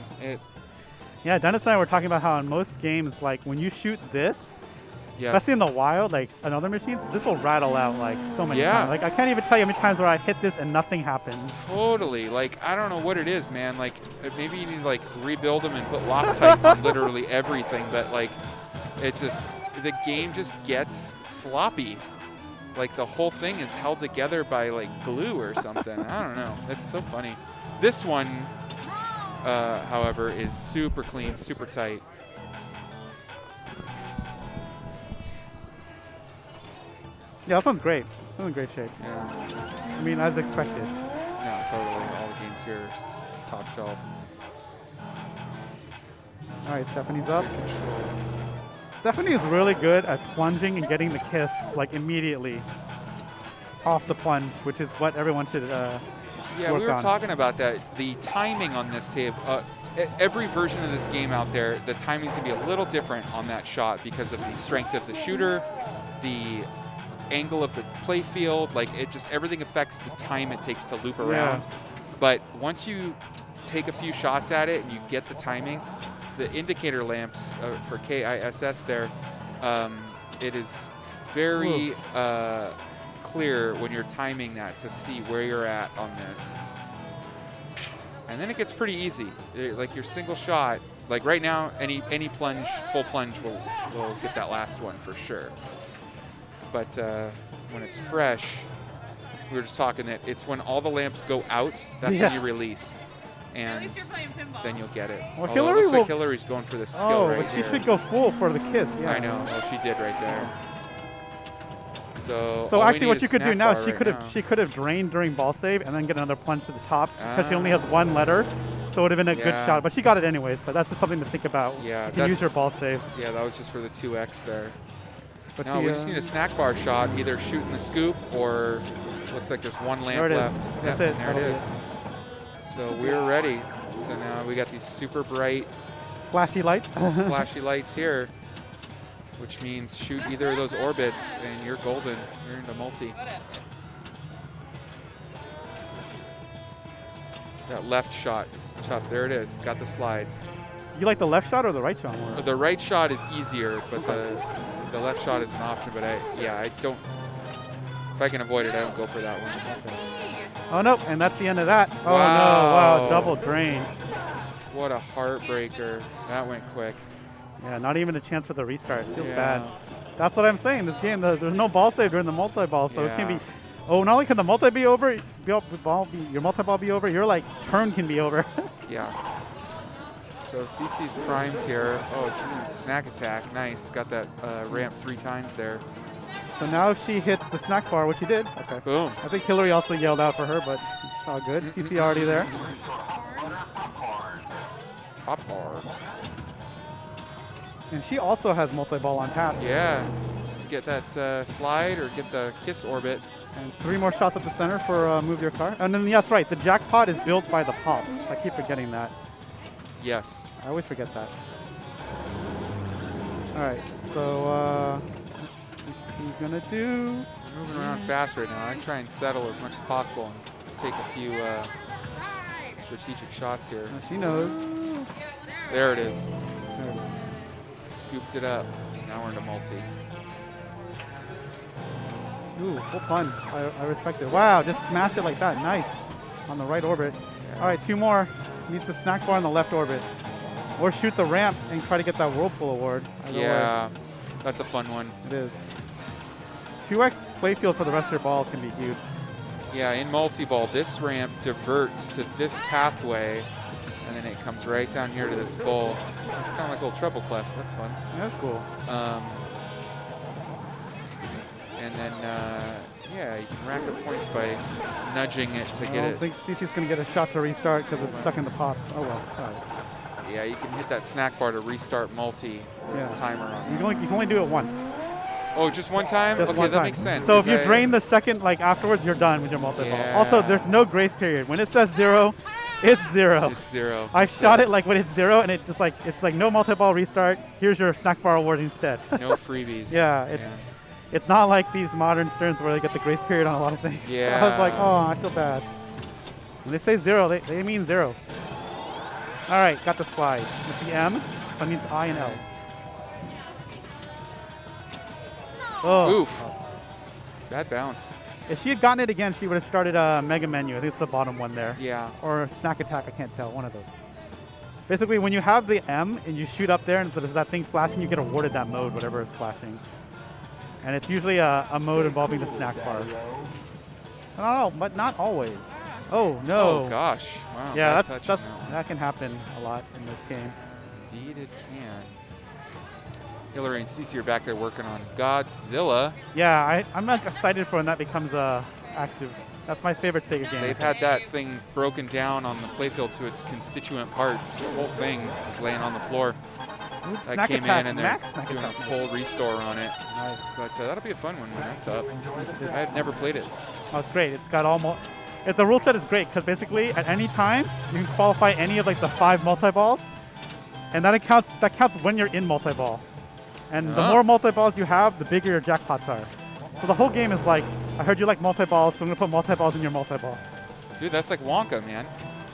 Yeah, Dennis and I were talking about how in most games, like when you shoot this, yes. especially in the wild, like on other machines, this will rattle out like so many Yeah. times. Like I can't even tell you how many times where I hit this and nothing happens. Totally. Like, I don't know what it is, man. Like, maybe you need to, like, rebuild them and put Loctite on literally everything. But, like, it just, the game just gets sloppy. Like, the whole thing is held together by, like, glue or something. I don't know. It's so funny. This one, however, is super clean, super tight. Yeah, this one's great. This one's in great shape. Yeah. I mean, as expected. No, totally. All the games here are top shelf. All right, Stephanie's up. Control. Stephanie is really good at plunging and getting the kiss like immediately off the plunge, which is what everyone should Yeah, work we were on. talking about that. The timing on this tape, every version of this game out there, the timing's gonna be a little different on that shot because of the strength of the shooter, the angle of the play field. Like it just, everything affects the time it takes to loop around. But once you take a few shots at it and you get the timing, the indicator lamps for KISS there, it is very clear when you're timing that to see where you're at on this. And then it gets pretty easy. Like your single shot, like right now, any plunge, full plunge will get that last one for sure. But when it's fresh, we were just talking that it's when all the lamps go out, that's when you release. And If you're playing pinball. then you'll get it. Well, Although Hillary it looks like will- Hillary's going for the skill Oh, right but she here. should go full for the kiss. Yeah. I know. Well, she did right there. So So all we actually, need what is you could do snack now, bar she right could have now. she could have drained during ball save and then get another plunge to the top because she only has one letter, so it would have been a good Yeah. shot. But she got it anyways. But that's just something to think about. Yeah, you can use your ball that's- save. Yeah, that was just for the 2x there. But No, the, we just need a snack bar shot, either shooting the scoop or looks like there's one lamp There it is. left. That's Yeah, it. there it That'll is. So we're ready. So now we got these super bright Flashy lights. flashy lights here, which means shoot either of those orbits and you're golden. You're into multi. That left shot is tough. There it is. Got the slide. You like the left shot or the right shot more? The right shot is easier, but the left shot is an option. But I don't. If I can avoid it, I don't go for that one. Oh no, and that's the end of that. Oh no, Wow. wow, double drain. What a heartbreaker. That went quick. Yeah, not even a chance for the restart. Feels Yeah. bad. That's what I'm saying. This game, there's no ball save during the multi-ball, so it can Yeah. be. Oh, not only can the multi be over, your multi-ball be over, your like turn can be over. Yeah. So CC's primed here. Oh, she's in snack attack. Nice. Got that ramp 3 times there. So now if she hits the snack bar, which she did. Okay. Boom. I think Hillary also yelled out for her, but it's all good. CC already there. Top bar. And she also has multi-ball on tap. Yeah. Just get that slide or get the kiss orbit. And 3 more shots at the center for move your car. And then, yeah, that's right. The jackpot is built by the pops. I keep forgetting that. Yes. I always forget that. All right. So what's he gonna do? We're moving around fast right now. I try and settle as much as possible and take a few strategic shots here. She knows. There it is. There it is. Scooped it up. So now we're into multi. Ooh, full plunge. I respect it. Wow, just smash it like that. Nice. On the right orbit. Yeah. All right, 2 more. Needs the snack bar on the left orbit. Or shoot the ramp and try to get that Whirlpool award. Either way, Yeah. That's a fun one. it is. 2x playfield for the rest of your ball can be huge. Yeah, in multi-ball, this ramp diverts to this pathway, and then it comes right down here to this bowl. It's kind of like a little treble clef. That's fun. Yeah, that's cool. And then, yeah, you can rack up points by nudging it to I get don't it. think CC's going to get a shot to restart because it's stuck in the pops. Oh, well. Sorry. Yeah, you can hit that snack bar to restart multi. There's Yeah. a timer on You it. can only do it once. Oh, just one time? Just Okay, one that time. makes sense. So if 'cause you I- drain the second, like afterwards, you're done with your multi-ball. Yeah. Also, there's no grace period. When it says 0, It's 0. It's 0. I've shot it like when it's 0, and it's like no multi-ball restart. Here's your snack bar award instead. No freebies. Yeah, it's not like these modern Sterns where they get the grace period on a lot of things. Yeah. I was like, oh, I feel bad. When they say 0, they mean 0. All right, got the slide. With the M, that means I and L. Oh. Oof. Bad bounce. If she had gotten it again, she would have started a Mega Menu. I think it's the bottom one there. Yeah. Or Snack Attack, I can't tell, one of those. Basically, when you have the M and you shoot up there and so there's that thing flashing, you get awarded that mode, whatever is flashing. And it's usually a mode involving the snack bar. I don't know, but not always. Oh, no. Oh, gosh. Wow. Yeah, bad touch on that one. that can happen a lot in this game. Indeed it can. Hillary and Cece are back there working on Godzilla. Yeah, I'm like excited for when that becomes active. That's my favorite Sega game. They've had that thing broken down on the playfield to its constituent parts. The whole thing is laying on the floor. Oops, That Snack came Attack, in and they're Max Snack doing a Attack. full restore on it. Nice. But that'll be a fun one when that's up. I've never played it. Oh, it's great. It's got all the rule set is great because basically at any time you can qualify any of like the 5 multi-balls, and that counts when you're in multi-ball. And the more multi-balls you have, the bigger your jackpots are. So the whole game is like, I heard you like multi-balls, so I'm gonna put multi-balls in your multi-balls. Dude, that's like Wonka, man.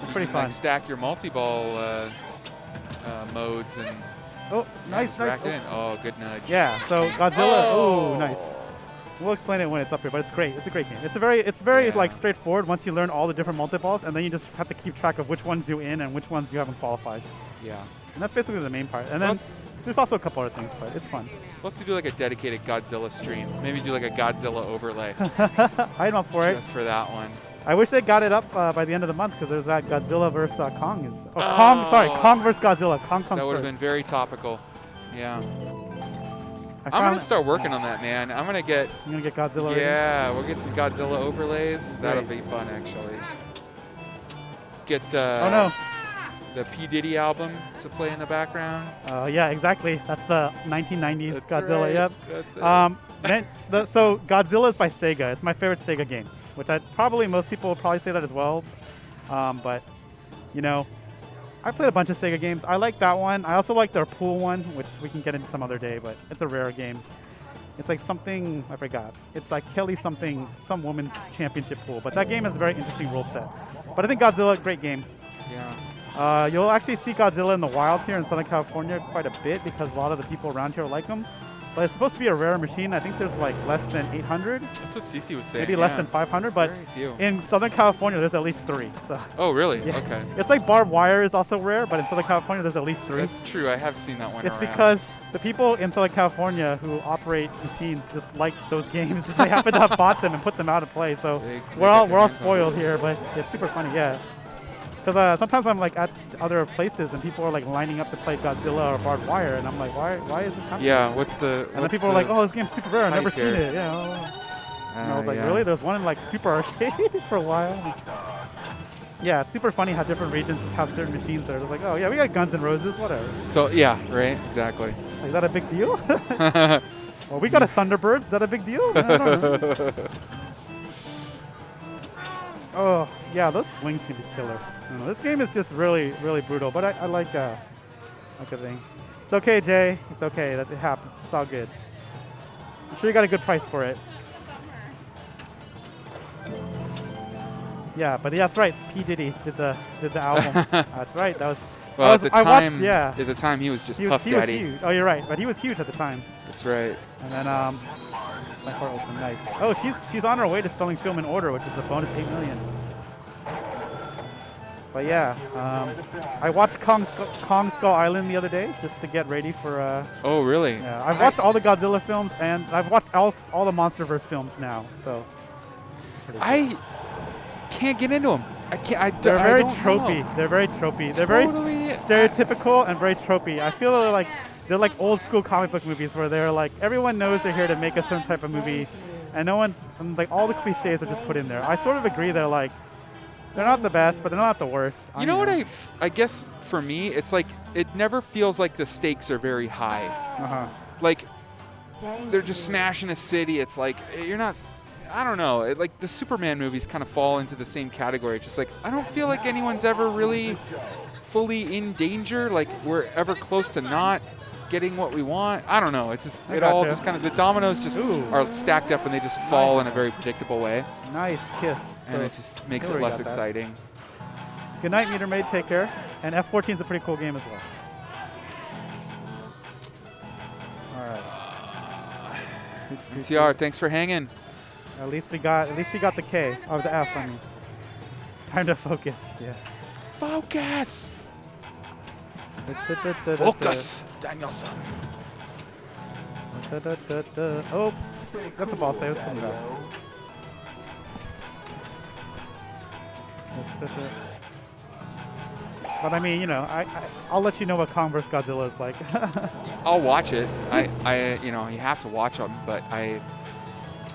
It's pretty You can, fun. like, stack your multi-ball modes and Oh, nice. rack it in. Oh, good nudge. Yeah. So Godzilla. Oh. Ooh, nice. We'll explain it when it's up here, but it's great. It's a great game. It's very Yeah. like straightforward once you learn all the different multi-balls, and then you just have to keep track of which ones you in and which ones you haven't qualified. Yeah. And that's basically the main part. And then there's also a couple other things, but it's fun. We'll have to do like a dedicated Godzilla stream. Maybe do like a Godzilla overlay I'm up for it. just for that one. I wish they got it up by the end of the month because there's that Godzilla versus Kong Kong versus Godzilla. Kong comes That would have first. been very topical. Yeah. I I'm found gonna start working on that, man. I'm gonna get. You're gonna get Godzilla. ready? Yeah, we'll get some Godzilla overlays. That'll Great. be fun, actually. Get Oh no. the P Diddy album to play in the background. Yeah, exactly. That's the 1990s That's Godzilla. right. Yep. That's it. So Godzilla is by Sega. It's my favorite Sega game, which most people will probably say that as well. But you know, I played a bunch of Sega games. I like that one. I also like their pool one, which we can get into some other day, but it's a rare game. It's like something, I forgot. It's like Kelly something, some women's championship pool. But that game has a very interesting rule set. But I think Godzilla, great game. Yeah. You'll actually see Godzilla in the wild here in Southern California quite a bit because a lot of the people around here like them. But it's supposed to be a rare machine. I think there's like less than 800, That's what Cece was saying. maybe less yeah. than 500. But Very few. in Southern California, there's at least 3. So Oh, really? yeah. Okay. It's like barbed wire is also rare, but in Southern California, there's at least 3. That's true. I have seen that one It's around. because the people in Southern California who operate machines just like those games. They happen to have bought them and put them out of play. So They we're got all their we're all hands on spoiled it. here, but it's super funny, yeah. Because sometimes I'm like at other places and people are like lining up to play Godzilla or barbed wire, and I'm like, why is this happening? Yeah. What's the? And then people are like, oh, this game's super rare. I've never hype seen here? it. Yeah. And I was like, yeah. really? There's one in like Super Arcade for a while. Yeah, it's super funny how different regions just have certain machines that are just like, oh yeah, we got Guns N' Roses, whatever. So yeah, right. Exactly. Like, is that a big deal? Well, we got a Thunderbirds. Is that a big deal? I don't know. Oh, yeah, those swings can be killer. I don't know, this game is just really, really brutal, but I like a thing. It's okay, Jay. It's okay. That it happened. It's all good. I'm sure you got a good price for it. Yeah, but yeah, that's right. P Diddy did the album. That's right. That was. Well, at the I watched, time, yeah. at the time he was just He was Puff Daddy. huge. Oh, you're right. But he was huge at the time. That's right. And then my heart open, nice. Oh, she's on her way to spelling film in order, which is a bonus 8 million. But yeah, I watched Kong Skull Island the other day just to get ready for. Oh, really? Yeah, I've watched all the Godzilla films and I've watched all the MonsterVerse films now. So. pretty good. I can't get into them. I can't. They're I very don't tropey. know. They're very tropey. They're Totally, very stereotypical and very tropey. I feel they're like old school comic book movies where they're like everyone knows they're here to make a certain type of movie, and no one's like all the cliches are just put in there. I sort of agree. They're like they're not the best, but they're not the worst. You know what I guess for me, it's like it never feels like the stakes are very high. Uh-huh. Like they're just smashing a city. It's like you're not I don't know. Like the Superman movies kind of fall into the same category. Just like I don't feel like anyone's ever really fully in danger. Like we're ever close to not getting what we want. I don't know. It's just I it all gotcha. just kind of the dominoes just Ooh. are stacked up and they just fall in a very predictable way, Nice kiss. and So it just makes it Hillary less got that. exciting. Good night, Meter Maid. Take care. And F14 is a pretty cool game as well. All right. MTR, thanks for hanging. At least we got the K or the F. I mean, time to focus. Yeah. Focus. Focus, Danielson. Oh, that's a ball save. It's coming back. But I mean, you know, I'll let you know what Kong vs. Godzilla is like. I'll watch it. You know, you have to watch them, but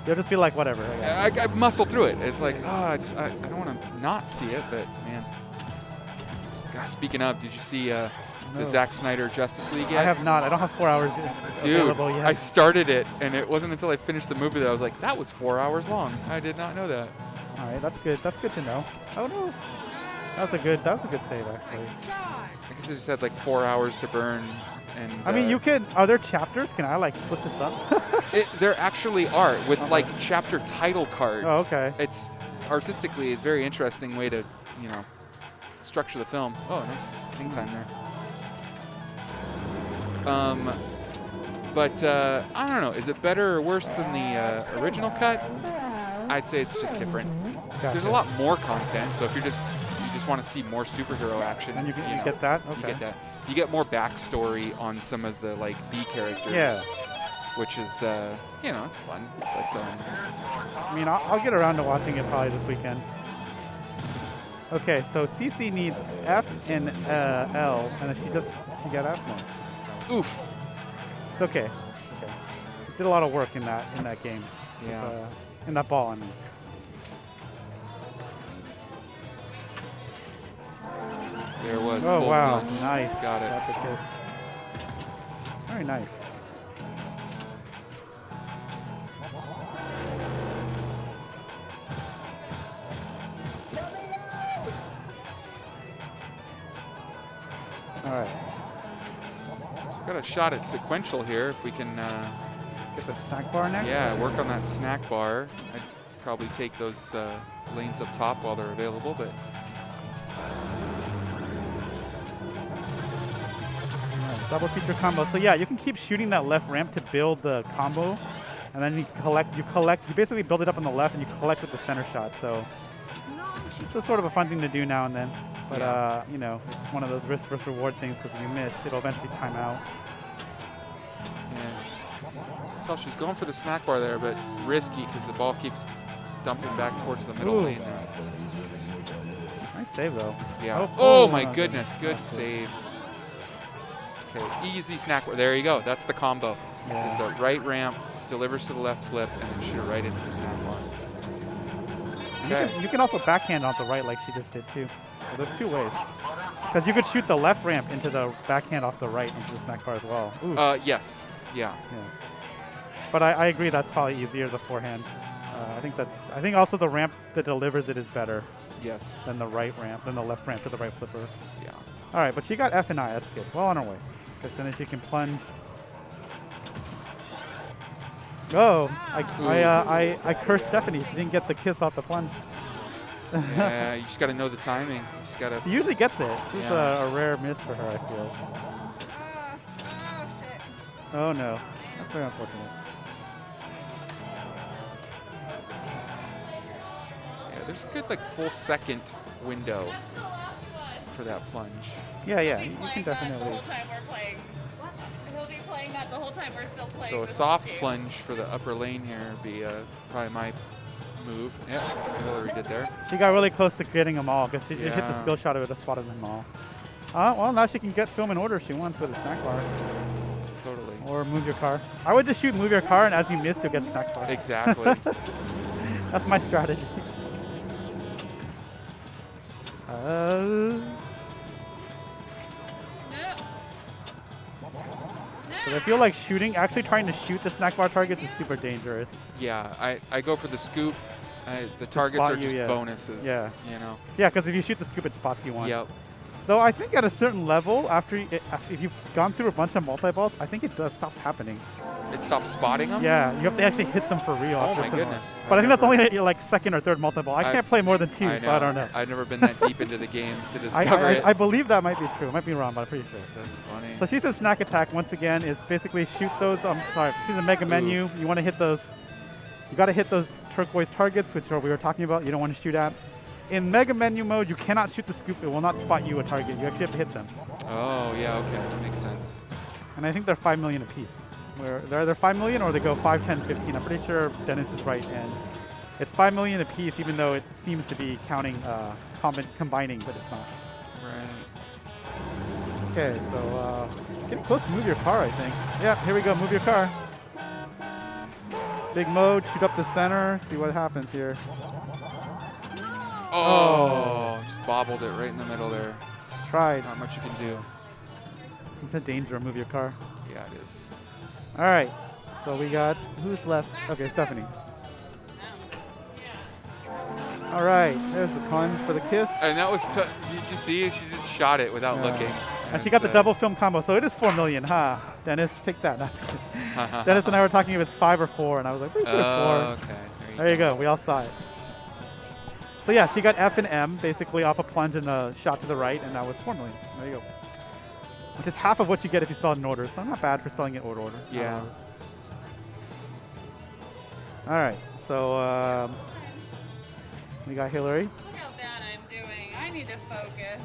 You'll just be like, whatever. I muscle through it. It's like, I don't want to not see it, but man. God, speaking of, did you see the No. Zack Snyder Justice League yet? I have not. I don't have 4 hours Dude, available yet. I started it, and it wasn't until I finished the movie that I was like, that was 4 hours long. I did not know that. All right, that's good. That's good to know. Oh no, that was a good save actually. I guess I just had like 4 hours to burn. And I mean, you could. Are there chapters? Can I like split this up? there actually are with like chapter title cards. Oh, okay. It's artistically a very interesting way to, you know, structure the film. Oh, nice thing time there. But I don't know. Is it better or worse than the original cut? I'd say it's just different. There's a Gotcha. lot more content. So if you just want to see more superhero action, And you know, get that? You Okay. get that. You get more backstory on some of the like B characters. Yeah. Which is you know, it's fun. But I mean, I'll get around to watching it probably this weekend. Okay, so CC needs F and L, and then she got F now. oof. It's okay. Okay. Did a lot of work in that game. Yeah. In that ball, I mean. There was. Oh full wow, plunge. nice. Got it. Got the kiss. Very nice. All right, So got a shot at sequential here. If we can, get the snack bar next. yeah, work on that snack bar. I'd probably take those lanes up top while they're available, but Alright, double feature combo. So yeah, you can keep shooting that left ramp to build the combo, and then you basically build it up on the left and you collect with the center shot. So it's a sort of a fun thing to do now and then. But Yeah. you know, it's one of those risk versus reward things because if you miss, it'll eventually time out. yeah. So she's going for the snack bar there, but risky because the ball keeps dumping back towards the middle Ooh. lane there. Nice save though. Yeah. Oh, Oh my no. goodness, good That's good. saves. Okay, easy snack bar. There you go. That's the combo. Yeah. Is the right ramp, delivers to the left flip, and then shoot it right into the snack bar. Okay. You can also backhand off the right like she just did too. So there's two ways. Because you could shoot the left ramp into the backhand off the right into the snack bar as well. Ooh. Yes. Yeah. Yeah. But I agree that's probably easier, the forehand. I think also the ramp that delivers it is better Yes. than the right ramp, than the left ramp to the right flipper. Yeah. All right, but she got F and I. That's good. Well on her way. Because then she can plunge. Oh, I cursed Stephanie. She didn't get the kiss off the plunge. Yeah, you just got to know the timing. You just got to. She usually gets it. This is Yeah. a rare miss for her, I feel. Oh no, that's very unfortunate. Yeah, there's a good like full second window for that plunge. Yeah, you He'll be can playing that the definitely. whole time we're playing. He'll be playing that the whole time we're still playing. So a this soft game. plunge for the upper lane here would be probably my move. Yeah, that's what Hillary did there. She got really close to getting them all because she hit the Yeah. skill shot of it, spotted them all. Well, now she can get film in order if she wants with a snack bar. Totally. Or move your car. I would just shoot move your car, and as you miss, you'll get snack bar. Exactly. That's my strategy. No. Because I feel like actually trying to shoot the snack bar targets is super dangerous. Yeah, I go for the scoop. The targets spot are you, just yeah. bonuses. Yeah. You know. Yeah, because if you shoot the scoop, it spots you one. Yep. Though I think at a certain level, if you've gone through a bunch of multi-balls, I think it stops happening. It stops spotting them. Yeah, you have to actually hit them for real. Oh after my some- goodness. But I think that's never- only your like second or third multi-ball. I can't play more than two, so I don't know. I've never been that deep into the game to discover it. I believe that might be true. I might be wrong, but I'm pretty sure. That's funny. So she says snack attack once again is basically shoot those. Sorry, she's a mega menu. You want to hit those. You got to hit those turquoise targets, which we were talking about. You don't want to shoot at. In mega menu mode, you cannot shoot the scoop. It will not spot you a target. You actually have to hit them. Oh yeah, okay, that makes sense. And I think they're 5 million apiece. Where they're either 5 million or they go 5, 10, 15. I'm pretty sure Dennis is right, and it's 5 million apiece, even though it seems to be counting combining, but it's not. Right. Okay, so getting close to move your car, I think. Yeah, here we go. Move your car. Big mode. Shoot up the center. See what happens here. Oh, just bobbled it right in the middle there. Tried. Not much you can do. It's a danger. Move your car. Yeah, it is. All right. So we got who's left? Okay, Stephanie. All right. There's the plunge for the kiss. And that was did you see? She just shot it without Yeah. looking. And she got the double film combo, so it is 4 million, huh? Dennis, take that. That's good. Dennis and I were talking if it's 5 or 4, and I was like, we put it 4. Okay. There you go. We all saw it. So yeah, she got F and M basically off a plunge and a shot to the right, and that was 4 million. There you go. Which is half of what you get if you spell it in order. So not bad for spelling it order. Yeah. All right. So we got Hillary. Look how bad I'm doing. I need to focus.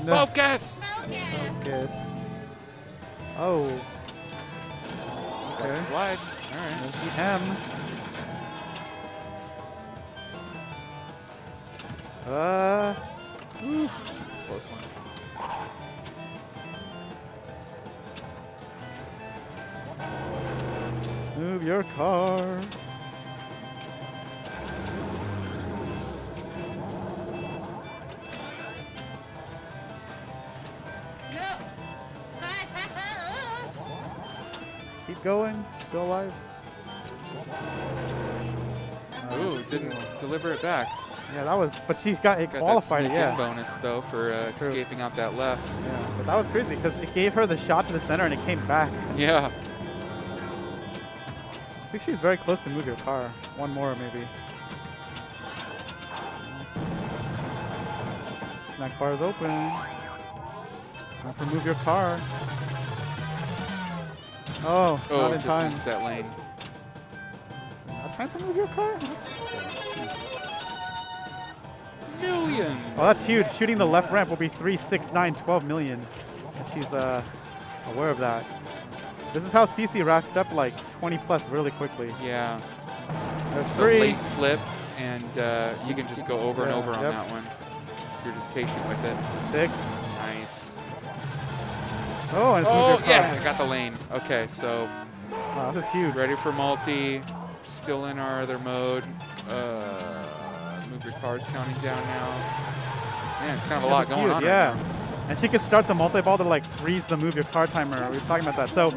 No. Focus! Focus. Oh. Okay. Slide. All right. There's the M. It's a close one. Move your car. No. Keep going. Still alive. Ooh, didn't deliver it back. Yeah, that was. But she's got it Got qualified. that It, sneak-in yeah. bonus though for escaping out that left. Yeah, but that was crazy because it gave her the shot to the center and it came back. Yeah. I think she's very close to move your car. One more maybe. Snack bar is open. Time for move your car. Oh, Oh, not in just time. missed that lane. Not time to move your car? Millions. Oh, that's huge. Shooting the left ramp will be 3, 6, 9, 12 million. And she's aware of that. This is how CC racks up like 20 plus really quickly. Yeah. There's It's a 3. late flip, and you can just go over and Yeah, over on yep. that one. You're just patient with it. 6. Nice. Oh, and it's move Oh, your car. yeah, I got the lane. Okay, so Wow, this is huge. ready for multi. Still in our other mode. Move your car's counting down now. Man, it's kind of a lot This is going huge, on yeah. right now. And she could start the multi-ball to like freeze the move your car timer. We were talking about that. So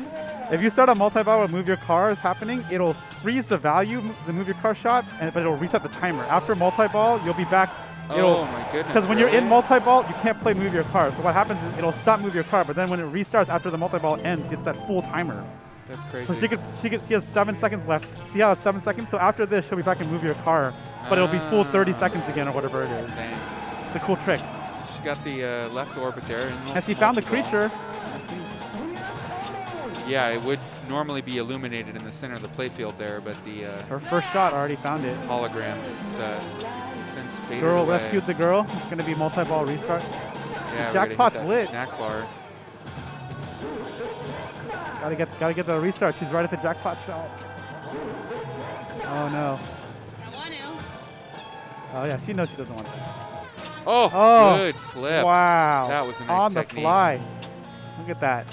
if you start a multi-ball where move your car is happening, it'll freeze the value, the move your car shot, but it'll reset the timer. After multi-ball, you'll be back. Oh my goodness. Because when you're in really? multi-ball, you can't play move your car. So what happens is it'll stop move your car, but then when it restarts after the multi-ball ends, it's that full timer. That's crazy. So she has 7 seconds left. See how it's 7 seconds? So after this, she'll be back and move your car, but it'll be full 30 seconds again or whatever it is. Dang. It's a cool trick. She got the left orbit there. And she found the multi-ball. creature. Yeah, it would normally be illuminated in the center of the playfield there, but the Her first shot already found it. hologram has since faded Girl away. rescued the girl. It's going to be multi-ball restart. Yeah, the jackpot's that lit. Snack bar. Gotta get the restart. She's right at the jackpot shot. Oh no. I want to. Oh yeah, she knows she doesn't want to. Oh, Oh, good flip. Wow. That was a nice On technique. the fly. Look at that.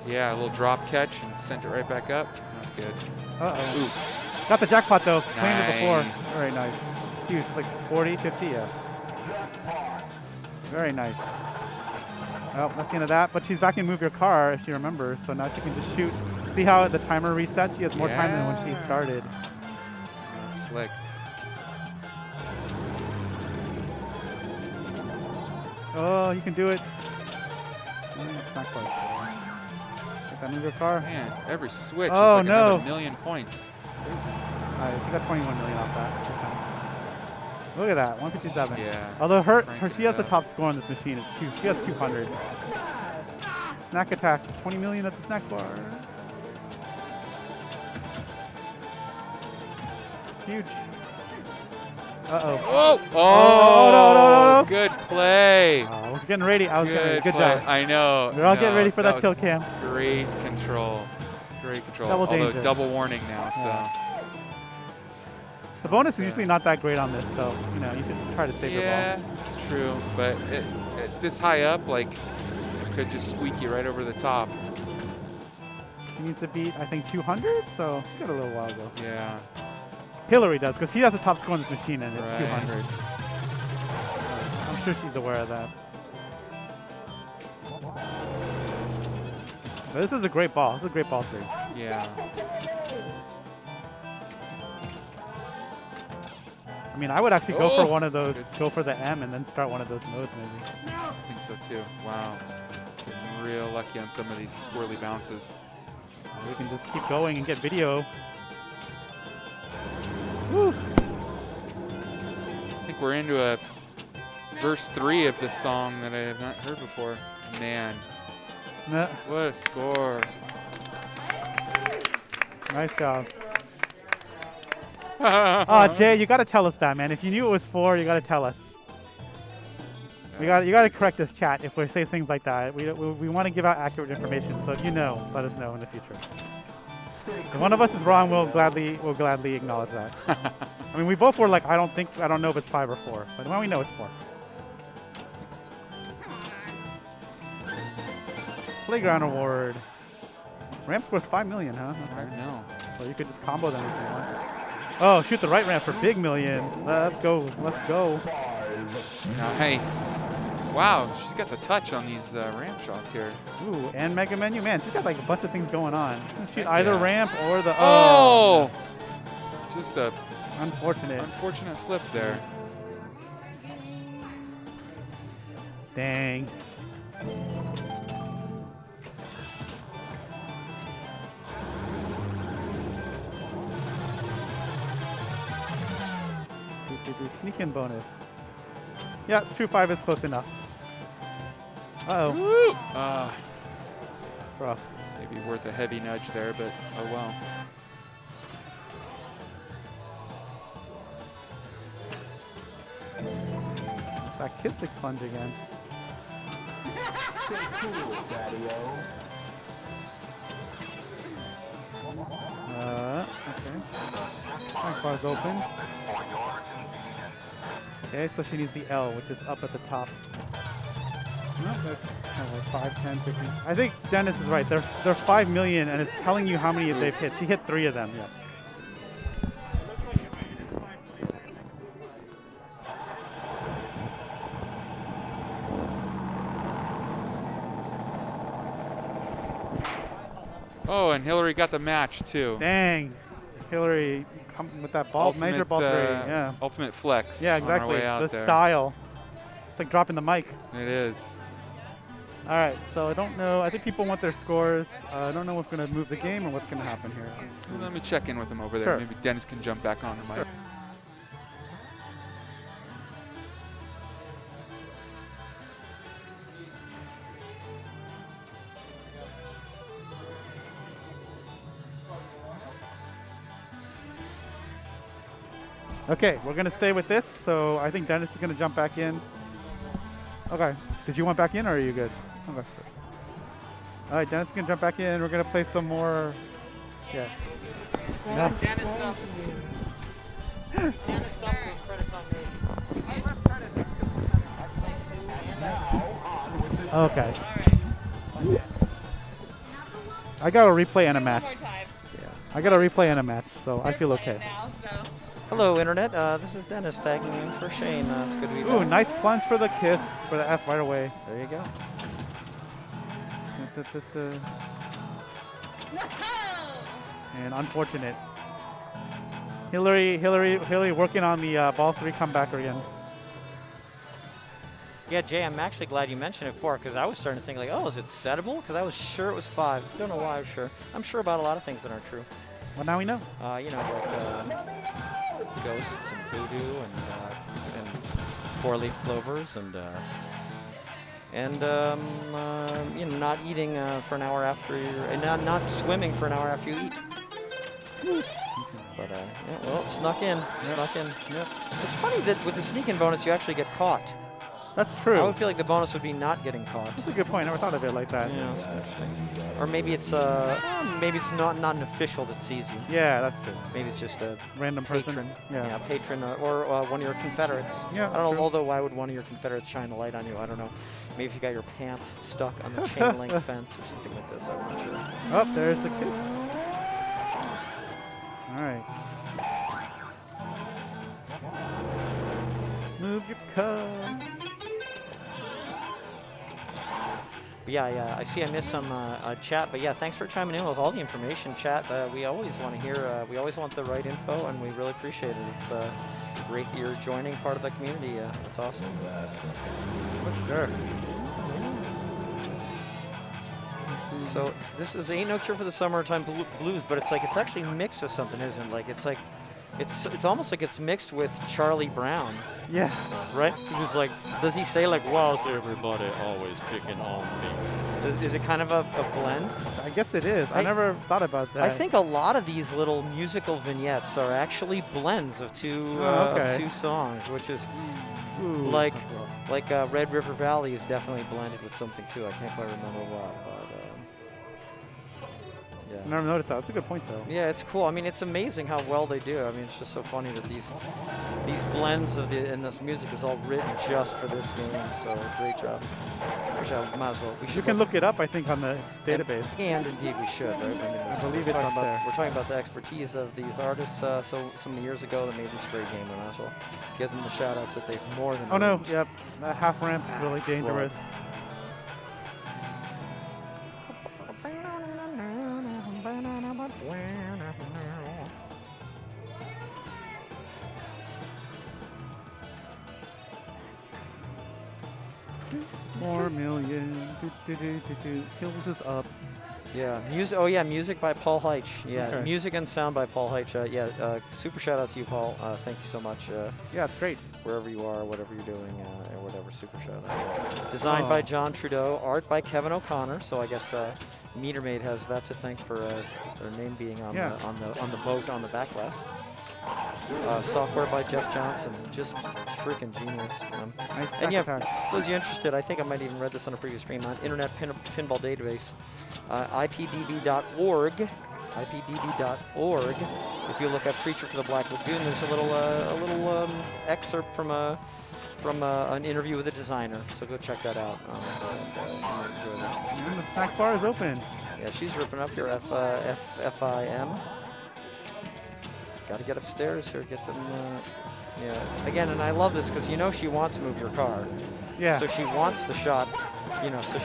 Yeah, a little drop catch and sent it right back up. That was good. Uh-oh. Ooh, Got the jackpot though. Claimed it before. Nice. Very nice. Huge. Like 40, 50, yeah. Very nice. Oh, that's the end of that. But she's back in Move Your Car if she remembers. So now she can just shoot. See how the timer resets? She has more time than when she started. Slick. Oh, you can do it. It's not quite there. Get that Move Your Car. Man, every switch Oh, is like no. another million points. Crazy. Alright, she got 21 million off that. Okay. Look at that, 157. Yeah. Although Cranking she has it the up. top score on this machine. She has 200. Snack attack, 20 million at the snack bar. Huge. Uh-oh. Oh! Oh, no. Good play. I was getting ready. I was getting ready. Good play. job. I know. We're all getting ready for that kill was cam. Great control. Great control. Double Although danger. double warning now, so. Yeah. The bonus is usually not that great on this, so you know you should try to save your Yeah, ball. it's true. But this high up, like, it could just squeak you right over the top. She needs to beat, I think, 200, so she got a little while to go. Yeah. Hillary does, because she has the top score on this machine, and it's Right. 200. I'm sure she's aware of that. But this is a great ball. This is a great ball three. Yeah. I mean, I would actually go for Oh, one of those, it's- go for the M, and then start one of those modes, maybe. I think so too. Wow. Getting real lucky on some of these squirrely bounces. We can just keep going and get video. Woo. I think we're into a verse 3 of this song that I have not heard before. Man, Nah, what a score. nice job. Oh, Jay, you gotta tell us that, man. If you knew it was 4, you gotta tell us. You gotta correct this chat if we say things like that. We want to give out accurate information, so if you know, let us know in the future. If one of us is wrong, we'll gladly acknowledge that. I mean, we both were like, I don't know if it's 5 or 4, but now we know it's 4. Playground award. Ramp's worth 5 million, huh? I don't know. So you could just combo them if you want. Oh, shoot the right ramp for big millions. Let's go. Let's go. Nice. Wow, she's got the touch on these ramp shots here. Ooh, and Mega Menu. Man, she's got like a bunch of things going on. She can shoot Heck either yeah. ramp or the... Oh! Just a Unfortunate. unfortunate flip there. Dang. Sneak in bonus. Yeah, it's true 5 is close enough. Uh-oh. Woo! Rough. Maybe worth a heavy nudge there, but oh well. That Kissick plunge again. Stay cool, Daddy-O. Okay. Back bar's open. Okay, so she needs the L, which is up at the top. No, that's 5, 10, 15. I think Dennis is right. They're 5 million, and it's telling you how many they've hit. She hit 3 of them. Yeah. Oh, and Hillary got the match too. Dang, Hillary, come with that ball, major ball three. Yeah. Ultimate flex. Yeah, on our exactly. way out The there. style. It's like dropping the mic. It is. All right, so I don't know. I think people want their scores. I don't know what's going to move the game or what's going to happen here. Let me check in with him over there. Sure. Maybe Dennis can jump back on the mic. Sure. Okay, we're going to stay with this. So I think Dennis is going to jump back in. Okay. Did you want back in or are you good? Okay. All right, Dennis is going to jump back in. We're going to play some more. Yeah. No. Okay. I got a replay and a match. One more time. I got a replay and a match, so I feel okay. Now, so. Hello, Internet. This is Dennis tagging in for Shane. It's good to be Ooh, back. nice plunge for the kiss, for the F right away. There you go. No! And unfortunate. Hillary working on the ball 3 comeback again. Yeah, Jay, I'm actually glad you mentioned it before because I was starting to think like, oh, is it settable? Because I was sure it was 5. Don't know why I was sure. I'm sure about a lot of things that aren't true. Well, now we know. You know, like ghosts and voodoo and 4-leaf clovers and you know, not eating for an hour after and not swimming for an hour after you eat. But yeah, well, snuck in. Yep. It's funny that with the sneak-in bonus, you actually get caught. That's true. I would feel like the bonus would be not getting caught. That's a good point. I never thought of it like that. Yeah, that's interesting. Or maybe it's not an official that sees you. Yeah, that's true. Maybe it's just a Random person. patron. Yeah. Patron or one of your Confederates. Yeah, I don't know. true. Although why would one of your Confederates shine a light on you? I don't know. Maybe if you got your pants stuck on the chain link fence or something like this. I'm not sure. Oh, there's the kiss. All right. Move your cup. But yeah, I see I missed some chat, but yeah, thanks for chiming in with all the information, chat. We always want to hear, we always want the right info, and we really appreciate it. It's great that you're joining part of the community. That's awesome. For sure. So this is Ain't No Cure for the Summertime Blues, but it's like it's actually mixed with something, isn't it? Like it's like it's almost like it's mixed with Charlie Brown, Yeah. right? He's like, does he say like, "Why's everybody always picking on me"? Is it kind of a blend? I guess it is. I never thought about that. I think a lot of these little musical vignettes are actually blends of two songs, which is Ooh. like Red River Valley is definitely blended with something too. I can't quite remember what, but I never noticed that. That's a good point, though. yeah, it's cool. I mean, it's amazing how well they do. I mean, it's just so funny that these blends of and this music is all written just for this game. So great job. Which I might as well. You can look it up, I think, on the database. And indeed, we should, right? I mean, I believe it's up there. we're talking about the expertise of these artists. So many years ago, that made this great game. We might as well give them the shout outs that they've more than. Oh no! earned. Yep, that half ramp is really dangerous. More million. Hills is up. Yeah, music. Oh yeah, music by Paul Heitch. Yeah, Okay. music and sound by Paul Heitch. Super shout out to you, Paul. Thank you so much. Yeah, it's great. Wherever you are, whatever you're doing, or whatever. Super shout out. Designed by John Trudeau, art by Kevin O'Connor. So I guess Meter Maid has that to thank for their name being on the boat on the backlash. Software by Jeff Johnson. Just freaking genius. Nice And yeah, sacrifice. for those of you interested, I think I might even read this on a previous stream on Internet Pinball Database, ipdb.org. ipdb.org. If you look up Creature for the Black Lagoon, there's a little excerpt from an interview with a designer. So go check that out. You might enjoy that. And the snack bar is open. Yeah, she's ripping up here. FIM. Got to get upstairs here, get them. Yeah. Again, and I love this because you know she wants to move your car. Yeah. So she wants the shot. You know, so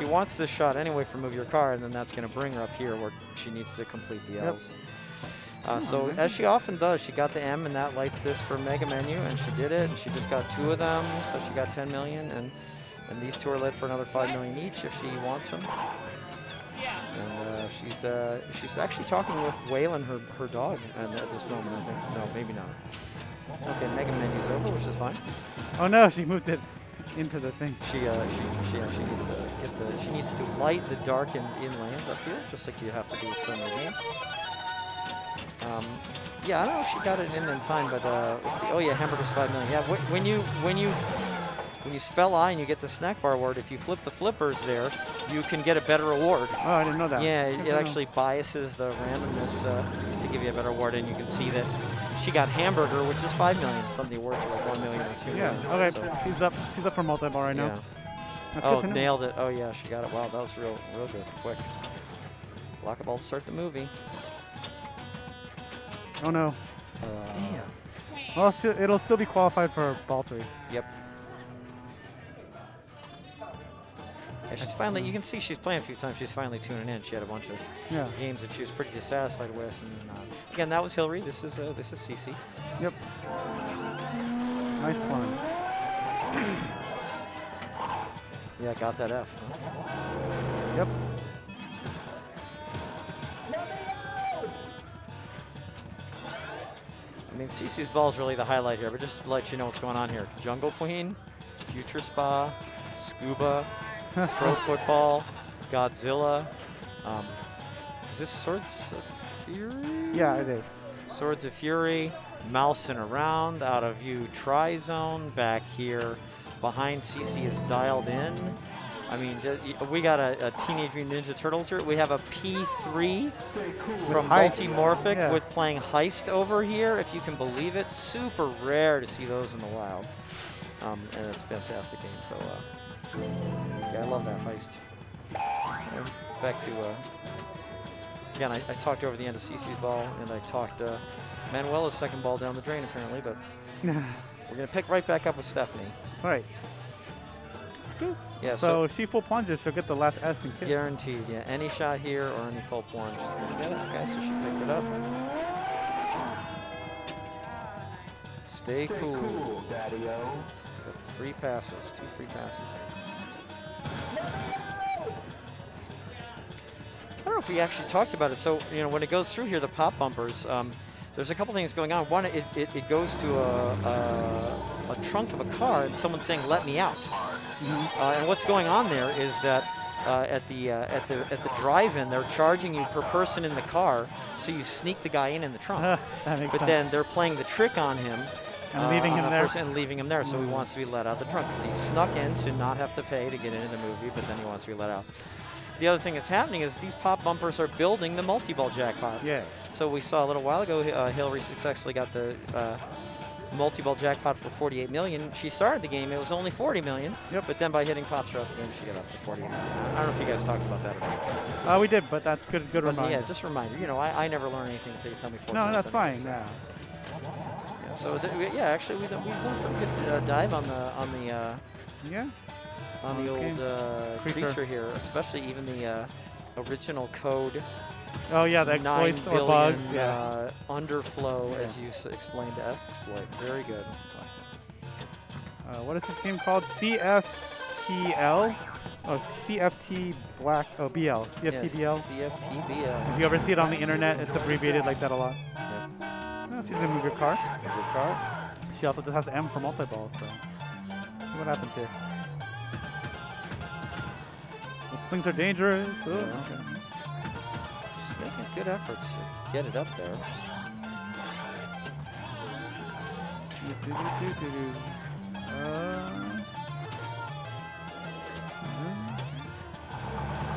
she wants this shot anyway for move your car, and then that's going to bring her up here where she needs to complete the L's. So as she often does, she got the M, and that lights this for Mega Menu, and she did it. And she just got 2 of them, so she got 10 million, and these 2 are lit for another 5 million each if she wants them. And she's actually talking with Waylon, her dog, and at this moment, I think. No, maybe not. Okay, Mega Menu's over, which is fine. Oh no, she moved it into the thing. She needs to light the darkened in lanes up here, just like you have to do with some of the games. Yeah, I don't know if she got it in time, but let's see. Oh yeah, Hamburger's 5 million. Yeah, when you spell I and you get the snack bar award, if you flip the flippers there, you can get a better award. Oh, I didn't know that. Yeah, it actually biases the randomness to give you a better award, and you can see that she got Hamburger, which is 5 million. Some of the awards are like 1 million or 2 million. Yeah. Okay. So, She's up for multi-ball right now. yeah. That's Oh, good to know. nailed it. Oh yeah, she got it. Wow, that was real good. Quick. Lock a ball to start the movie. Oh no. Damn. Well, it'll still be qualified for ball 3. Yep. Yeah, she's finally, you can see she's playing a few times. She's finally tuning in. She had a bunch of Yeah. games that she was pretty dissatisfied with. And again, that was Hillary. This is Cece. Yep. Nice plunge. Yeah, got that F. Huh? Yep. I mean, Cece's ball is really the highlight here, but just to let you know what's going on here. Jungle Queen, Future Spa, Scuba, Pro Football, Godzilla. Is this Swords of Fury? Yeah, it is. Swords of Fury, Mousing Around, Out of View Tri-Zone, back here. Behind Cece is Dialed In. I mean, we got a Teenage Mutant Ninja Turtles here. We have a P3 from Heist. Multimorphic Yeah. with playing Heist over here, if you can believe it. Super rare to see those in the wild. And it's a fantastic game. So, yeah, I love that Heist. And back to, again, I talked over the end of Cece's ball, and I talked Manuela's second ball down the drain, apparently, but we're going to pick right back up with Stephanie. All right. Yeah, So if she full plunges, she'll get the last S and kiss. guaranteed, yeah. Any shot here or any full plunge, she's gonna get it. Okay, so she picked it up. Stay cool. Daddy-o. 3 passes, 2 free passes. I don't know if we actually talked about it. So, you know, when it goes through here, the pop bumpers, there's a couple things going on. One, it goes to a trunk of a car and someone's saying, "Let me out." And what's going on there is that at the drive-in, they're charging you per person in the car, so you sneak the guy in the trunk. That makes But sense. then they're playing the trick on him. And leaving on him that there. person and leaving him there, so he wants to be let out the trunk. So he snuck in to not have to pay to get into the movie, but then he wants to be let out. The other thing that's happening is these pop bumpers are building the multi-ball jackpot. Yeah. So we saw a little while ago, Hillary successfully got the multi-ball jackpot for 48 million. She started the game, it was only 40 million. Yep. But then by hitting pops throughout the game, she got up to 48 million. I don't know if you guys talked about that or not. We did, but that's good But reminder. yeah, just a reminder. You know, I never learn anything until you tell me 4 No, times that's anyway, fine. so. Yeah. So yeah, actually we've done a pretty good dive on the Yeah. on the Okay. old Creature. creature here, especially even the original code. Oh yeah, the 9 exploits or billion, bugs. Yeah. underflow, as you explained, exploit. Very good. What is this game called? CFTL? Oh, CFT Black. Oh, BL. CFTBL. CFTBL. If you ever see it on the internet, it's abbreviated like that a lot. Yep. Oh, she's gonna move your car. Good card. She also just has M for multi-ball, so. See what happens here. Those things are dangerous. Oh, Yeah. okay. She's making good efforts to get it up there.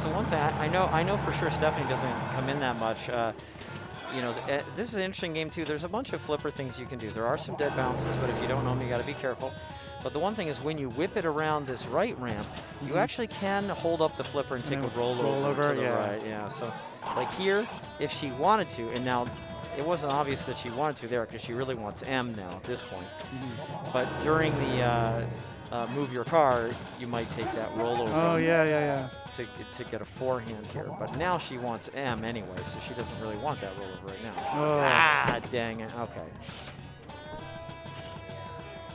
So one thing I know for sure Stephanie doesn't come in that much. You know, this is an interesting game too. There's a bunch of flipper things you can do. There are some dead bounces, but if you don't know them, you got to be careful. But the one thing is when you whip it around this right ramp, you actually can hold up the flipper and take a then rollover roll over, to the yeah. right. Yeah. So like here, if she wanted to, and now it wasn't obvious that she wanted to there because she really wants M now at this point. But during the move your car, you might take that rollover. Oh, yeah. To get a forehand here, but now she wants M anyway, so she doesn't really want that rollover right now. Oh. Ah, dang it. Okay.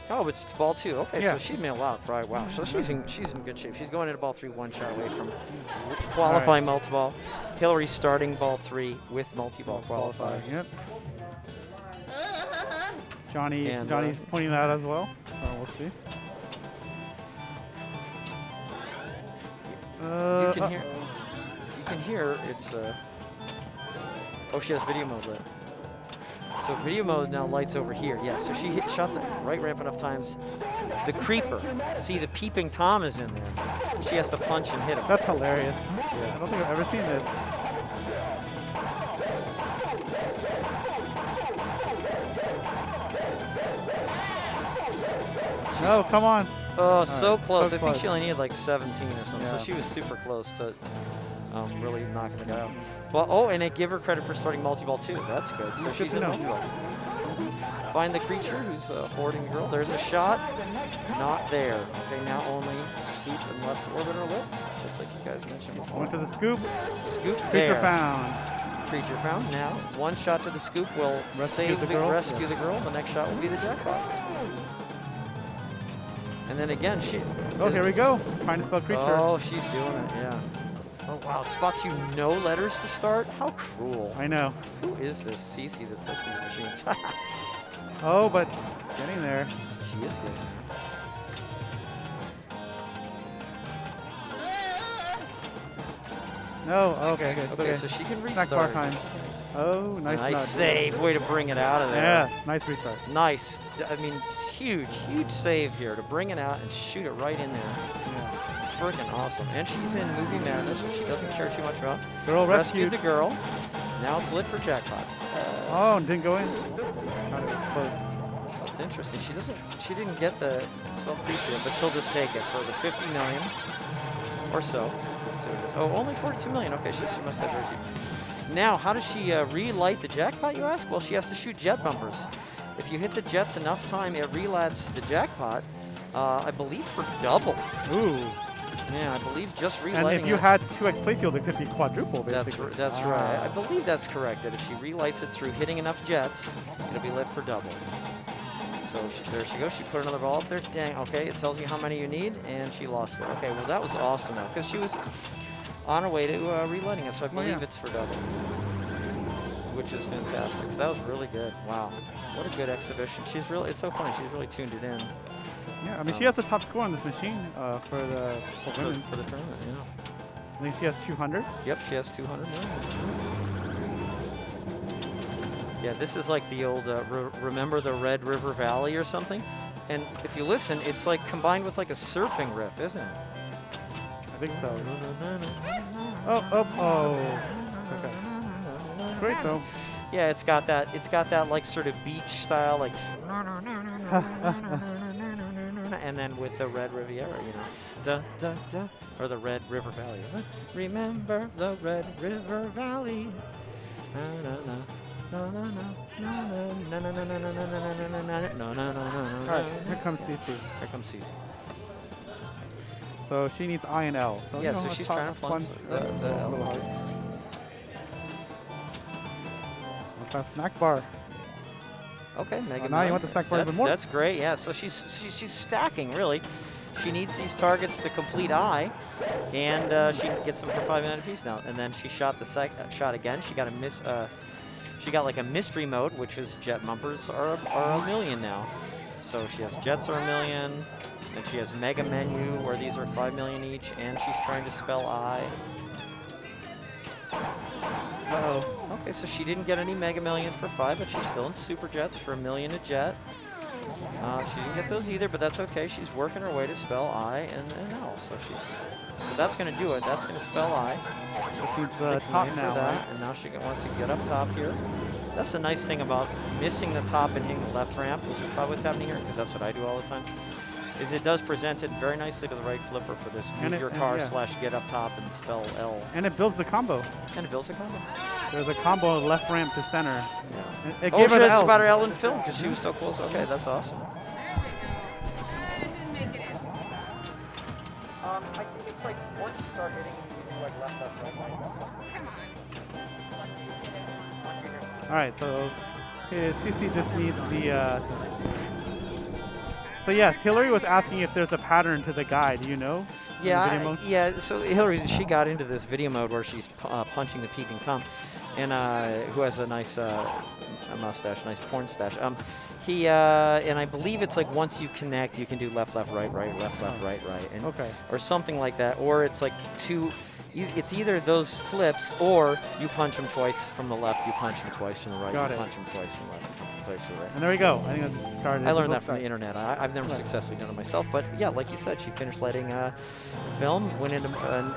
Oh, but it's ball 2. Okay, Yeah. so she mailed out, right? Wow. So she's in good shape. She's going into ball 3, 1 shot away from qualifying multi-ball. Hillary starting ball 3 with multi-ball qualify. Yep. Johnny's And, pointing that out as well. We'll see. You can hear it's oh, she has video mode lit. So video mode now lights over here. Yeah, so she shot the right ramp enough times. The creeper. See, the peeping Tom is in there. She has to punch and hit him. That's hilarious. I don't think I've ever seen this. No, come on. Oh, so right, close. so I think close. she only needed like 17 or something. Yeah. So she was super close to really knocking the guy out. Well, oh, and they give her credit for starting multi-ball too. That's good. So Good she's to in know. multi-ball. find the creature who's boarding the girl. There's a shot. Not there. Okay, now only scoop and left orbit or lip, just like you guys mentioned before. Went to the scoop. Scoop Creature there. found. Creature found. Now, one shot to the scoop will Rescue save the girl? rescue the girl. The next shot will be the jackpot. And then again, she. Oh, here we go. Trying to spell creature. Oh, she's doing it. Yeah. Oh wow, it spots you no letters to start. How cruel. I know. Who is this CC that sets these machines? Oh, but getting there. She is good. No. Okay. Okay, so she can Snack restart. bar time. Oh, nice. Nice nut. save. Way to bring it out of there. Yes, nice restart. Nice. I mean, huge save here to bring it out and shoot it right in there. Yeah. Freaking awesome. And she's in Movie Madness, which she doesn't care too much about. Girl Rescued rescued. the girl. Now it's lit for jackpot. Oh, and didn't go in. Thought it was close. That's interesting. She didn't get the spell creature, but she'll just take it for the 50 million or so. Let's see what it is. Oh, only 42 million. Okay, she must have her. Now, how does she relight the jackpot, you ask? Well, she has to shoot jet bumpers. If you hit the jets enough time, it relights the jackpot, I believe for double. Ooh. Yeah, I believe just And relighting if you it. had 2x playfield, it could be quadruple, basically. That's right. I believe that's correct, that if she relights it through hitting enough jets, it'll be lit for double. So there she goes. She put another ball up there. Dang, okay, it tells you how many you need, and she lost it. Okay, well, that was awesome, though, because she was on her way to relighting it, so I believe it's for double, which is fantastic. So that was really good. Wow. What a good exhibition. It's so funny. She's really tuned it in. Yeah, I mean, she has the top score on this machine for women. For the tournament, yeah. I think she has 200. Yep, she has 200 million. Yeah, this is like the old, remember the Red River Valley or something? And if you listen, it's like combined with like a surfing riff, isn't it? I think so. Oh. Okay. Great though. Yeah, it's got that like sort of beach style, like, and then with the Red Riviera, you know, da da da, or the Red River Valley. Remember the Red River Valley. Na na na. No, no, no, no, no, no, no, no, no, no, no, no, no, no. All right, here comes CC. Here comes CC. So she needs I and L. So, Yeah, you know, so she's top trying to plunge the a little L. hard. What's that snack bar? Okay, Mega now you Man. want the stack bar even more? That's great. Yeah, so she's stacking really. She needs these targets to complete I, and she gets them for 5 minutes apiece now. And then she shot the shot again. She got a miss. She got like a mystery mode, which is jet bumpers are $1 million now. So she has jets are $1 million, and she has mega menu where these are 5 million each, and she's trying to spell I. Uh-oh. Okay, so she didn't get any mega million for 5, but she's still in super jets for $1 million a jet. She didn't get those either, but that's okay. She's working her way to spell I and L. So that's going to do it. That's going to spell I. She's 6 top million now, for that, right? and now she wants to get up top here. That's the nice thing about missing the top and hitting the left ramp, which is probably what's happening here, because that's what I do all the time, is it does present it very nicely to the right flipper for this move your car / get up top and spell L. And it builds the combo. And it builds a combo. There's a combo of left ramp to center. Yeah. It Oh, gave she her the has L. Spider L in film because she was so close. Okay, that's awesome. There we go. It didn't make it in. I think it's like once you start hitting, you can do like left, right. Come on. All right, so CC just needs the. So yes, Hillary was asking if there's a pattern to the guide. Do you know? Yeah, so Hillary, she got into this video mode where she's punching the peeping Tom, and who has a nice mustache, nice porn stash. And I believe it's like once you connect, you can do left, right, left, right, and Okay. or something like that, or it's like two. It's either those flips, or you punch them twice from the left, you punch them twice from the right, Got you it. punch them twice from the left, you punch them twice from the right. And there we go. I think that's started. I learned that from the internet. I've never Right. successfully done it myself, but yeah, like you said, she finished lighting film, went into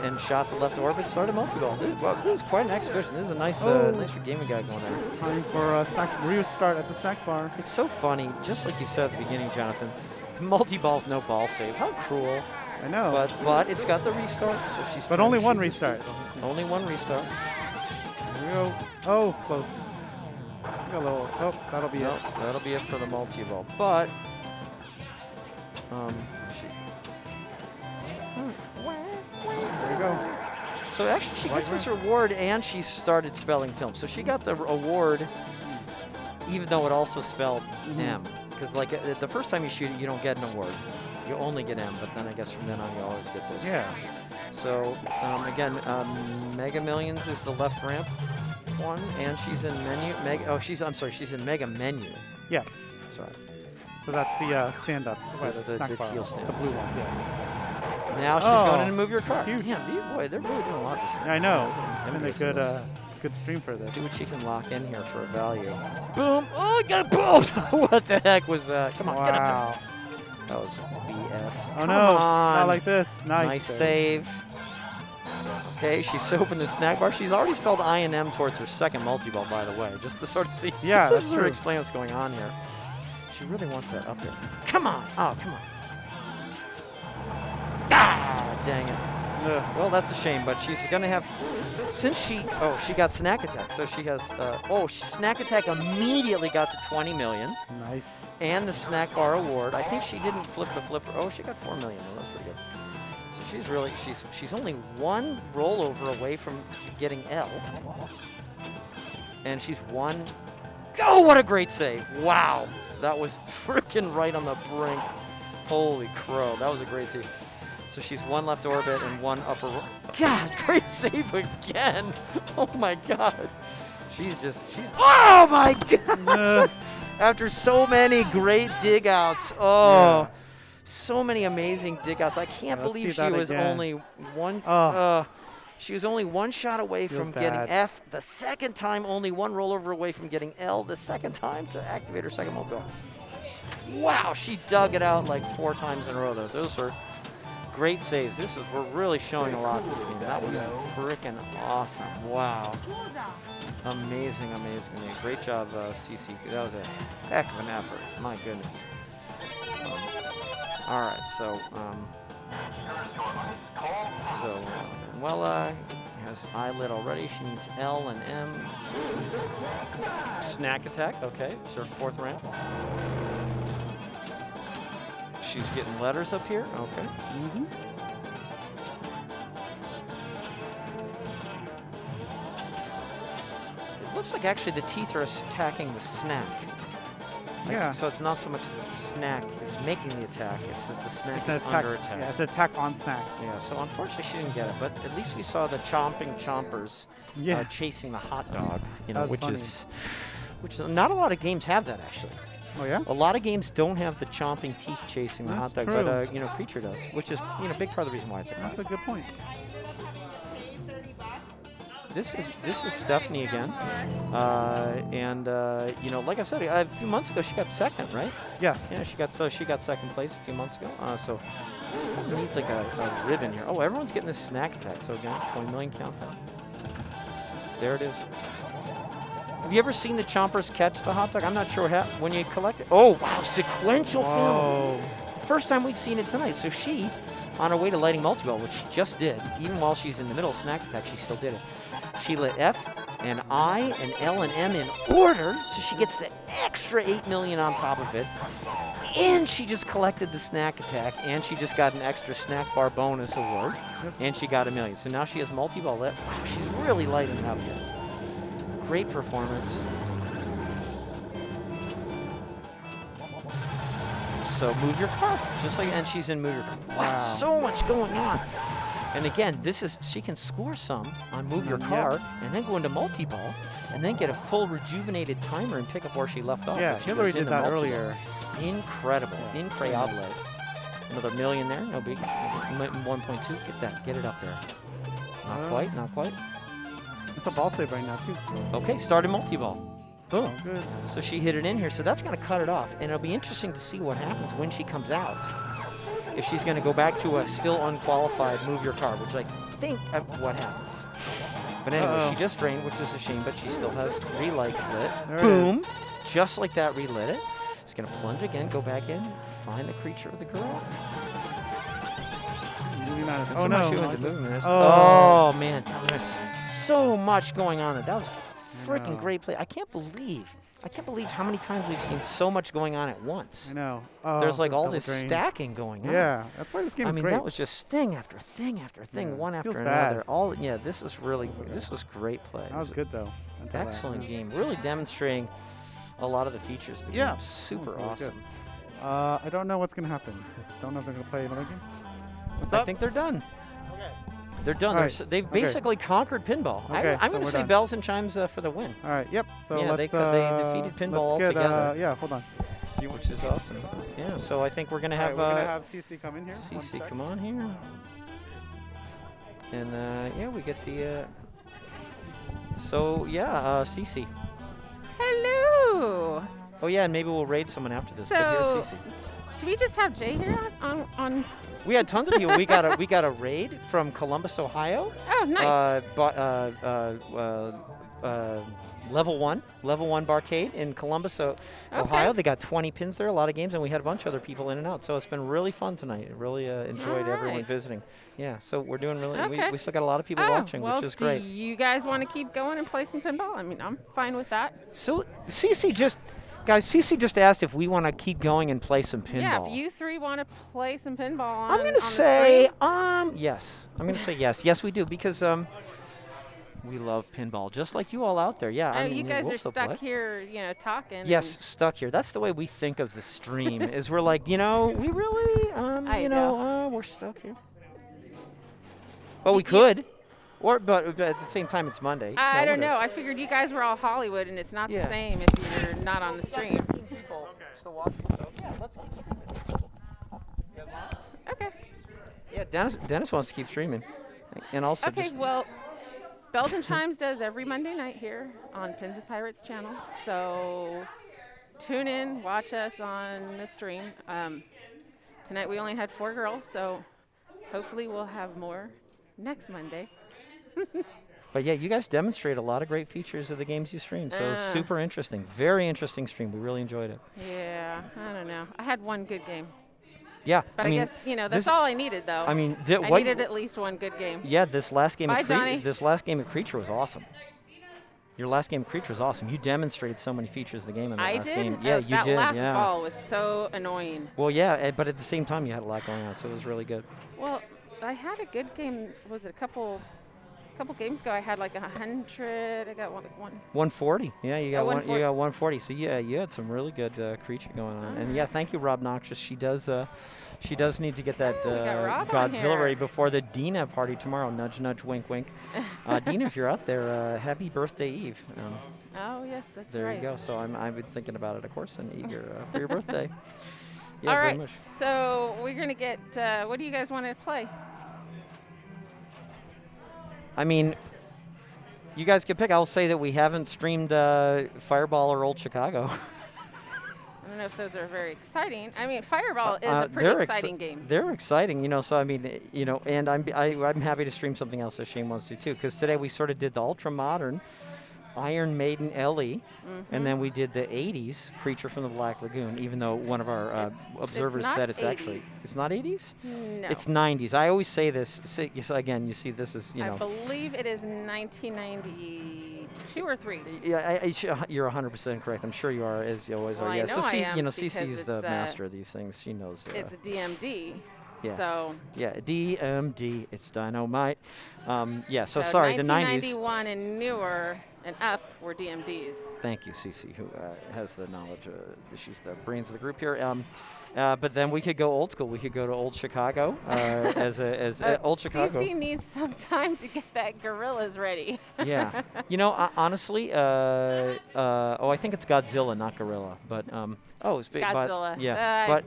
and shot the left orbit, started multi-ball. This is quite an exhibition. This is a nice, nice gaming guy going there. Time for a snack restart at the snack bar. It's so funny, just like you said at the beginning, Jonathan. Multi-ball with no ball save. How cruel. I know. But it's got the restart, so she's. But trying only to one shoot this restart. Only one restart. Here we go. Oh, close. Got a little. Oh, that'll be Nope, it. that'll be it for the multi-ball. But There you go. so actually she gets this reward and she started spelling film. So she got the award even though it also spelled M. Because like the first time you shoot it, you don't get an award. You only get M, but then I guess from then on you always get this. Yeah. So again, Mega Millions is the left ramp one, and she's in menu. She's in Mega Menu. Yeah. Sorry. So that's the stand-up. The snack bar. teal stand. The blue ones, yeah. Now she's Oh, going in to move your car. huge. Damn, boy, they're really doing a lot this year. I know. Them It's been a guys. good stream for this. See what she can lock in here for a value. Boom! Oh, I got a boom! What the heck was that? Come on, get up Wow. there. That was BS. Oh Come no, on. not like this. Nice save. Okay, she's opened the snack bar. She's already spelled I and M towards her second multi-ball, by the way, just to sort of see. Yeah, just that's to sort true. of explain what's going on here. She really wants that up there. Come on! Oh, come on. Ah, dang it. Ugh. Well, that's a shame, but she's going to have, since she got Snack Attack, so she has, Snack Attack immediately got to 20 million, Nice. and the Snack Bar Award. I think she didn't flip the flipper. Oh, she got 4 million. Well, that's pretty good. So she's really, she's only one rollover away from getting L, and she's one. Oh, what a great save! Wow, that was freaking right on the brink. Holy crow, that was a great save. So she's one left orbit and one upper. God, great save again! Oh my God, she's. Oh my God! After so many great dig outs, Yeah. so many amazing dig outs. I can't Let's believe see she that was again. only one. Oh. She was only one shot away Feels from getting bad. F. The second time, only one rollover away from getting L. The second time to activate her second mobile. Wow, she dug it out like 4 times in a row. Those are great saves. We're really showing a lot this game. That was freaking awesome. Wow. Amazing. Great job, CC. That was a heck of an effort. My goodness. All right, so Manuela has eyelid already. She needs L and M. Snack Attack. Okay, so 4th ramp. She's getting letters up here. Okay. It looks like actually the teeth are attacking the snack. Yeah. So it's not so much that the snack is making the attack, it's that the snack It's an is attack. under attack. Yeah, it's an attack on snacks. Yeah, so unfortunately she didn't get it, but at least we saw the chomping chompers Yeah. chasing the hot dog, That was funny. which is not a lot of games have that actually. Oh yeah. A lot of games don't have the chomping teeth chasing the hot That's dog, true. but Creature does, which is a big part of the reason why it's a That's a good point. This is Stephanie again, and like I said, a few months ago she got second, right? Yeah. Yeah, she got second place a few months ago. So needs like a ribbon here. Oh, everyone's getting this snack attack. So again, 20 million countdown. There it is. Have you ever seen the chompers catch the hot dog? I'm not sure how. When you collect it. Oh wow, sequential film. Whoa. First time we've seen it tonight. So she, on her way to lighting multi-ball, which she just did, even while she's in the middle of snack attack, she still did it. She lit F and I and L and M in order, so she gets the extra 8 million on top of it. And she just collected the snack attack, and she just got an extra snack bar bonus award, and she got $1 million. So now she has multi-ball lit. Wow, she's really lighting it up here. Great performance. So move your car, just like, and she's in move your car. Wow, so much going on. And again, she can score some on move your car, and then go into multi-ball, and then get a full rejuvenated timer and pick up where she left off. Yeah, when she Hillary was in did the that multi-ball. earlier. Incredible, incredible. Another $1 million there, no big. 1.2, get it up there. Not quite. It's a ball save right now too. Okay, started multi-ball. Boom. Good. So she hit it in here, so that's going to cut it off. And it'll be interesting to see what happens when she comes out. If she's going to go back to a still unqualified move your car, which I think what happens. But anyway, she just drained, which is a shame, but she still has relight lit. There it Boom. Just like that, relit it. She's going to plunge again, go back in, find the creature of the girl. Movie manager. And Oh somehow no. she went to movie manager. Oh. Oh man, so much going on there. That was freaking know. great play. I can't believe how many times we've seen so much going on at once. I know. There's like this all double this drain. stacking going on. Yeah, that's why this game I is mean, great. that was just thing after thing after thing, Yeah, one after feels another. bad. This was great play. That was good though. until that, Excellent yeah. game. Really demonstrating a lot of the features. The Yeah. game's super That was really awesome. good. I don't know what's gonna happen. Don't know if they're gonna play another game. What's I up? think they're done. Okay. They're done. All They're right. they've Okay. basically conquered pinball. Okay, I'm so going to we're say done. bells and chimes for the win, All right. Yep. So Yeah, they let's. defeated pinball let's get, altogether. yeah. Hold on. which is awesome. Yeah, so I think we're going to All right, have, we're gonna have CC come in here. One CC sec. come on here. And yeah, we get the. So yeah, CC. Hello. Oh yeah, and maybe we'll raid someone after this. So- but here's CC. Do we just have Jay here on? We had tons of people. We got a raid from Columbus, Ohio. Oh, nice. Level one barcade in Columbus, Ohio. They got 20 pins there, a lot of games, and we had a bunch of other people in and out. So it's been really fun tonight. I really enjoyed everyone Alright. visiting. Yeah, so we're doing really. Okay. We still got a lot of people Oh, watching, well, which is great. Do you guys want to keep going and play some pinball? I mean, I'm fine with that. So CC just asked if we want to keep going and play some pinball. Yeah, if you three want to play some pinball on I'm gonna on the say screen. yes. I'm gonna say yes. Yes, we do because we love pinball, just like you all out there. Yeah, I Oh, mean, you guys we'll are still stuck play. here, talking. Yes, stuck here. That's the way we think of the stream. Is we're like, we really, I know. we're stuck here. But we could, but at the same time, it's Monday. I don't whatever. know. I figured you guys were all Hollywood, and it's not Yeah. the same if you're not on the stream. People still watching, so yeah, let's keep streaming. Okay. Yeah, Dennis wants to keep streaming, and also Okay. just Well, Bells and Chimes does every Monday night here on Pins and Pirates channel. So tune in, watch us on the stream. Tonight we only had 4 girls, so hopefully we'll have more next Monday. But yeah, you guys demonstrate a lot of great features of the games you stream. So it's super interesting, very interesting stream. We really enjoyed it. Yeah, I don't know. I had one good game, Yeah, but I, mean, guess that's this- all I needed though. I mean, I needed at least one good game. Yeah, this last game Bye, of Johnny. Creature was awesome. Your last game of Creature was awesome. You demonstrated so many features of the game in that I last did. game. Yeah, you that did. last yeah. ball was so annoying. Well, yeah, but at the same time, you had a lot going on, so it was really good. Well, I had a good game. Was it a couple games ago? I had like 100. I got one. 140. Yeah, you got Oh, one. You 140. got 140. So yeah, you had some really good Creature going on. And yeah, thank you, Rob Noxious. She does need to get that Oh, we got Rob on Godzilla here. ready before the Dina party tomorrow. Nudge, nudge, wink, wink. Dina, if you're out there, happy birthday Eve. Oh yes, that's There right. you go. So I've been thinking about it, of course, and eager for your birthday. Yeah, All very right, much. so we're gonna get. What do you guys want to play? I mean, you guys can pick. I'll say that we haven't streamed Fireball or Old Chicago. I don't know if those are very exciting. I mean, Fireball is a they're pretty exciting game. They're exciting, So I mean, and I'm happy to stream something else if Shane wants to too. Because today we sort of did the ultra modern Iron Maiden Ellie, and then we did the 80s Creature from the Black Lagoon. Even though one of our observers not said it's actually 80s. it's not 80s. No. It's 90s. I always say this. Again, you see, this is I believe it is 1992 or 3. Yeah, you're 100% correct. I'm sure you are, as you always Well, are. I Yeah. know So I am CC is because the it's, master of these things. She knows. It's a DMD. Yeah. So. Yeah, DMD. It's dynamite. Yeah. So So sorry, the 90s. 1991 and newer and up were DMDs. Thank you, CC, who has the knowledge. She's the brains of the group here. But then we could go old school. We could go to Old Chicago as Old Chicago. CC needs some time to get that Gorillas ready. Yeah. Honestly, I think it's Godzilla, not Gorilla. But it's Godzilla. But, yeah. But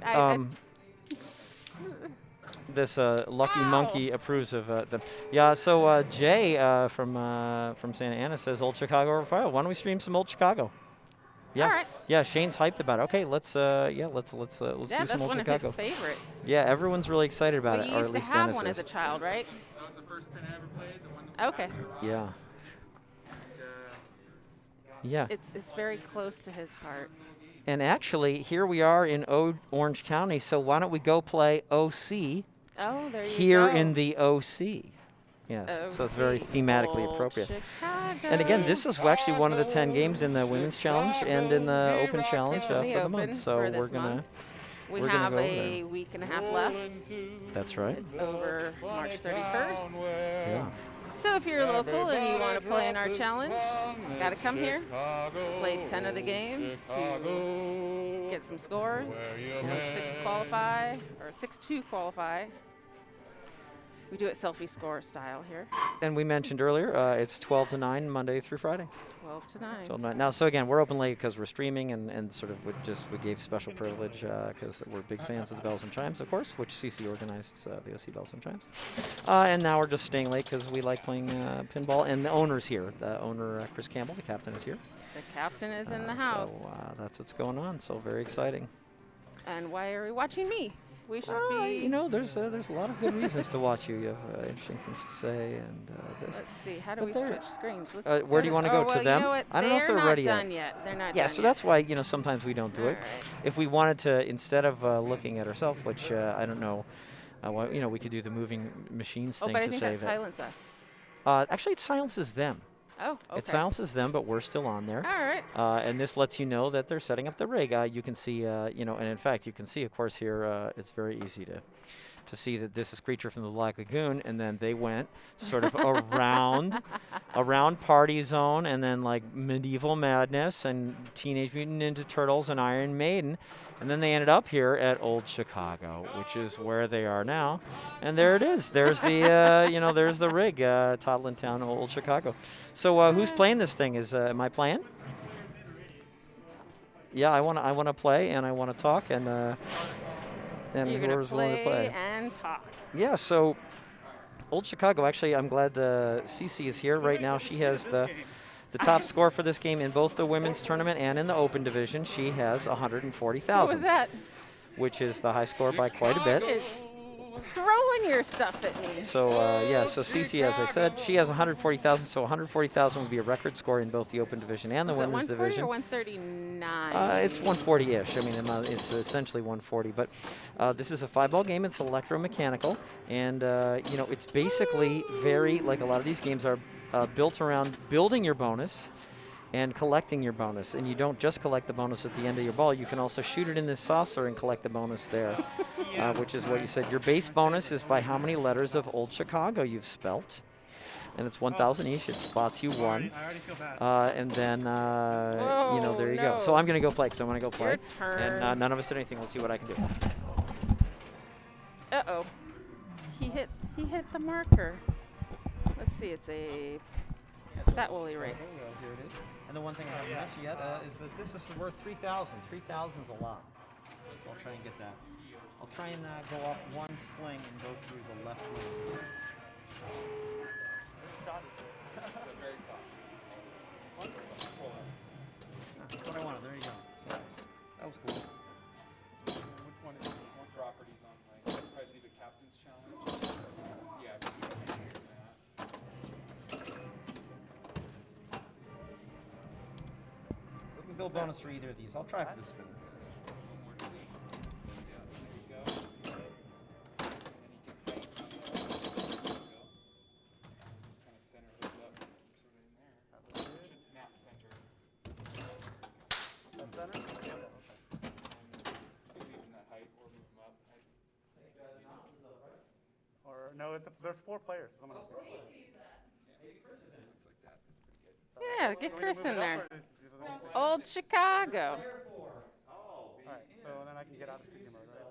this lucky Ow. monkey approves of them. Yeah. So Jay from Santa Ana says Old Chicago over Fire. Why don't we stream some Old Chicago? Yeah. All right. Yeah. Shane's hyped about it. Okay. Let's do Yeah, some that's Old one of Chicago. his favorites. Yeah. Everyone's really excited about Well, it, you or used at to least have Dennis one is. as a child, right? That was the first pin I ever played. The one. Okay. Yeah. Yeah. It's very close to his heart. And actually, here we are in Orange County. So why don't we go play OC Oh, there you here go. in the OC? Yes, of so it's very the thematically old appropriate. Chicago. And again, this is actually one of the 10 games in the Women's Challenge and in the Open Challenge It's in for the month. Open So for this we're gonna month. We we're gonna have go over a there. week and a half left. That's right. It's over March 31st. Yeah. So if you're local and you want to play in our challenge, got to come here, play 10 of the games to get some scores. 6 qualify, or 6 to qualify. We do it selfie score style here, And we mentioned earlier, it's 12 to 9 Monday through Friday. 12 to 9. 12 to 9. Now, so again, we're open late because we're streaming and sort of we gave special privilege because we're big fans of the Bells and Chimes, of course, which CC organizes the OC Bells and Chimes. And now we're just staying late because we like playing pinball. And the owner's here. The owner, Chris Campbell, the captain, is here. The captain is in the house. So that's what's going on. So very exciting. And why are we watching me? We should be. You know, there's a lot of good reasons to watch you. You have interesting things to say, and this. Let's see. How do But we they're- switch screens? Let's where do you want to go? well, To them? You know what? I don't know if they're ready not yet. done yet. They're not Yeah, done so yet. that's why sometimes we don't do it. Alright. If we wanted to, instead of looking at ourselves, which I don't know, we could do the moving machines Oh, thing but I to think say that that. silence us. Actually, it silences them. Oh, okay. It silences them, but we're still on there. All right. And this lets you know that they're setting up the rig. You can see, and in fact, you can see, of course, here it's very easy to see that this is Creature from the Black Lagoon, and then they went sort of around Party Zone, and then like Medieval Madness and Teenage Mutant Ninja Turtles and Iron Maiden, and then they ended up here at Old Chicago, which is where they are now. And there it is. There's the there's the rig, Toddland Town, Old Chicago. So who's playing this thing? Am I playing? Yeah, I want to play and I want to talk and You're gonna whoever's willing to play. and talk. Yeah, so Old Chicago, actually, I'm glad Cece is here right now. She has the top score for this game in both the women's tournament and in the open division. She has What 140,000, was that? which is the high score by quite a bit. It's throwing your stuff at me. So, so Cece, as I said, she has 140,000, so 140,000 would be a record score in both the open division and the Was it women's 140 division. or 139? It's 140-ish. I mean, it's essentially 140. But this is a 5-ball game. It's electromechanical, and it's basically very like a lot of these games are built around building your bonus and collecting your bonus. And you don't just collect the bonus at the end of your ball. You can also shoot it in this saucer and collect the bonus there, which is what you said. Your base bonus is by how many letters of Old Chicago you've spelt. And it's 1,000 each. It spots you one. I already feel bad. And then, there you go. no. So I'm going to go play because I want to go It's play. your turn. And none of us did anything. Let's see what I can do. Uh-oh. He hit the marker. Let's see, it's a... That will erase. Here it is. And the one thing I haven't mentioned yet is that this is worth 3,000. 3,000 is a lot. So I'll try and get that. I'll try and go off one sling and go through the left wing. That's what I wanted. There you go. So, that was cool. Which one is more properties on like probably the captain's challenge? Yeah. We can build bonus for either of these. I'll try for this spin. Or no, there's 4 players. Yeah, get Chris in there. Old Chicago. All right, so then I can get out of speaking mode, right?